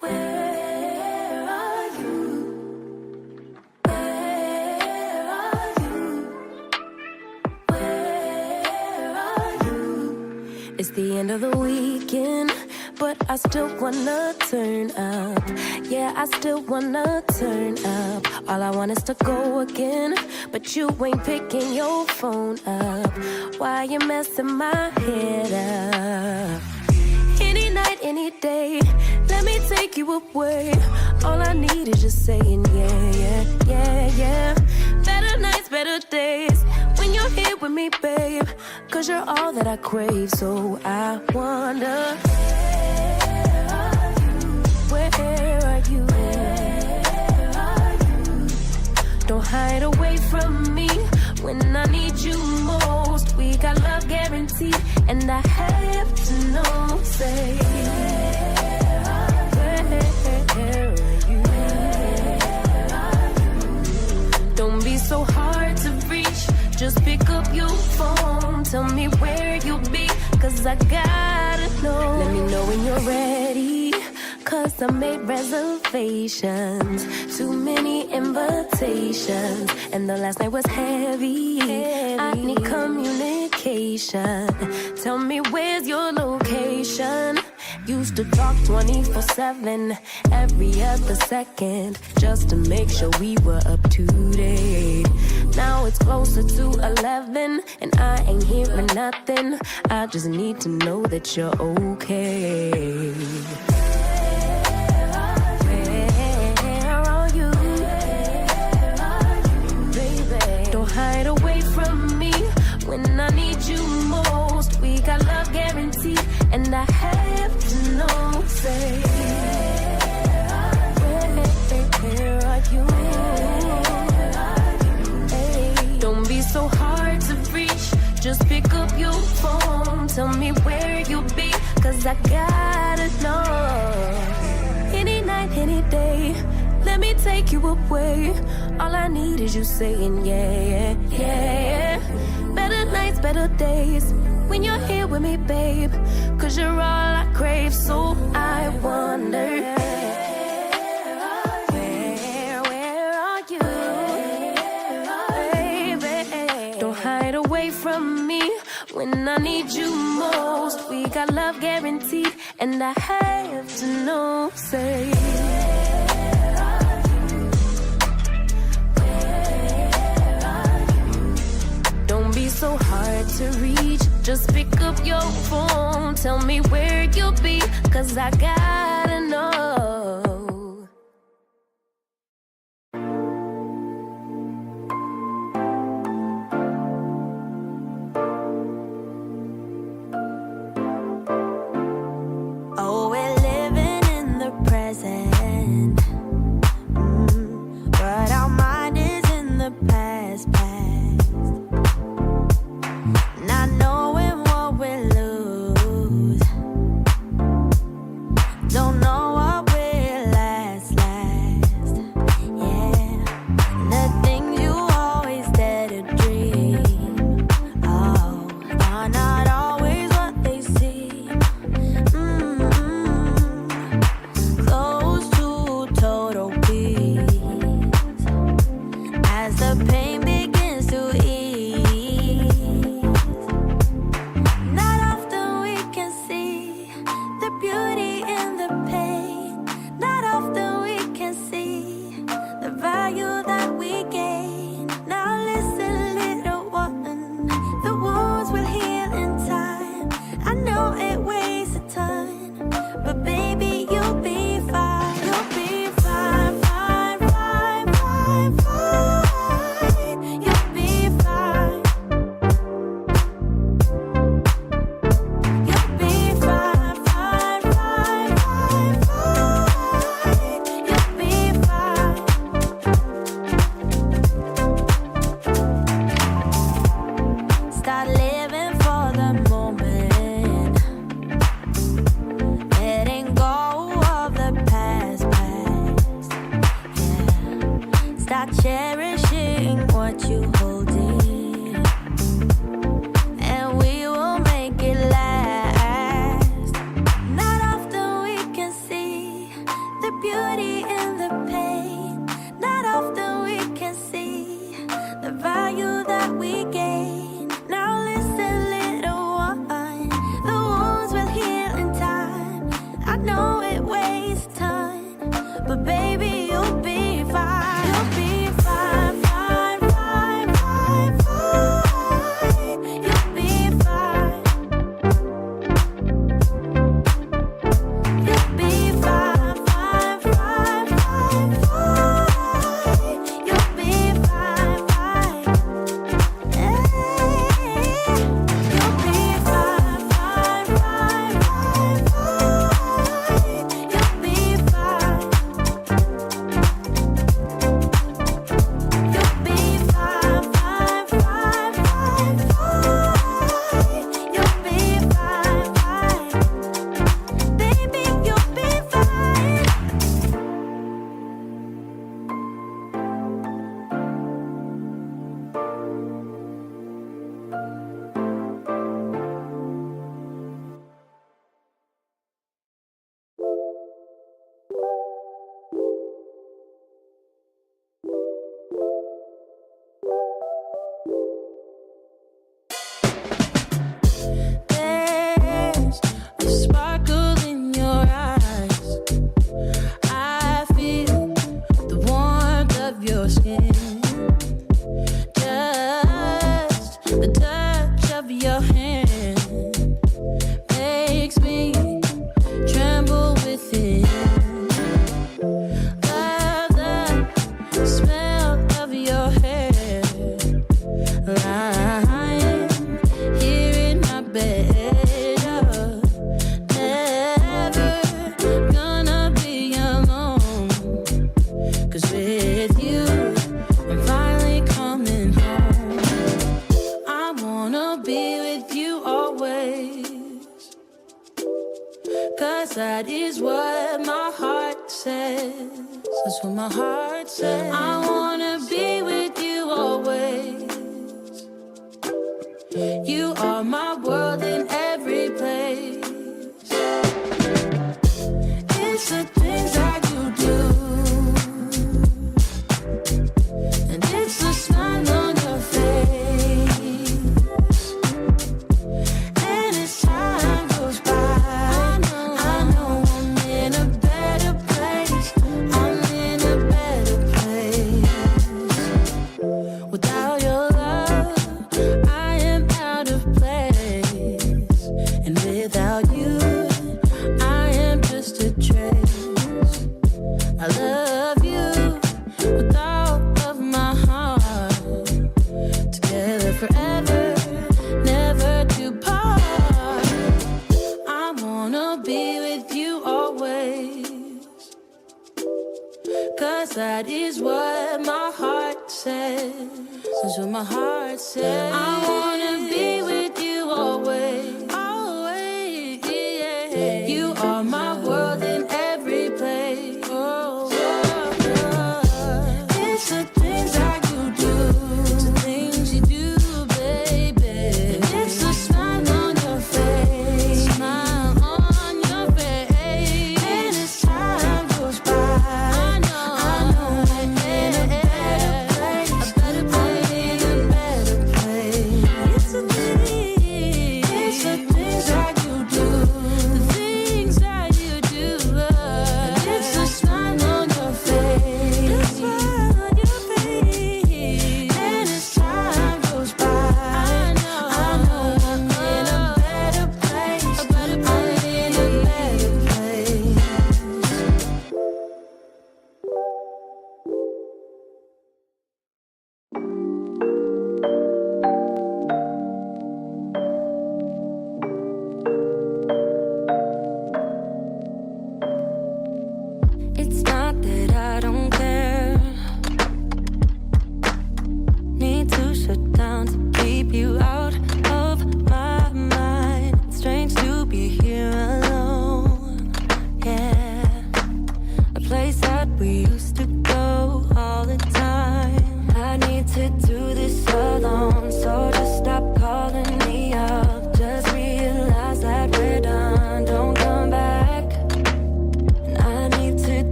Speaker 2: Where are you? Where are you? Where are you? It's the end of the weekend, but I still wanna turn up. Yeah, I still wanna turn up. All I want is to go again, but you ain't picking your phone up. Why you messing my head up? Any night, any day, let me take you away. All I need is just saying yeah, yeah, yeah, yeah. Better nights, better days, when you're here with me, babe. Cause you're all that I crave, so I wonder, where are you? Where are you? Don't hide away from me when I need you most. We got love guaranteed, and I have to know, say, where are you? Don't be so hard to reach, just pick up your phone. Tell me where you'll be, cause I gotta know. Let me know when you're ready, cause I made reservations. Too many invitations, and the last night was heavy. I need communication. Tell me where's your location. Used to talk 24/7, every other second, just to make sure we were up to date. Now it's closer to 11, and I ain't hearing nothing. I just need to know that you're okay. Hide away from me when I need you most. We got love guaranteed, and I have to know, say, where are you? Hey, don't be so hard to reach, just pick up your phone. Tell me where you'll be, cause I gotta know. Any night, any day, let me take you away. All I need is you saying yeah, yeah, yeah. Better nights, better days, when you're here with me, babe. Cause you're all I crave, so I wonder, where are you? Baby, don't hide away from me when I need you most. We got love guaranteed, and I have to know, say, so hard to reach, just pick up your phone. Tell me where you'll be, cause I gotta know. Oh, we're living in the present, but our mind is in the past. Start cherishing what you hold dear, and we will make it last. Not often we can see the beauty in the pain. Not often we can see the value that we gain. Now listen, little one, the wounds will heal in time. I know it wastes time, but baby, you'll be fine. You'll be fine, fine, fine, fine, fine. You'll be fine. You'll be fine, fine, fine, fine, fine. You'll be fine, fine. Hey. You'll be fine, fine, fine, fine, fine. You'll be fine. You'll be fine, fine, fine, fine, fine. You'll be fine, fine. Baby, you'll be fine. There's a sparkle in your eyes. I feel the warmth of your skin. Just the touch of your hand makes me tremble within. Love the smell of your hair, lying here in my bed. Never gonna be alone, 'cause with you I'm finally coming home. I wanna be with you always, 'cause that is what my heart says. That's what my heart says. I wanna be with you always. You are my world in every place. It's the things that you do, and it's the smile on your face. And as time goes by, I know I'm in a better place. I'm in a better place. Without your love, I am out of place. And without you, I am just a trace. I love you with all of my heart. Together forever, never to part. I wanna be with you always, 'cause that is what my heart says. That's what my heart says. I wanna be with you always. Always, yeah. You are my world in every place. Oh, it's the things that you do. It's the things you do, baby. And it's the smile on your face. Smile on your face. And as time goes by, I know I'm in a better place. A better place. In a better place.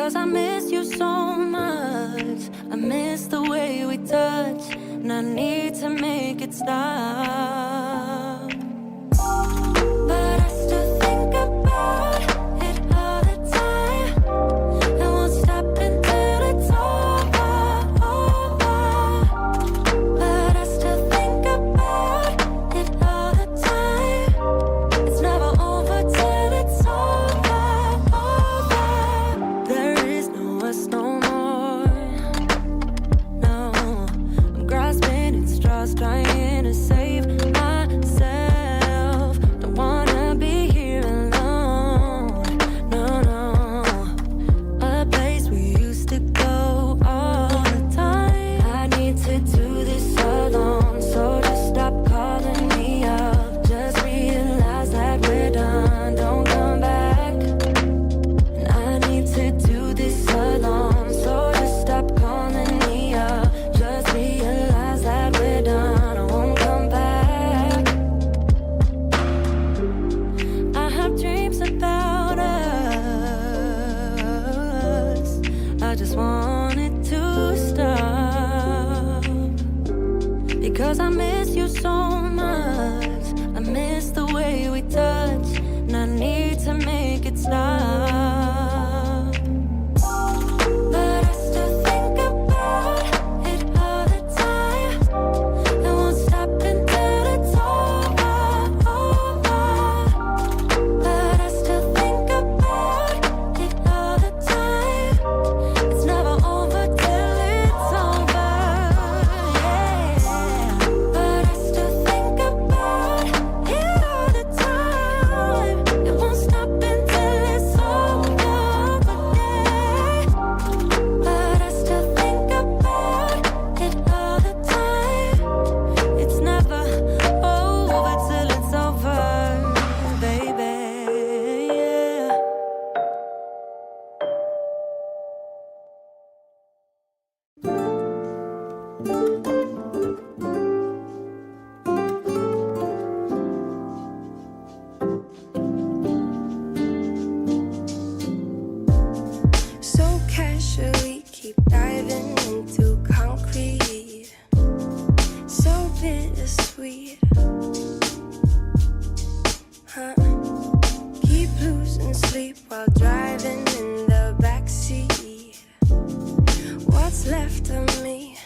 Speaker 2: Because I miss you so much. I miss the way we touch, and I need to make it stop. But I still think about it all the time. I won't stop until it's over. But I still think about it all the time. It's never over till it's over. There is no us no more. No, I'm grasping at straws, trying to save myself. Don't wanna be here alone. No, no. A place we used to go all the time. I need to do this alone, so just stop calling me up. Just realize that we're done. Don't come back. And I need to do this alone, so just stop calling me up. Just realize that we're done. I won't come back. I have dreams about us. I just want it to stop. Because I miss you so much. I miss the way we touch, and I need to make it stop. But I still think about it all the time. I won't stop until it's over. But I still think about it all the time. It's never over till it's over. Yeah. But I still think about it all the time. It won't stop until it's over. Yeah. But I still think about it all the time. It's never over till it's over, baby. Yeah. So casually keep diving into concrete. So bittersweet. Huh? Keep losing sleep while driving in the backseat. What's left of me?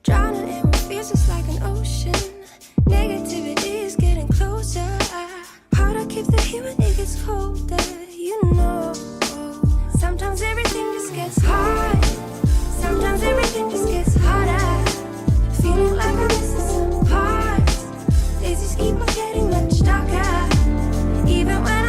Speaker 2: Drowning in what feels just like an ocean. Negativity is getting closer. Hard to keep the heat when it gets colder. You know, sometimes everything just gets hard. Sometimes everything just gets harder. Feeling like I'm missing some parts. Days just keep on getting much darker. Even when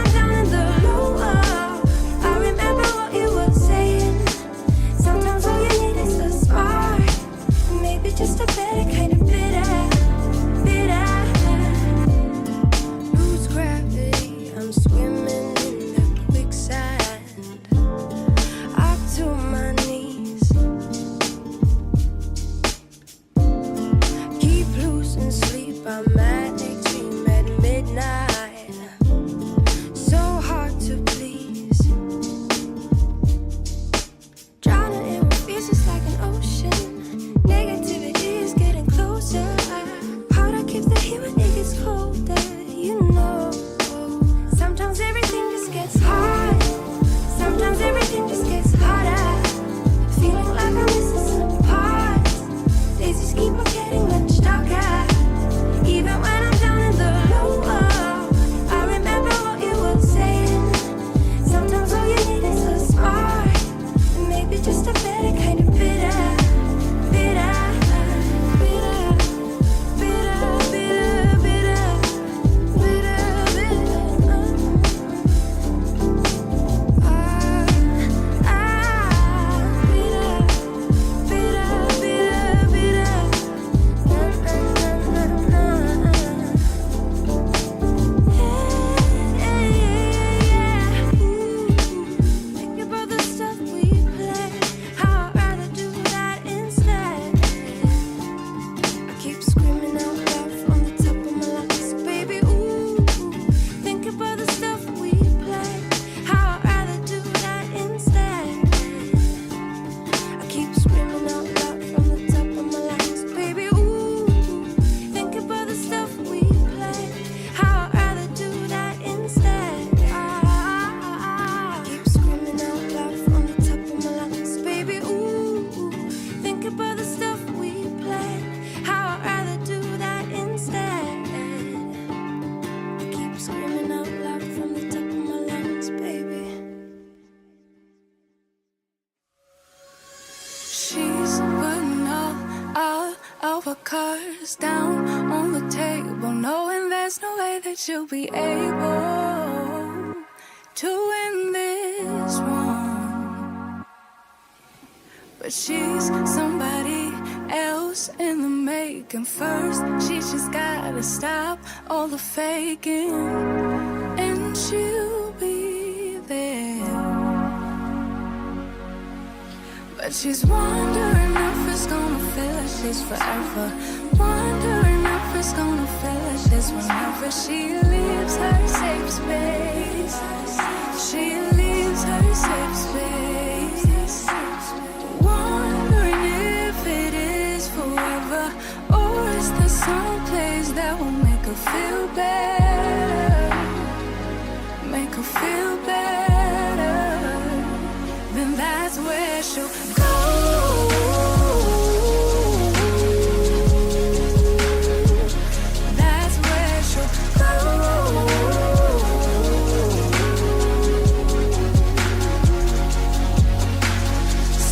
Speaker 2: screaming out loud from the top of my lungs, baby. She's putting all of her cards down on the table, knowing there's no way that she'll be able to win this one. But she's somebody else in the making. First, she just gotta stop all the faking, and she'll be there. But she's wondering if it's gonna feel like she's forever. Wondering if it's gonna feel like she's whenever she leaves her safe space. She leaves her safe space. Wondering if it is forever, or is there some place that will make her feel better? Make her feel better. Then that's where she'll go. That's where she'll go.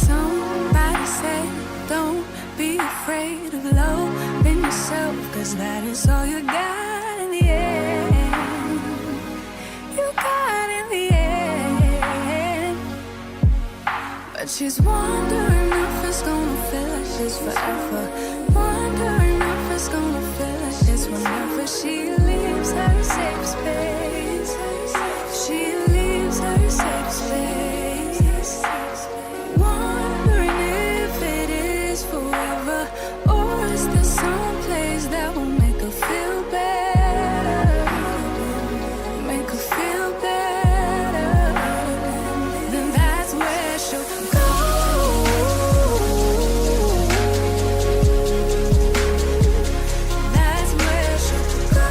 Speaker 2: Somebody said, don't be afraid of loving yourself, 'cause that is all you got in the end. You got in the end. But she's wondering if it's gonna feel like she's forever. Wondering if it's gonna feel like she's whenever she leaves her safe space. She leaves her safe space. Wondering if it is forever, or is there some place that will make her feel better? Make her feel better. Then that's where she'll go. That's where she'll go.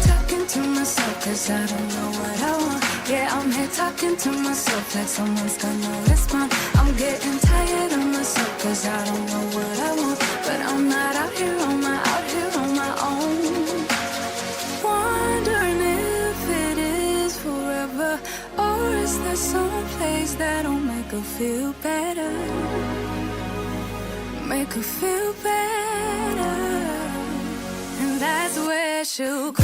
Speaker 2: Talking to myself 'cause I don't know what I want. Yeah, I'm here talking to myself like someone's gonna respond. I'm getting tired of myself 'cause I don't know what I want. But I'm not out here on my own. Wondering if it is forever, or is there some place that'll make her feel better? Make her feel better. And that's where she'll go.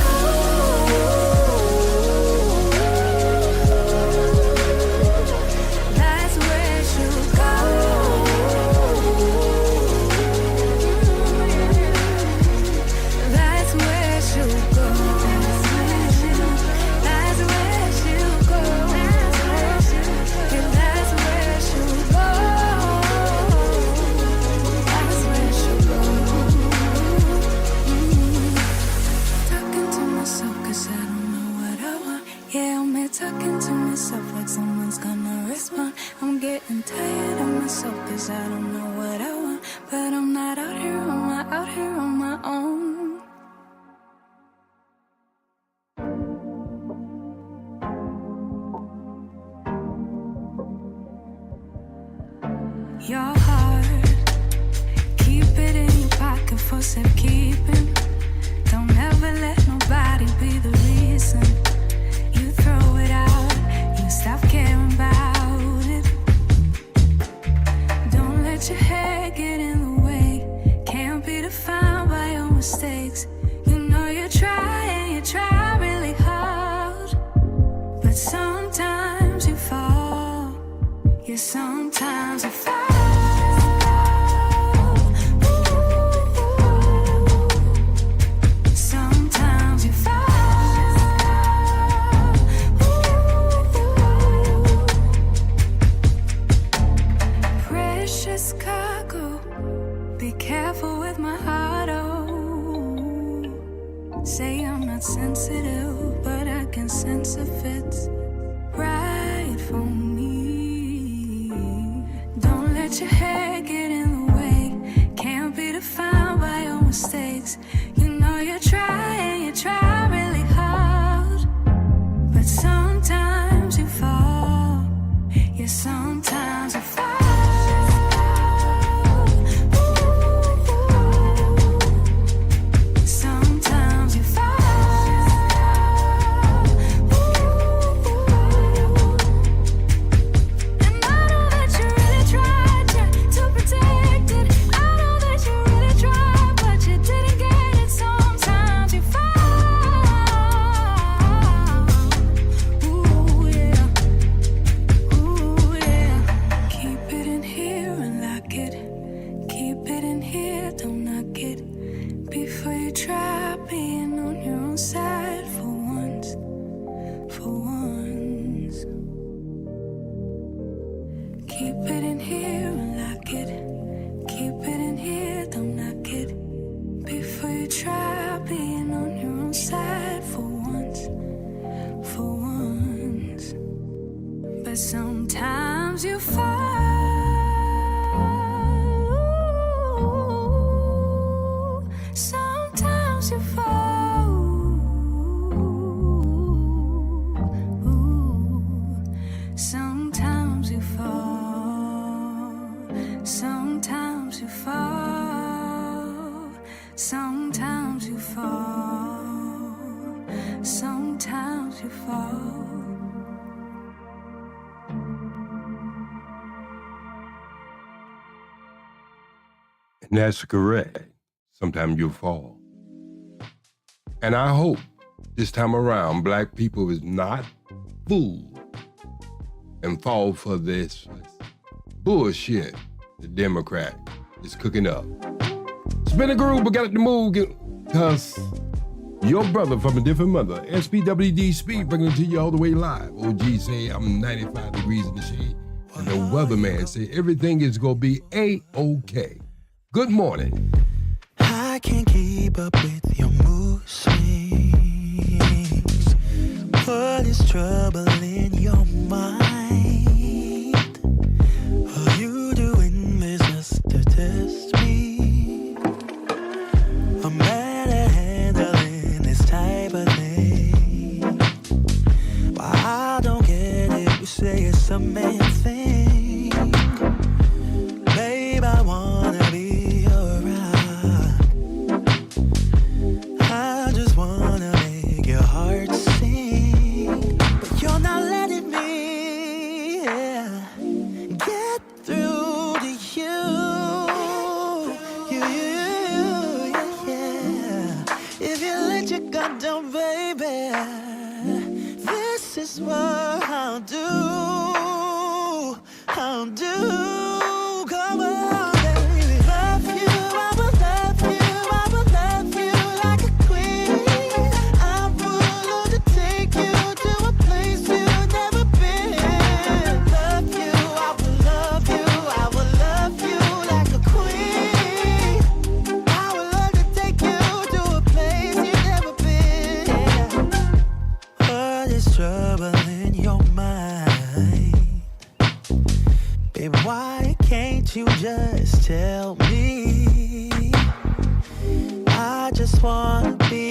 Speaker 2: That's where she'll go. That's where she'll go. That's where she'll go. Yeah, that's where she'll go. That's where she'll go. Talking to myself 'cause I don't know what I want. Yeah, I'm here talking to myself like someone's gonna respond. I'm getting tired of myself 'cause I don't know what I want. But I'm not out here on my own. Your heart, keep it in your pocket for safekeeping. Don't ever let nobody be the reason you throw it out. You stop caring about it. Don't let your head get in the way. Can't be defined by your mistakes. You know you try really hard. But sometimes you fall. Yeah, sometimes you fall. Sometimes you fall. Precious cargo, be careful with my heart, oh. Say I'm not sensitive, but I can sense if it's right for me. Don't let your head get in the way. Can't be defined by your mistakes. You know you try really hard. But sometimes you fall. Yeah, sometimes you fall. in here, don't knock it before you try being on your own side for once, for once. Keep it in here and lock it. Keep it in here, don't knock it before you try being on your own side for once, for once. But sometimes you fall. Sometimes you fall. Sometimes you fall. Sometimes you fall. Sometimes you fall. Sometimes you fall.
Speaker 6: And that's correct. Sometimes you'll fall. And I hope this time around, black people is not fooled and fall for this bullshit the Democrat is cooking up. Spin a groove, but got to move, because your brother from a different mother, SPWD Speed, bringing it to you all the way live. OG say I'm 95 degrees in the shade, and the weatherman say everything is going to be A-OK. Good morning.
Speaker 5: I can't keep up with your mood swings. What is troubling your mind? Are you doing this just to test me? I'm bad at handling this type of thing. Why I don't get it, you say it's a man thing. Babe, I wanna be around. I just wanna make your heart sing, but you're not letting me get through to you. If you let your guard down, baby, this is what I'll do. I'll do. Come on, baby. Love you, I will love you, I will love you like a queen. I'm willing to take you to a place you've never been. Love you, I will love you, I will love you like a queen. I would love to take you to a place you've never been. What is troubling your mind? Babe, why can't you just tell me? I just wanna be